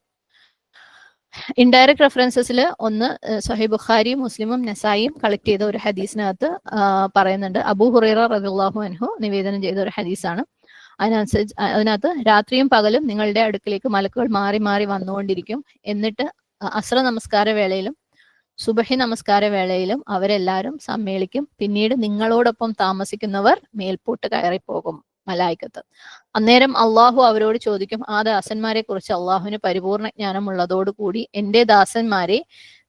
ഇൻഡയറക്റ്റ് റെഫറൻസസിൽ ഒന്ന് സ്വഹീഹ് ബുഖാരിയും മുസ്ലിമും നസായിയും കളക്ട് ചെയ്ത ഒരു ഹദീസിനകത്ത് പറയുന്നുണ്ട്. അബൂ ഹുറൈറ റളിയല്ലാഹു അൻഹു നിവേദനം ചെയ്ത ഒരു ഹദീസാണ്. അതിനകത്ത് രാത്രിയും പകലും നിങ്ങളുടെ അടുക്കിലേക്ക് മലക്കുകൾ മാറി മാറി വന്നുകൊണ്ടിരിക്കും. എന്നിട്ട് അസ്ര നമസ്കാര വേളയിലും സുബഹി നമസ്കാര വേളയിലും അവരെല്ലാവരും സമ്മേളിക്കും. പിന്നീട് നിങ്ങളോടൊപ്പം താമസിക്കുന്നവർ മേൽപോട്ട് കയറിപ്പോകും, മലായിക്കത്ത്. അന്നേരം അള്ളാഹു അവരോട് ചോദിക്കും, ആ ദാസന്മാരെ കുറിച്ച് അള്ളാഹുവിന് പരിപൂർണ ജ്ഞാനമുള്ളതോടുകൂടി എന്റെ ദാസന്മാരെ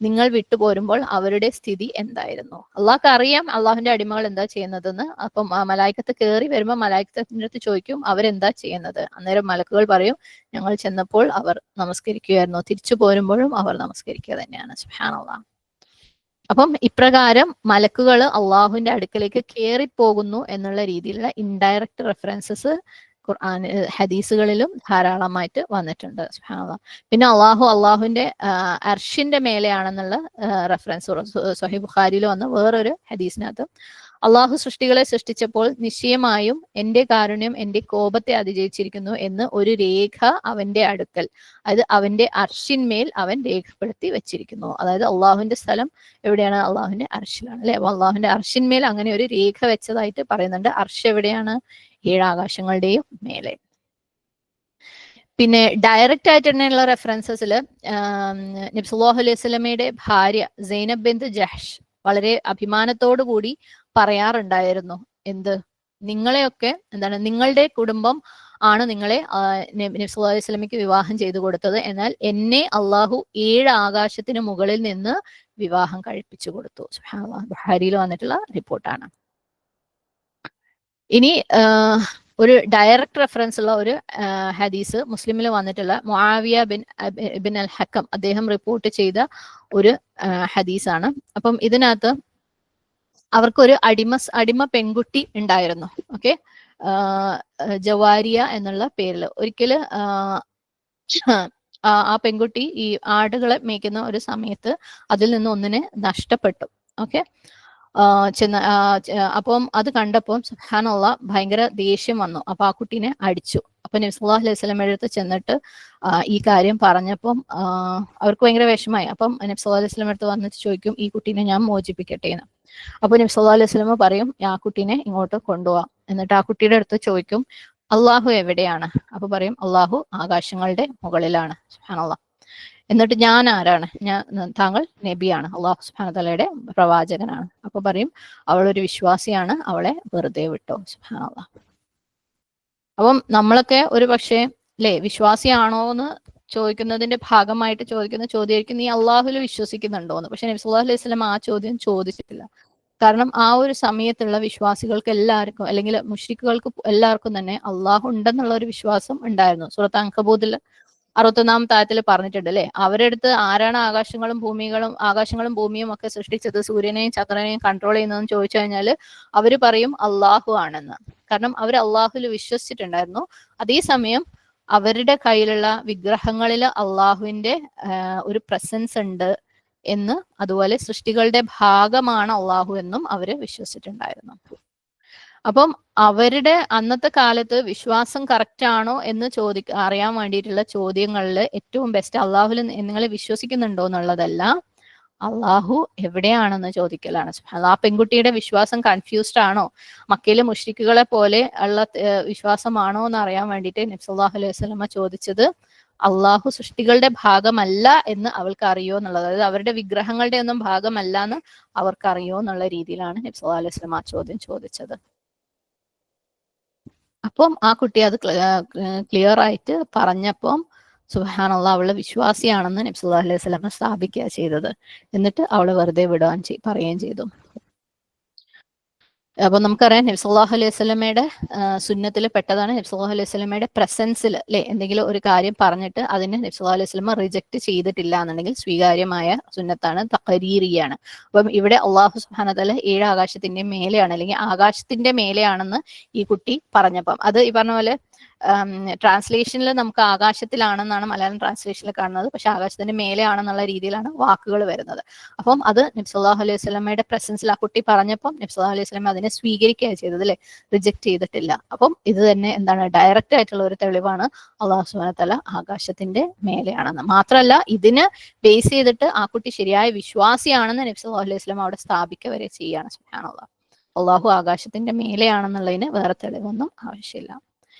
നിങ്ങൾ വിട്ടുപോരുമ്പോൾ അവരുടെ സ്ഥിതി എന്തായിരുന്നു? അള്ളാഹ്ക്ക് അറിയാം അള്ളാഹുവിന്റെ അടിമകൾ എന്താ ചെയ്യുന്നതെന്ന്. അപ്പം മലായിക്കത്ത് കയറി വരുമ്പോൾ മലായിക്കത്തിന്റെ അടുത്ത് ചോദിക്കും, അവരെന്താ ചെയ്യുന്നത്? അന്നേരം മലക്കുകൾ പറയും, ഞങ്ങൾ ചെന്നപ്പോൾ അവർ നമസ്കരിക്കുകയായിരുന്നു, തിരിച്ചു പോരുമ്പോഴും അവർ നമസ്കരിക്കുക തന്നെയാണ്. സുബ്ഹാനല്ലാഹ്. അപ്പം ഇപ്രകാരം മലക്കുകൾ അള്ളാഹുവിന്റെ അടുക്കലേക്ക് കയറിപ്പോകുന്നു എന്നുള്ള രീതിയിലുള്ള ഇൻഡയറക്റ്റ് റെഫറൻസസ് ഖുർആൻ ഹദീസുകളിലും ധാരാളമായിട്ട് വന്നിട്ടുണ്ട്. സുബ്ഹാനല്ലാഹ്. പിന്നെ അള്ളാഹുവിന്റെ അർഷിന്റെ മേലെയാണെന്നുള്ള റെഫറൻസ് സ്വഹീഹ് ബുഖാരിയിൽ വന്ന വേറൊരു ഹദീസിനകത്ത് അള്ളാഹു സൃഷ്ടികളെ സൃഷ്ടിച്ചപ്പോൾ നിശ്ചയമായും എന്റെ കാരുണ്യം എന്റെ കോപത്തെ അതിജയിച്ചിരിക്കുന്നു എന്ന് ഒരു രേഖ അവന്റെ അടുക്കൽ, അതായത് അവന്റെ അർഷിന്മേൽ അവൻ രേഖപ്പെടുത്തി വെച്ചിരിക്കുന്നു. അതായത് അള്ളാഹുവിന്റെ സ്ഥലം എവിടെയാണ്? അള്ളാഹുവിന്റെ അർഷിലാണ്, അല്ലെ? അപ്പൊ അള്ളാഹുവിന്റെ അർഷിന്മേൽ അങ്ങനെ ഒരു രേഖ വെച്ചതായിട്ട് പറയുന്നുണ്ട്. അർഷ് എവിടെയാണ്? 7 ആകാശങ്ങളുടെയും മേലെ. പിന്നെ ഡയറക്റ്റ് ആയിട്ട് തന്നെയുള്ള റെഫറൻസസിൽ നബി സല്ലല്ലാഹു അലൈഹി വസല്ലമയുടെ ഭാര്യ സൈനബ് ബിൻത് ജഹ്ഷ് വളരെ അഭിമാനത്തോടു കൂടി പറയാറുണ്ടായിരുന്നു. എന്ത്? നിങ്ങളെയൊക്കെ എന്താണ്, നിങ്ങളുടെ കുടുംബം ആണ് നിങ്ങളെ നബി സല്ലല്ലാഹു അലൈഹി വസല്ലമയ്ക്ക് വിവാഹം ചെയ്തു കൊടുത്തത്. എന്നാൽ എന്നെ അള്ളാഹു 7 ആകാശത്തിന് മുകളിൽ നിന്ന് വിവാഹം കഴിപ്പിച്ചു കൊടുത്തു. സുബ്ഹാനല്ലാഹ്. ബുഖാരിയിൽ വന്നിട്ടുള്ള റിപ്പോർട്ടാണ്. ഇനി ഒരു ഡയറക്റ്റ് റെഫറൻസ് ഉള്ള ഒരു ഹദീസ് മുസ്ലിമിൽ വന്നിട്ടുള്ള മുആവിയ ബിൻ അൽ ഹക്കം അദ്ദേഹം റിപ്പോർട്ട് ചെയ്ത ഒരു ഹദീസാണ്. അപ്പം ഇതിനകത്ത് അവർക്കൊരു അടിമ പെൺകുട്ടി ഉണ്ടായിരുന്നു. ഓക്കെ, ജവാരിയ എന്നുള്ള പേരിൽ. ഒരിക്കല് ആ പെൺകുട്ടി ഈ ആടുകളെ മേയ്ക്കുന്ന ഒരു സമയത്ത് അതിൽ നിന്ന് ഒന്നിനെ നഷ്ടപ്പെട്ടു. ഓക്കെ, അപ്പം അത് കണ്ടപ്പോൾ സുബ്ഹാനല്ലാഹ് ഭയങ്കര ദേഷ്യം വന്നു. അപ്പൊ ആ കുട്ടീനെ അടിച്ചു. അപ്പൊ നബി സല്ലല്ലാഹു അലൈഹി വസല്ലമയുടെ അടുത്ത് ചെന്നിട്ട് ഈ കാര്യം പറഞ്ഞപ്പം അവർക്ക് ഭയങ്കര വിഷമായി. അപ്പം നബി സല്ലല്ലാഹു അലൈഹി വസല്ലമയുടെ അടുത്ത് വന്നിട്ട് ചോദിക്കും, ഈ കുട്ടീനെ ഞാൻ മോചിപ്പിക്കട്ടെ എന്ന്. അപ്പൊ നബി സല്ലല്ലാഹു അലൈഹി വസല്ലമ പറയും, ആ കുട്ടീനെ ഇങ്ങോട്ട് കൊണ്ടുപോവാം. എന്നിട്ട് ആ കുട്ടിയുടെ അടുത്ത് ചോദിക്കും, അള്ളാഹു എവിടെയാണ്? അപ്പൊ പറയും, അള്ളാഹു ആകാശങ്ങളുടെ മുകളിലാണ്. സുബ്ഹാനല്ലാഹ്. എന്നിട്ട് ഞാൻ ആരാണ്? താങ്കൾ നബിയാണ്, അള്ളാഹു സുബ്ഹാനഹു തആലയുടെ പ്രവാചകനാണ്. അപ്പൊ പറയും, അവളൊരു വിശ്വാസിയാണ്, അവളെ വെറുതെ വിട്ടോ. സുബ്ഹാനല്ലാഹ്. അപ്പം നമ്മളൊക്കെ ഒരു പക്ഷേ അല്ലെ വിശ്വാസിയാണോ എന്ന് ചോദിക്കുന്നതിന്റെ ഭാഗമായിട്ട് ചോദിക്കുന്ന ചോദ്യമായിരിക്കും, നീ അള്ളാഹുൽ വിശ്വസിക്കുന്നുണ്ടോ എന്ന്. പക്ഷെ നബി സല്ലല്ലാഹു അലൈഹി വസല്ലം ആ ചോദ്യം ചോദിച്ചിട്ടില്ല. കാരണം ആ ഒരു സമയത്തുള്ള വിശ്വാസികൾക്ക് എല്ലാവർക്കും, അല്ലെങ്കിൽ മുശ്രിക്കുകൾക്ക് എല്ലാവർക്കും തന്നെ അള്ളാഹു ഉണ്ടെന്നുള്ള ഒരു വിശ്വാസം ഉണ്ടായിരുന്നു. സൂറത്ത് അൻകബൂത്തിൽ 61-ാമത്തെ ആയത്തിൽ പറഞ്ഞിട്ടുണ്ട്, അല്ലെ? അവരുടെ അടുത്ത് ആരാണ് ആകാശങ്ങളും ഭൂമിയും ഒക്കെ സൃഷ്ടിച്ചത്, സൂര്യനെയും ചന്ദ്രനെയും കൺട്രോൾ ചെയ്യുന്നതെന്ന് ചോദിച്ചു കഴിഞ്ഞാൽ അവര് പറയും അള്ളാഹു ആണെന്ന്. കാരണം അവർ അള്ളാഹുൽ വിശ്വസിച്ചിട്ടുണ്ടായിരുന്നു. അതേസമയം അവരുടെ കയ്യിലുള്ള വിഗ്രഹങ്ങളിൽ അള്ളാഹുവിന്റെ ഒരു പ്രസൻസ് ഉണ്ട് എന്ന്, അതുപോലെ സൃഷ്ടികളുടെ ഭാഗമാണ് അള്ളാഹു എന്നും അവര് വിശ്വസിച്ചിട്ടുണ്ടായിരുന്നു. അപ്പം അവരുടെ അന്നത്തെ കാലത്ത് വിശ്വാസം കറക്റ്റ് ആണോ എന്ന് അറിയാൻ വേണ്ടിയിട്ടുള്ള ചോദ്യങ്ങളിൽ ഏറ്റവും ബെസ്റ്റ് അള്ളാഹുൽ നിങ്ങൾ വിശ്വസിക്കുന്നുണ്ടോ എന്നുള്ളതല്ല, അള്ളാഹു എവിടെയാണെന്ന് ചോദിക്കലാണ്. ആ പെൺകുട്ടിയുടെ വിശ്വാസം കൺഫ്യൂസ്ഡ് ആണോ, മക്കയിലെ മുശ്രിക്കുകളെ പോലെ ഉള്ള വിശ്വാസമാണോ എന്ന് അറിയാൻ വേണ്ടിയിട്ട് നബി സല്ലല്ലാഹു അലൈഹി വസല്ലമ ചോദിച്ചത് അള്ളാഹു സൃഷ്ടികളുടെ ഭാഗമല്ല എന്ന് അവൾക്ക് അറിയോ എന്നുള്ളത്, അതായത് അവരുടെ വിഗ്രഹങ്ങളുടെ ഒന്നും ഭാഗമല്ല എന്ന് അവർക്ക് അറിയോ എന്നുള്ള രീതിയിലാണ് നബി സല്ലല്ലാഹു അലൈഹി വസല്ലമ ആ ചോദ്യം ചോദിച്ചത്. അപ്പം ആ കുട്ടി അത് ക്ലിയർ ആയിട്ട് പറഞ്ഞപ്പം സുബ്ഹാനല്ലാഹ് അവള് വിശ്വാസിയാണെന്ന് നബി സല്ലല്ലാഹു അലൈഹി വസല്ലം സ്ഥാപിക്കുക ചെയ്തത്. എന്നിട്ട് അവള് വെറുതെ വിടുകയും പറയുകയും ചെയ്തു. അപ്പൊ നമുക്കറിയാം നബി സല്ലല്ലാഹു അലൈഹി വസല്ലമയുടെ സുന്നത്തിൽ പെട്ടതാണ് നബി സല്ലല്ലാഹു അലൈഹി വസല്ലമയുടെ പ്രസൻസിൽ അല്ലെ എന്തെങ്കിലും ഒരു കാര്യം പറഞ്ഞിട്ട് അതിനെ നബി സല്ലല്ലാഹു അലൈഹി വസല്ലമ റിജക്ട് ചെയ്തിട്ടില്ല എന്നുണ്ടെങ്കിൽ സ്വീകാര്യമായ സുന്നത്താണ്, തഖരീറിയാണ്. അപ്പം ഇവിടെ അള്ളാഹു സുബ്ഹാനഹു വ തആല 7 ആകാശത്തിന്റെ മേലെയാണ്, അല്ലെങ്കിൽ ആകാശത്തിന്റെ മേലെയാണെന്ന് ഈ കുട്ടി പറഞ്ഞപ്പം അത് ഈ പറഞ്ഞ പോലെ ട്രാൻസ്ലേഷനിൽ നമുക്ക് ആകാശത്തിലാണെന്നാണ് മലയാളം ട്രാൻസ്ലേഷനിൽ കാണുന്നത്, പക്ഷെ ആകാശത്തിന്റെ മേലെയാണെന്നുള്ള രീതിയിലാണ് വാക്കുകൾ വരുന്നത്. അപ്പം അത് നബി സല്ലല്ലാഹു അലൈഹി വസല്ലമയുടെ പ്രസൻസിൽ ആ കുട്ടി പറഞ്ഞപ്പം നബി സല്ലല്ലാഹു അലൈഹി വസല്ലമ അതിനെ സ്വീകരിക്കുകയാണ് ചെയ്തത്, അല്ലെ, റിജക്ട് ചെയ്തിട്ടില്ല. അപ്പം ഇത് തന്നെ എന്താണ്, ഡയറക്റ്റ് ആയിട്ടുള്ള ഒരു തെളിവാണ് അള്ളാഹു സുബ്ഹാനഹു വ തആല ആകാശത്തിന്റെ മേലെയാണെന്ന്. മാത്രമല്ല ഇതിന് ബേസ് ചെയ്തിട്ട് ആ കുട്ടി ശരിയായ വിശ്വാസിയാണെന്ന് നബി സല്ലല്ലാഹു അലൈഹി വസല്ലമ അവിടെ സ്ഥാപിക്കുക വരെ ചെയ്യാണ്. സുബ്ഹാനല്ലാഹ്, അള്ളാഹു ആകാശത്തിന്റെ മേലെയാണെന്നുള്ളതിന് വേറെ തെളിവൊന്നും ആവശ്യമില്ല.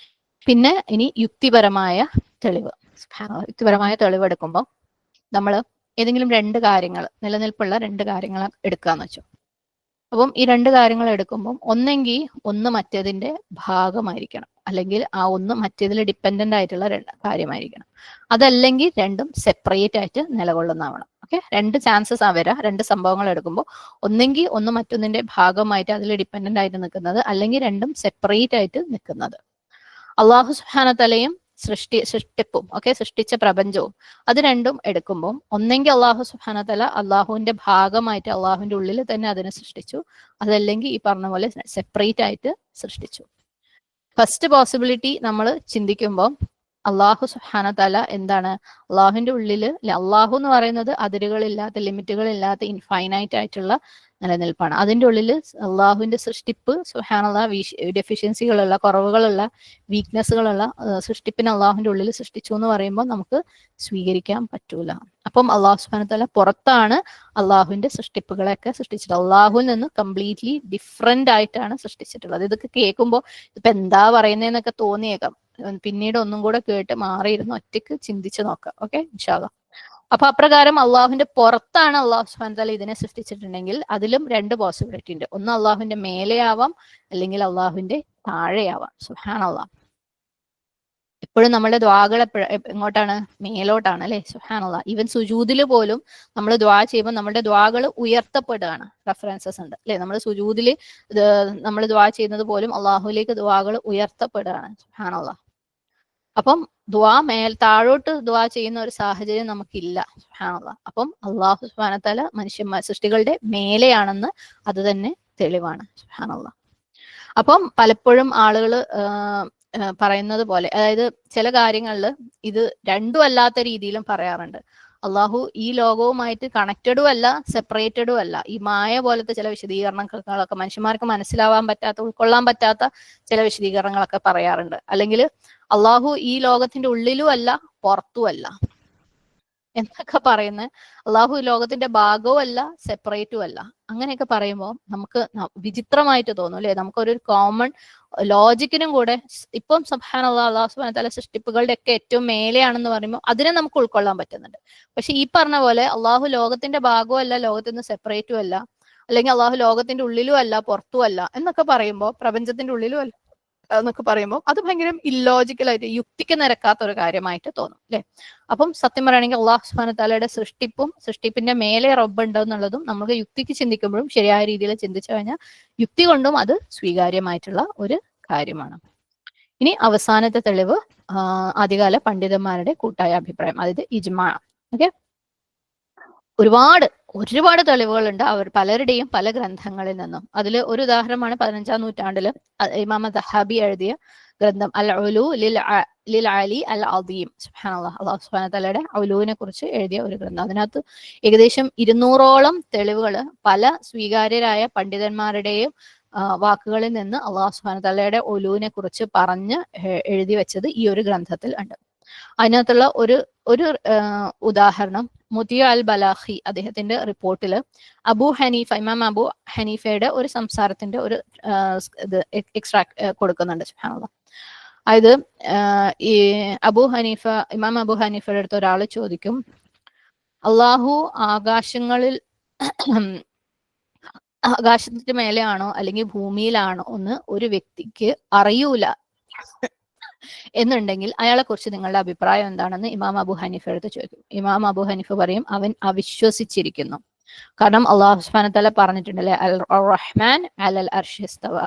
പിന്നെ ഇനി യുക്തിപരമായ തെളിവ്. യുക്തിപരമായ തെളിവ് എടുക്കുമ്പോൾ നമ്മൾ ഏതെങ്കിലും 2 കാര്യങ്ങൾ, നിലനിൽപ്പുള്ള 2 കാര്യങ്ങൾ എടുക്കാന്ന് വെച്ചു. അപ്പം ഈ 2 കാര്യങ്ങൾ എടുക്കുമ്പോൾ ഒന്നെങ്കിൽ ഒന്ന് മറ്റേതിന്റെ ഭാഗമായിരിക്കണം, അല്ലെങ്കിൽ ആ ഒന്ന് മറ്റേതിൽ ഡിപ്പെൻഡന്റ് ആയിട്ടുള്ള കാര്യമായിരിക്കണം. അതല്ലെങ്കിൽ രണ്ടും സെപ്പറേറ്റ് ആയിട്ട് നിലകൊള്ളുന്നതാവണം. ഓക്കെ, 2 ചാൻസസ് ആ വരാം 2 സംഭവങ്ങൾ എടുക്കുമ്പോൾ. ഒന്നെങ്കിൽ ഒന്ന് മറ്റൊന്നിന്റെ ഭാഗമായിട്ട് അതിൽ ഡിപ്പെൻഡന്റ് ആയിട്ട് നിൽക്കുന്നത്, അല്ലെങ്കിൽ രണ്ടും സെപ്പറേറ്റ് ആയിട്ട് നിൽക്കുന്നത്. അള്ളാഹു സുബ്ഹാനഹു വ തആലയും സൃഷ്ടിപ്പും സൃഷ്ടിച്ച പ്രപഞ്ചവും അത് രണ്ടും എടുക്കുമ്പോൾ ഒന്നെങ്കിൽ അള്ളാഹു സുബ്ഹാനഹു വ തആല അള്ളാഹുവിന്റെ ഭാഗമായിട്ട് അള്ളാഹുവിന്റെ ഉള്ളിൽ തന്നെ അതിനെ സൃഷ്ടിച്ചു, അതല്ലെങ്കിൽ ഈ പറഞ്ഞ പോലെ സെപ്പറേറ്റ് ആയിട്ട് സൃഷ്ടിച്ചു. ഫസ്റ്റ് പോസിബിലിറ്റി നമ്മൾ ചിന്തിക്കുമ്പോൾ അള്ളാഹു സുബ്ഹാനഹു വ തആല എന്താണ്, അള്ളാഹുവിന്റെ ഉള്ളിൽ, അള്ളാഹു എന്ന് പറയുന്നത് അതിരുകളില്ലാത്ത, ലിമിറ്റുകളില്ലാത്ത, ഇൻഫൈനൈറ്റ് ആയിട്ടുള്ള നിലനിൽപ്പാണ്. അതിന്റെ ഉള്ളിൽ അള്ളാഹുവിന്റെ സൃഷ്ടിപ്പ് സുബ്ഹാനല്ലാഹ് ഡെഫിഷ്യൻസികളുള്ള, കുറവുകളുള്ള, വീക്ക്നെസ്സുകളുള്ള സൃഷ്ടിപ്പിനെ അള്ളാഹുവിന്റെ ഉള്ളിൽ സൃഷ്ടിച്ചു എന്ന് പറയുമ്പോൾ നമുക്ക് സ്വീകരിക്കാൻ പറ്റൂല. അപ്പം അള്ളാഹു സുബ്ഹാനഹു വ തആല പുറത്താണ് അള്ളാഹുവിന്റെ സൃഷ്ടിപ്പുകളെയൊക്കെ സൃഷ്ടിച്ചിട്ടുള്ളത്. അള്ളാഹുവിൽ നിന്ന് കംപ്ലീറ്റ്ലി ഡിഫറെന്റ് ആയിട്ടാണ് സൃഷ്ടിച്ചിട്ടുള്ളത്. ഇതൊക്കെ കേൾക്കുമ്പോൾ ഇപ്പൊ എന്താ പറയുന്നതെന്നൊക്കെ തോന്നിയേക്കാം. പിന്നീട് ഒന്നും കൂടെ കേട്ട് മാറിയിരുന്ന് ഒറ്റയ്ക്ക് ചിന്തിച്ച് നോക്കാം. ഓക്കെ, ഇൻഷാ അല്ലാഹ്. അപ്പൊ അപ്രകാരം അള്ളാഹുവിന്റെ പുറത്താണ് അള്ളാഹു സുബ്ഹാനഹു വ തആല ഇതിനെ സൃഷ്ടിച്ചിട്ടുണ്ടെങ്കിൽ അതിലും 2 പോസിബിലിറ്റി ഉണ്ട്. ഒന്ന് അള്ളാഹുവിന്റെ മേലെയാവാം, അല്ലെങ്കിൽ അള്ളാഹുവിന്റെ താഴെയാവാം. സുബ്ഹാനല്ലാഹ്. എപ്പോഴും നമ്മുടെ ദ്വാകൾ എങ്ങോട്ടാണ്? മേലോട്ടാണ്, അല്ലെ? സുബ്ഹാനല്ലാഹ്. ഈവൻ സുജൂദില് പോലും നമ്മൾ ദ്വാ ചെയ്യുമ്പോൾ നമ്മുടെ ദ്വാകൾ ഉയർത്തപ്പെടുകയാണ്. റെഫറൻസസ് ഉണ്ട്, അല്ലെ? നമ്മൾ സുജൂദില് നമ്മൾ ദ്വാ ചെയ്യുന്നത് പോലും അള്ളാഹുലേക്ക് ദ്വാകൾ ഉയർത്തപ്പെടുകയാണ്. സുബ്ഹാനല്ലാഹ്. അപ്പം താഴോട്ട് ദ്വാ ചെയ്യുന്ന ഒരു സാഹചര്യം നമുക്കില്ല. സുബ്ഹാനല്ലാഹ്. അപ്പം അള്ളാഹു സുബ്ഹാനഹു വ തആല സൃഷ്ടികളുടെ മേലെയാണെന്ന് അത് തന്നെ തെളിവാണ്. സുബ്ഹാനല്ലാഹ്. അപ്പം പലപ്പോഴും ആളുകൾ പറയുന്നത് പോലെ, അതായത് ചില കാര്യങ്ങളിൽ ഇത് രണ്ടും അല്ലാത്ത രീതിയിലും പറയാറുണ്ട്. അള്ളാഹു ഈ ലോകവുമായിട്ട് കണക്റ്റഡും അല്ല, സെപ്പറേറ്റഡും അല്ല. ഈ മായ പോലത്തെ ചില വിശദീകരണങ്ങളൊക്കെ മനുഷ്യന്മാർക്ക് മനസ്സിലാവാൻ പറ്റാത്ത, ഉൾക്കൊള്ളാൻ പറ്റാത്ത ചില വിശദീകരണങ്ങളൊക്കെ പറയാറുണ്ട്. അല്ലെങ്കിൽ അള്ളാഹു ഈ ലോകത്തിന്റെ ഉള്ളിലും അല്ല, പുറത്തും അല്ല എന്നൊക്കെ പറയുന്നത്. അള്ളാഹു ലോകത്തിന്റെ ഭാഗവും അല്ല, സെപ്പറേറ്റും അല്ല. അങ്ങനെയൊക്കെ പറയുമ്പോൾ നമുക്ക് വിചിത്രമായിട്ട് തോന്നും, അല്ലെ? നമുക്കൊരു കോമൺ ലോജിക്കിനും കൂടെ ഇപ്പം സുബ്ഹാനല്ലാഹ്, അള്ളാഹു സുബ്ഹാനഹു വ തആല സൃഷ്ടിപ്പുകളുടെ ഒക്കെ ഏറ്റവും മേലെയാണെന്ന് പറയുമ്പോൾ അതിനെ നമുക്ക് ഉൾക്കൊള്ളാൻ പറ്റുന്നുണ്ട്. പക്ഷെ ഈ പറഞ്ഞ പോലെ അള്ളാഹു ലോകത്തിന്റെ ഭാഗവും അല്ല, ലോകത്തിൽ നിന്ന് സെപ്പറേറ്റും അല്ല, അല്ലെങ്കിൽ അള്ളാഹു ലോകത്തിന്റെ ഉള്ളിലും അല്ല, പുറത്തും അല്ല എന്നൊക്കെ പറയുമ്പോൾ, പ്രപഞ്ചത്തിന്റെ ഉള്ളിലും അല്ല എന്നൊക്കെ പറയുമ്പോൾ അത് ഭയങ്കര ഇല്ലോജിക്കലായിട്ട്, യുക്തിക്ക് നിരക്കാത്ത ഒരു കാര്യമായിട്ട് തോന്നും, അല്ലെ? അപ്പം സത്യം പറയുകയാണെങ്കിൽ അള്ളാഹു സുബ്ഹാനഹു വ തആലയുടെ സൃഷ്ടിപ്പിന്റെ മേലെ റബ്ബ് ഉണ്ട് എന്നുള്ളതും നമുക്ക് യുക്തിക്ക് ചിന്തിക്കുമ്പോഴും ശരിയായ രീതിയിൽ ചിന്തിച്ചു കഴിഞ്ഞാൽ യുക്തി കൊണ്ടും അത് സ്വീകാര്യമായിട്ടുള്ള ഒരു കാര്യമാണ്. ഇനി അവസാനത്തെ തെളിവ് ആദ്യകാല പണ്ഡിതന്മാരുടെ കൂട്ടായ അഭിപ്രായം, അതായത് ഇജ്മാ. ഓക്കെ, ഒരുപാട് തെളിവുകളുണ്ട് അവർ പലരുടെയും പല ഗ്രന്ഥങ്ങളിൽ നിന്നും. അതിൽ ഒരു ഉദാഹരണമാണ് 15-ാം നൂറ്റാണ്ടിൽ ഇമാം ദഹബി എഴുതിയ ഗ്രന്ഥം അൽ ഉലൂ ലിൽ അലി അൽ അദീം. സുബ്ഹാനല്ലാഹ്, അല്ലാഹു സുബ്ഹാനഹു വ തആലയുടെ ഉലൂവിനെ കുറിച്ച് എഴുതിയ ഒരു ഗ്രന്ഥം. അതിനകത്ത് ഏകദേശം 200ഓളം തെളിവുകൾ പല സ്വീകാര്യരായ പണ്ഡിതന്മാരുടെയും വാക്കുകളിൽ നിന്ന് അല്ലാഹു സുബ്ഹാനഹു വ തആലയുടെ ഉലൂവിനെ കുറിച്ച് പറഞ്ഞ് എഴുതി വെച്ചത് ഈ ഒരു ഗ്രന്ഥത്തിൽ ഉണ്ട്. അതിനകത്തുള്ള ഒരു ഉദാഹരണം മുതിയ അൽ ബലാഖി അദ്ദേഹത്തിന്റെ റിപ്പോർട്ടിൽ ഇമാം അബു ഹനീഫയുടെ ഒരു സംസാരത്തിന്റെ ഒരു ഇത് എക്സ്ട്രാക്ട് കൊടുക്കുന്നുണ്ട്. സുബ്ഹാനല്ലാഹ്. അതായത് ഈ ഇമാം അബു ഹനീഫയുടെ അടുത്ത് ഒരാൾ ചോദിക്കും, അള്ളാഹു ആകാശത്തിന്റെ മേലെയാണോ അല്ലെങ്കിൽ ഭൂമിയിലാണോ എന്ന് ഒരു വ്യക്തിക്ക് അറിയൂല എന്നുണ്ടെങ്കിൽ അയാളെ കുറിച്ച് നിങ്ങളുടെ അഭിപ്രായം എന്താണെന്ന് ഇമാം അബു ഹനീഫ എടുത്ത് ചോദിക്കും. ഇമാം അബു ഹനീഫ പറയും അവൻ അവിശ്വസിച്ചിരിക്കുന്നു. കാരണം അള്ളാഹു സുബ്ഹാനഹു വ തആല പറഞ്ഞിട്ടുണ്ടല്ലേ, അൽ റഹ്മാൻ അലൽ അർശി ഇസ്തവ.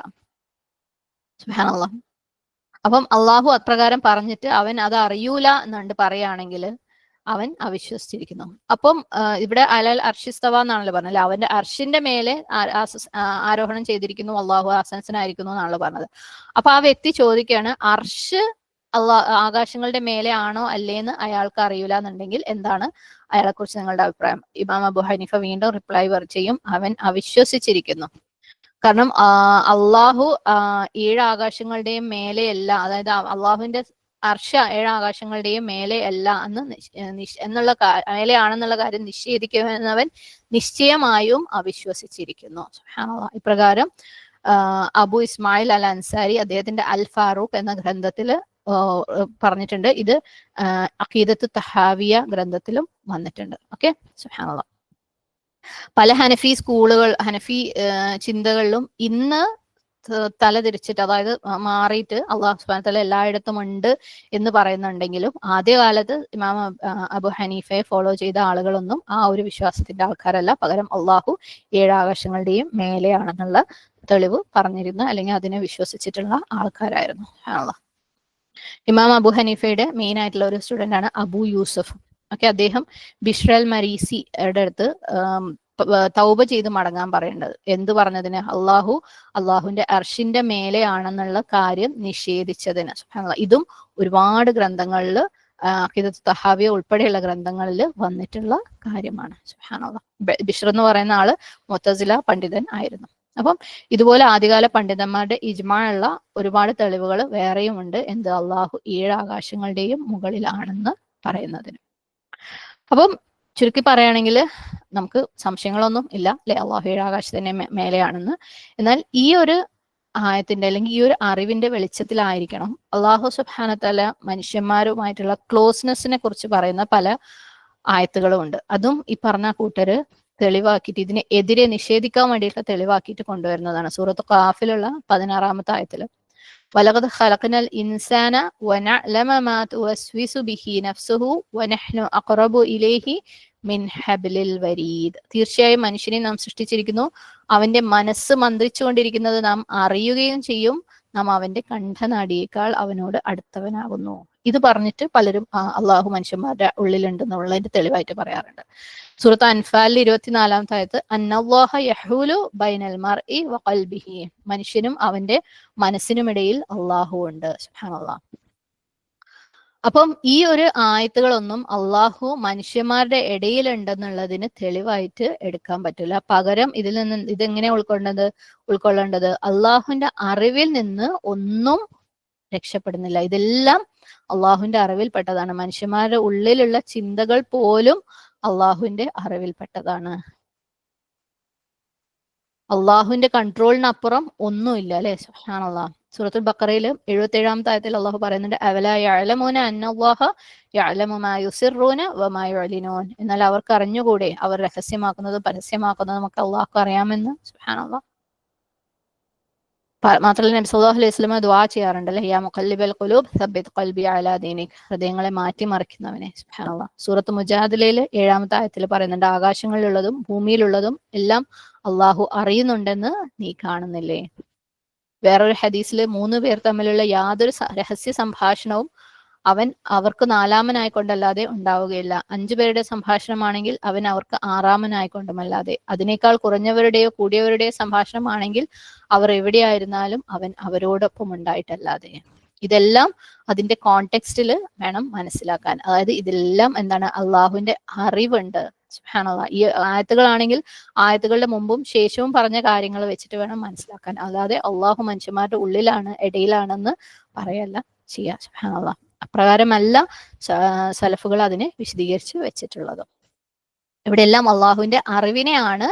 സുബ്ഹാനല്ലാഹ്. അപ്പം അള്ളാഹു അപ്രകാരം പറഞ്ഞിട്ട് അവൻ അത് അറിയൂല എന്നുണ്ട് പറയുകയാണെങ്കിൽ അവൻ അവിശ്വസിച്ചിരിക്കുന്നു. അപ്പം ഇവിടെ അലൽ അർഷിസ്തവ എന്നാണല്ലോ പറഞ്ഞത്. അവന്റെ അർഷിന്റെ മേലെ ആരോഹണം ചെയ്തിരിക്കുന്നു, അള്ളാഹു ആസനസനായിരിക്കുന്നു എന്നാണല്ലോ പറഞ്ഞത്. അപ്പൊ ആ വ്യക്തി ചോദിക്കുകയാണ്, അർഷ് ആകാശങ്ങളുടെ മേലെ ആണോ അല്ലേന്ന് അയാൾക്ക് അറിയൂല എന്നുണ്ടെങ്കിൽ എന്താണ് അയാളെ കുറിച്ച് നിങ്ങളുടെ അഭിപ്രായം? ഇമാം അബു ഹനീഫ വീണ്ടും റിപ്ലൈ ചെയ്യും, അവൻ അവിശ്വസിച്ചിരിക്കുന്നു. കാരണം അള്ളാഹു 7 ആകാശങ്ങളുടെയും മേലെയല്ല, അതായത് അള്ളാഹുവിന്റെ അർഷ 7 ആകാശങ്ങളുടെയും മേലെയല്ല എന്നുള്ള മേലെയാണെന്നുള്ള കാര്യം നിഷേധിക്കുന്നവൻ നിശ്ചയമായും അവിശ്വസിച്ചിരിക്കുന്നു. ഇപ്രകാരം അബു ഇസ്മായിൽ അൽ അൻസാരി അദ്ദേഹത്തിന്റെ അൽ ഫാറൂഖ് എന്ന ഗ്രന്ഥത്തില് പറഞ്ഞിട്ടുണ്ട്. ഇത് അഖീദത്ത് തഹാവിയ ഗ്രന്ഥത്തിലും വന്നിട്ടുണ്ട്. ഓക്കെ, സുബ്ഹാനല്ലാഹ്. പല ഹനഫി സ്കൂളുകൾ, ഹനഫി ചിന്തകളിലും ഇന്ന് തലതിരിച്ചിട്ട്, അതായത് മാറിയിട്ട് അള്ളാഹു സുബ്ഹാനഹു വ തആല എല്ലായിടത്തും ഉണ്ട് എന്ന് പറയുന്നുണ്ടെങ്കിലും ആദ്യകാലത്ത് ഇമാം അബു ഹനീഫയെ ഫോളോ ചെയ്ത ആളുകളൊന്നും ആ ഒരു വിശ്വാസത്തിന്റെ ആൾക്കാരല്ല. പകരം അള്ളാഹു 7 ആകാശങ്ങളുടെയും മേലെയാണെന്നുള്ള തെളിവ് പറഞ്ഞിരുന്ന, അല്ലെങ്കിൽ അതിനെ വിശ്വസിച്ചിട്ടുള്ള ആൾക്കാരായിരുന്നു. ഇമാം അബു ഹനീഫയുടെ മെയിൻ ആയിട്ടുള്ള ഒരു സ്റ്റുഡന്റ് ആണ് അബു യൂസഫ്. ഓക്കെ, അദ്ദേഹം ബിഷ്റൽ മരീസിയുടെ അടുത്ത് തൗബ ചെയ്ത് മടങ്ങാൻ പറയേണ്ടത്. എന്ത് പറഞ്ഞതിന്? അള്ളാഹുവിന്റെ അർഷിന്റെ മേലെയാണെന്നുള്ള കാര്യം നിഷേധിച്ചതിന്. ഇതും ഒരുപാട് ഗ്രന്ഥങ്ങളിൽ, അഖീദത്ത് തഹാവിയ ഉൾപ്പെടെയുള്ള ഗ്രന്ഥങ്ങളിൽ വന്നിട്ടുള്ള കാര്യമാണ്. സുബ്ഹാനല്ലാഹ്. ബിഷ്ർ എന്ന് പറയുന്ന ആള് മുഅ്തസില പണ്ഡിതൻ ആയിരുന്നു. അപ്പം ഇതുപോലെ ആദ്യകാല പണ്ഡിതന്മാരുടെ ഇജ്മാഉള്ള ഒരുപാട് തെളിവുകൾ വേറെയും ഉണ്ട്. എന്ത്? അള്ളാഹു 7 ആകാശങ്ങളുടെയും മുകളിലാണെന്ന് പറയുന്നതിന്. അപ്പം ചുരുക്കി പറയുകയാണെങ്കിൽ നമുക്ക് സംശയങ്ങളൊന്നും ഇല്ല അല്ലെ, അള്ളാഹു 7 ആകാശത്തിന്റെ മേലെയാണെന്ന്. എന്നാൽ ഈ ഒരു ആയത്തിന്റെ അല്ലെങ്കിൽ ഈ ഒരു അറിവിന്റെ വെളിച്ചത്തിലായിരിക്കണം അള്ളാഹു സുബ്ഹാനഹു വ തആല മനുഷ്യന്മാരുമായിട്ടുള്ള ക്ലോസ്നെസ്സിനെ കുറിച്ച് പറയുന്ന പല ആയത്തുകളും ഉണ്ട്. അതും ഈ പറഞ്ഞ കൂട്ടര് തെളിവാക്കിയിട്ട്, ഇതിനെ എതിരെ നിഷേധിക്കാൻ വേണ്ടിയിട്ട് തെളിവാക്കിയിട്ട് കൊണ്ടുവരുന്നതാണ്. സൂറത്ത് ഖാഫിലുള്ള 16-ാമത്തെ ആയത്തില് വലഖദ് ഖലഖനൽ ഇൻസാന വനഅലമ മാ തുവസ്വിസു ബിഹി നഫ്സുഹു വനഹ്നു അഖറബു ഇലൈഹി മിൻ ഹബ്ലിൽ വരീദ്. തീർച്ചയായും മനുഷ്യനെ നാം സൃഷ്ടിച്ചിരിക്കുന്നു, അവന്റെ മനസ്സ് മന്ത്രിച്ചുകൊണ്ടിരിക്കുന്നത് നാം അറിയുകയും ചെയ്യും, നാം അവന്റെ കണ്ഠനാടിയേക്കാൾ അവനോട് അടുത്തവനാകുന്നു. ഇത് പറഞ്ഞിട്ട് പലരും അള്ളാഹു മനുഷ്യന്മാരുടെ ഉള്ളിലുണ്ടെന്നുള്ളതിന്റെ തെളിവായിട്ട് പറയാറുണ്ട്. സൂറത്ത് അൻഫാലിൽ 24-ാമത്തെ ആയത്ത് അന്നല്ലാഹ യഹൂലു ബൈനൽ മർഇ വഖൽബിഹി, മനുഷ്യനും അവന്റെ മനസ്സിനുമിടയിൽ അള്ളാഹു ഉണ്ട്. സുബ്ഹാനല്ലാഹ്. അപ്പം ഈ ഒരു ആയത്തുകളൊന്നും അള്ളാഹു മനുഷ്യന്മാരുടെ ഇടയിലുണ്ടെന്നുള്ളതിന് തെളിവായിട്ട് എടുക്കാൻ പറ്റില്ല. പകരം ഇതിൽ നിന്ന് ഇതെങ്ങനെ ഉൾക്കൊള്ളേണ്ടത്? അള്ളാഹുവിന്റെ അറിവിൽ നിന്ന് ഒന്നും രക്ഷപ്പെടുന്നില്ല. ഇതെല്ലാം അള്ളാഹുവിന്റെ അറിവിൽപ്പെട്ടതാണ്. മനുഷ്യന്മാരുടെ ഉള്ളിലുള്ള ചിന്തകൾ പോലും അള്ളാഹുവിന്റെ അറിവിൽപ്പെട്ടതാണ്. അള്ളാഹുവിന്റെ കൺട്രോളിനപ്പുറം ഒന്നുമില്ല അല്ലെ. സുബ്ഹാനല്ലാഹ്. സൂറത്തുൽ ബഖറയിൽ 77-ാമത്തെ ആയത്തിൽ അള്ളാഹു പറയുന്നുണ്ട്, അവലാ യഅലമൂന അന്നല്ലാഹ യഅലമു മാ യുസിറൂന വമാ യുഅ്ലിനൂൻ. എന്നാൽ അവർക്ക് അറിഞ്ഞുകൂടെ അവർ രഹസ്യമാക്കുന്നതും പരസ്യമാക്കുന്നതും ഒക്കെ അള്ളാഹുക്ക് അറിയാമെന്ന്. സുബ്ഹാനല്ലാഹ്. മാത്രമല്ല നബി സല്ലല്ലാഹു അലൈഹി വസല്ലം ദുആ ചെയ്യാറുണ്ടല്ലേ, യാ മുഖല്ലിബൽ ഖുലൂബ് സബ്ബിത് ഖൽബി അലാ ദീനിക്, ഹൃദയങ്ങളെ മാറ്റിമറിക്കുന്നവനെ. സുബ്ഹാനല്ലാഹ്. സൂറത്ത് മുജാദിലയിൽ 7-ാമത്തെ ആയത്തിൽ പറയുന്നുണ്ട്, ആകാശങ്ങളിലുള്ളതും ഭൂമിയിലുള്ളതും എല്ലാം അള്ളാഹു അറിയുന്നുണ്ടെന്ന് നീ കാണുന്നില്ലേ. വേറൊരു ഹദീസിൽ 3 പേർ തമ്മിലുള്ള യാതൊരു രഹസ്യ സംഭാഷണവും അവൻ അവർക്ക് 4-മനായിക്കൊണ്ടല്ലാതെ ഉണ്ടാവുകയില്ല. 5 പേരുടെ സംഭാഷണമാണെങ്കിൽ അവൻ അവർക്ക് 6-മനായിക്കൊണ്ടുമല്ലാതെ. അതിനേക്കാൾ കുറഞ്ഞവരുടെയോ കൂടിയവരുടെയോ സംഭാഷണമാണെങ്കിൽ അവർ എവിടെയായിരുന്നാലും അവൻ അവരോടൊപ്പം ഉണ്ടായിട്ടല്ലാതെ. ഇതെല്ലാം അതിന്റെ കോണ്ടെക്സ്റ്റിൽ വേണം മനസ്സിലാക്കാൻ. അതായത് ഇതെല്ലാം എന്താണ്? അള്ളാഹുവിന്റെ അറിവുണ്ട്. സുബ്ഹാനല്ലാഹ്. ഈ ആയത്തുകളാണെങ്കിൽ ആയത്തുകളുടെ മുമ്പും ശേഷവും പറഞ്ഞ കാര്യങ്ങൾ വെച്ചിട്ട് വേണം മനസ്സിലാക്കാൻ. അല്ലാതെ അള്ളാഹു മനുഷ്യന്മാരുടെ ഉള്ളിലാണ്, ഇടയിലാണെന്ന് പറയല്ല ചെയ്യാ. സുബ്ഹാനല്ലാഹ്. അപ്രകാരമല്ല സലഫുകൾ അതിനെ വിശദീകരിച്ച് വെച്ചിട്ടുള്ളത്. ഇവിടെയെല്ലാം അള്ളാഹുവിന്റെ അറിവിനെയാണ്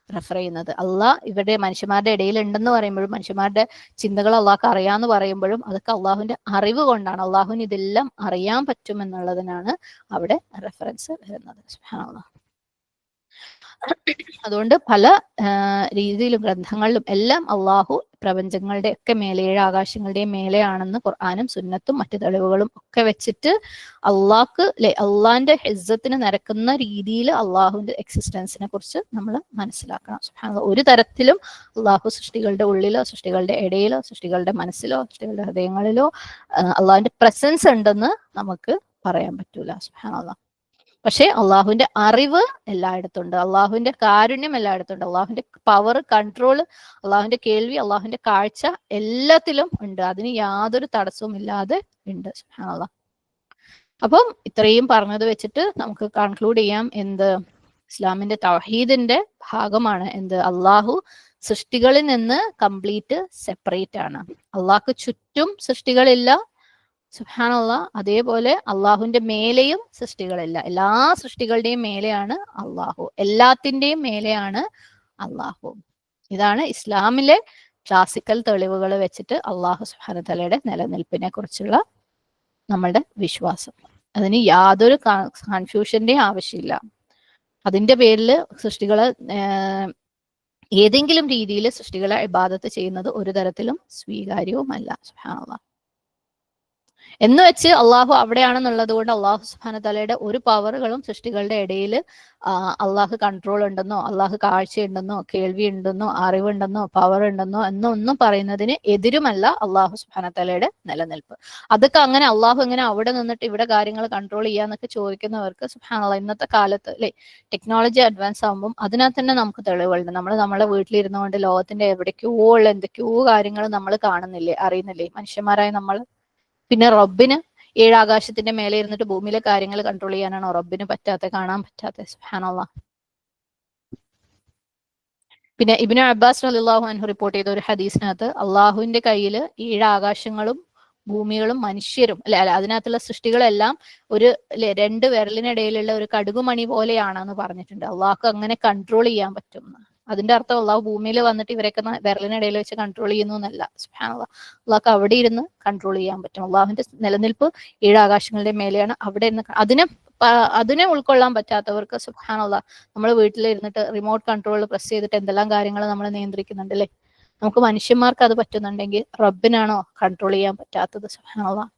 റെഫർ ചെയ്യുന്നത്. അള്ളാഹ് ഇവിടെ മനുഷ്യന്മാരുടെ ഇടയിൽ ഉണ്ടെന്ന് പറയുമ്പോഴും മനുഷ്യന്മാരുടെ ചിന്തകൾ അള്ളാഹ്ക്ക് അറിയാന്ന് പറയുമ്പോഴും അതൊക്കെ അള്ളാഹുവിന്റെ അറിവ് കൊണ്ടാണ്. അള്ളാഹുവിന് ഇതെല്ലാം അറിയാൻ പറ്റുമെന്നുള്ളതിനാണ് അവിടെ റെഫറൻസ് വരുന്നത്. സുബ്ഹാനല്ലാഹ്. അതുകൊണ്ട് പല രീതിയിലും ഗ്രന്ഥങ്ങളിലും എല്ലാം അള്ളാഹു പ്രപഞ്ചങ്ങളുടെ ഒക്കെ മേലെ 7 ആകാശങ്ങളുടെയും മേലെയാണെന്ന് ഖുർആനും സുന്നത്തും മറ്റു തെളിവുകളും ഒക്കെ വെച്ചിട്ട് അള്ളാന്റെ ഇസ്സത്തിന് നിരക്കുന്ന രീതിയിൽ അള്ളാഹുവിന്റെ എക്സിസ്റ്റൻസിനെ കുറിച്ച് നമ്മൾ മനസ്സിലാക്കണം. ഒരു തരത്തിലും അള്ളാഹു സൃഷ്ടികളുടെ ഉള്ളിലോ സൃഷ്ടികളുടെ ഇടയിലോ സൃഷ്ടികളുടെ മനസ്സിലോ സൃഷ്ടികളുടെ ഹൃദയങ്ങളിലോ അള്ളാഹുവിന്റെ പ്രസൻസ് ഉണ്ടെന്ന് നമുക്ക് പറയാൻ പറ്റൂല. സുബ്ഹാനല്ലാഹ്. പക്ഷെ അള്ളാഹുവിന്റെ അറിവ് എല്ലായിടത്തും ഉണ്ട്, അള്ളാഹുവിന്റെ കാരുണ്യം എല്ലായിടത്തും ഉണ്ട്, അള്ളാഹുവിന്റെ പവർ, കൺട്രോൾ, അള്ളാഹുവിന്റെ കേൾവി, അള്ളാഹുവിന്റെ കാഴ്ച എല്ലാത്തിലും ഉണ്ട്. അതിന് യാതൊരു തടസ്സവും ഇല്ലാതെ ഉണ്ട്. സുബ്ഹാനല്ലാഹ്. അപ്പം ഇത്രയും പറഞ്ഞത് വെച്ചിട്ട് നമുക്ക് കൺക്ലൂഡ് ചെയ്യാം എന്ത്, ഇസ്ലാമിന്റെ തൗഹീദിന്റെ ഭാഗമാണ് എന്ത്, അള്ളാഹു സൃഷ്ടികളിൽ നിന്ന് കംപ്ലീറ്റ് സെപ്പറേറ്റ് ആണ്. അള്ളാഹ്ക്ക് ചുറ്റും സൃഷ്ടികളില്ല, സുബ്ഹാനല്ലാഹ്. അതേപോലെ അള്ളാഹുവിന്റെ മേലെയും സൃഷ്ടികളില്ല. എല്ലാ സൃഷ്ടികളുടെയും മേലെയാണ് അള്ളാഹു, എല്ലാത്തിന്റെയും മേലെയാണ് അള്ളാഹു. ഇതാണ് ഇസ്ലാമിലെ ക്ലാസിക്കൽ തെളിവുകൾ വെച്ചിട്ട് അള്ളാഹു സുബ്ഹാനഹു വ തആലയുടെ നിലനിൽപ്പിനെ കുറിച്ചുള്ള നമ്മളുടെ വിശ്വാസം. അതിന് യാതൊരു കൺഫ്യൂഷന്റെയും ആവശ്യമില്ല. അതിന്റെ പേരിൽ സൃഷ്ടികളെ ഏതെങ്കിലും രീതിയിൽ സൃഷ്ടികളെ ഇബാദത്ത് ചെയ്യുന്നത് ഒരു തരത്തിലും സ്വീകാര്യവുമല്ല. സുബ്ഹാനല്ലാഹ്. എന്ന് വെച്ച് അള്ളാഹു അവിടെയാണെന്നുള്ളത് കൊണ്ട് അള്ളാഹു സുബ്ഹാനഹു തആലയുടെ ഒരു പവറുകളും സൃഷ്ടികളുടെ ഇടയിൽ അള്ളാഹു കൺട്രോൾ ഉണ്ടെന്നോ അള്ളാഹു കാഴ്ചയുണ്ടെന്നോ കേൾവി ഉണ്ടെന്നോ അറിവുണ്ടെന്നോ പവർ ഉണ്ടെന്നോ എന്നൊന്നും പറയുന്നതിന് എതിരുമല്ല അള്ളാഹു സുബ്ഹാനഹു തആലയുടെ നിലനിൽപ്പ്. അതൊക്കെ അങ്ങനെ അള്ളാഹു എങ്ങനെ അവിടെ നിന്നിട്ട് ഇവിടെ കാര്യങ്ങൾ കൺട്രോൾ ചെയ്യാന്നൊക്കെ ചോദിക്കുന്നവർക്ക് സുബ്ഹാനല്ലാഹ് ഇന്നത്തെ കാലത്ത് അല്ലെ ടെക്നോളജി അഡ്വാൻസ് ആകുമ്പോൾ അതിനകത്ത് തന്നെ നമുക്ക് തെളിവുകളുണ്ട്. നമ്മുടെ വീട്ടിലിരുന്നുകൊണ്ട് ലോകത്തിന്റെ എവിടേക്കോ ഉള്ള എന്തൊക്കെയോ കാര്യങ്ങൾ നമ്മൾ കാണുന്നില്ലേ, അറിയുന്നില്ലേ മനുഷ്യന്മാരായ നമ്മൾ. പിന്നെ റബ്ബിന് 7 ആകാശത്തിന്റെ മേലെ ഇരുന്നിട്ട് ഭൂമിയിലെ കാര്യങ്ങൾ കൺട്രോൾ ചെയ്യാനാണോ റബ്ബിന് പറ്റാത്ത, കാണാൻ പറ്റാത്ത? സുബ്ഹാനല്ലാഹ്. പിന്നെ ഇബ്നു അബ്ബാസ് റളിയല്ലാഹു അൻഹു റിപ്പോർട്ട് ചെയ്ത ഒരു ഹദീസിനകത്ത് അള്ളാഹുവിന്റെ കയ്യിൽ 7 ആകാശങ്ങളും ഭൂമികളും മനുഷ്യരും അല്ലെ അതിനകത്തുള്ള സൃഷ്ടികളെല്ലാം ഒരു 2 വിരലിനിടയിലുള്ള ഒരു കടുകുമണി പോലെയാണെന്ന് പറഞ്ഞിട്ടുണ്ട്. അള്ളാഹ്ക്ക് അങ്ങനെ കൺട്രോൾ ചെയ്യാൻ പറ്റും. അതിന്റെ അർത്ഥം അള്ളാഹു ഭൂമിയിൽ വന്നിട്ട് ഇവരൊക്കെ വിരലിനിടയിൽ വെച്ച് കൺട്രോൾ ചെയ്യുന്നു എന്നല്ല. സുബ്ഹാനല്ലാഹ്. അള്ളാഹ്ക്ക് അവിടെ ഇരുന്ന് കൺട്രോൾ ചെയ്യാൻ പറ്റും. അള്ളാഹുവിന്റെ നിലനിൽപ്പ് 7 ആകാശങ്ങളുടെ മേലെയാണ്. അവിടെ ഇരുന്ന് അതിനെ ഉൾക്കൊള്ളാൻ പറ്റാത്തവർക്ക് സുബ്ഹാനല്ലാഹ് നമ്മൾ വീട്ടിലിരുന്നിട്ട് റിമോട്ട് കൺട്രോൾ പ്രസ് ചെയ്തിട്ട് എന്തെല്ലാം കാര്യങ്ങൾ നമ്മൾ നിയന്ത്രിക്കുന്നുണ്ട് അല്ലേ. നമുക്ക് മനുഷ്യന്മാർക്ക് അത് പറ്റുന്നുണ്ടെങ്കിൽ റബ്ബിനാണോ കൺട്രോൾ ചെയ്യാൻ പറ്റാത്തത്? സുബ്ഹാനല്ലാഹ്.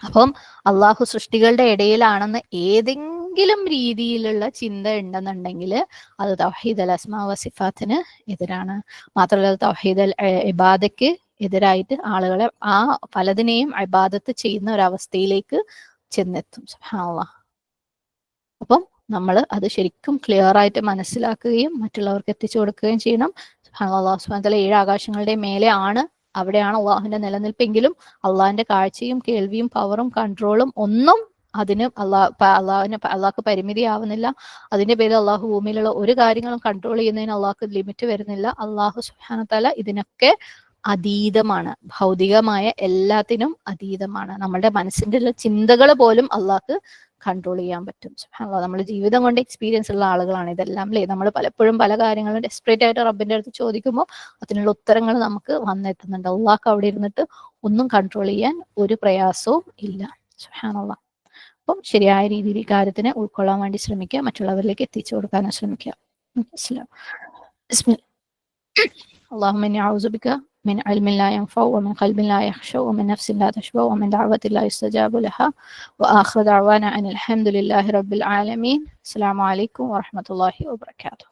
അപ്പം അള്ളാഹു സൃഷ്ടികളുടെ ഇടയിലാണെന്ന് ഏതെങ്കിലും രീതിയിലുള്ള ചിന്ത ഉണ്ടെന്നുണ്ടെങ്കിൽ അത് തൗഹീദ് അൽ അസ്മാ വ സിഫാത്തിന് എതിരാണ്. മാത്രമല്ല തൗഹീദ് അൽ ഇബാദയ്ക്ക് എതിരായിട്ട് ആളുകളെ ആ പലതിനെയും ഇബാദത്ത് ചെയ്യുന്ന ഒരവസ്ഥയിലേക്ക് ചെന്നെത്തും. സുബ്ഹാനല്ലാഹ്. അപ്പം നമ്മൾ അത് ശരിക്കും ക്ലിയർ ആയിട്ട് മനസ്സിലാക്കുകയും മറ്റുള്ളവർക്ക് എത്തിച്ചു കൊടുക്കുകയും ചെയ്യണം. അല്ലാഹു സുബ്ഹാനഹു വ തആല 7 ആകാശങ്ങളുടെ മേലെ ആണ്, അവിടെയാണ് അള്ളാഹുവിന്റെ നിലനിൽപ്പെങ്കിലും അള്ളാഹിന്റെ കാഴ്ചയും കേൾവിയും പവറും കൺട്രോളും ഒന്നും അതിന് അള്ളാഹ്ക്ക് പരിമിതിയാവുന്നില്ല. അതിന്റെ പേരിൽ അള്ളാഹു ഭൂമിയിലുള്ള ഒരു കാര്യങ്ങളും കൺട്രോൾ ചെയ്യുന്നതിന് അള്ളാഹ്ക്ക് ലിമിറ്റ് വരുന്നില്ല. അള്ളാഹു സുബ്ഹാനഹു വ തആല ഇതിനൊക്കെ അതീതമാണ്, ഭൗതികമായ എല്ലാത്തിനും അതീതമാണ്. നമ്മുടെ മനസ്സിന്റെ ചിന്തകൾ പോലും അള്ളാഹ്ക്ക് കൺട്രോൾ ചെയ്യാൻ പറ്റും. സുബ്ഹാനല്ലാഹ്. നമ്മൾ ജീവിതം കൊണ്ട് എക്സ്പീരിയൻസ് ഉള്ള ആളുകളാണ് ഇതെല്ലാം അല്ലേ. നമ്മൾ പലപ്പോഴും പല കാര്യങ്ങളും ഡെസ്പറേറ്റ് ആയിട്ട് റബ്ബിന്റെ അടുത്ത് ചോദിക്കുമ്പോൾ അതിനുള്ള ഉത്തരങ്ങൾ നമുക്ക് വന്നെത്തുന്നുണ്ട്. അള്ളാഹ്ക്ക് അവിടെ ഇരുന്നിട്ട് ഒന്നും കൺട്രോൾ ചെയ്യാൻ ഒരു പ്രയാസവും ഇല്ല. സുബ്ഹാനല്ലാഹ്. അപ്പം ശരിയായ രീതിയിൽ ഈ കാര്യത്തിനെ ഉൾക്കൊള്ളാൻ വേണ്ടി ശ്രമിക്കുക, മറ്റുള്ളവരിലേക്ക് എത്തിച്ചു കൊടുക്കാനും ശ്രമിക്കുക. اللهم إني أعوذ بك من علم لا ينفع ومن قلب لا يخشع ومن نفس لا تشبع ومن دعوة لا يستجاب لها وآخر دعوانا أن الحمد لله رب العالمين. السلام عليكم ورحمة الله وبركاته.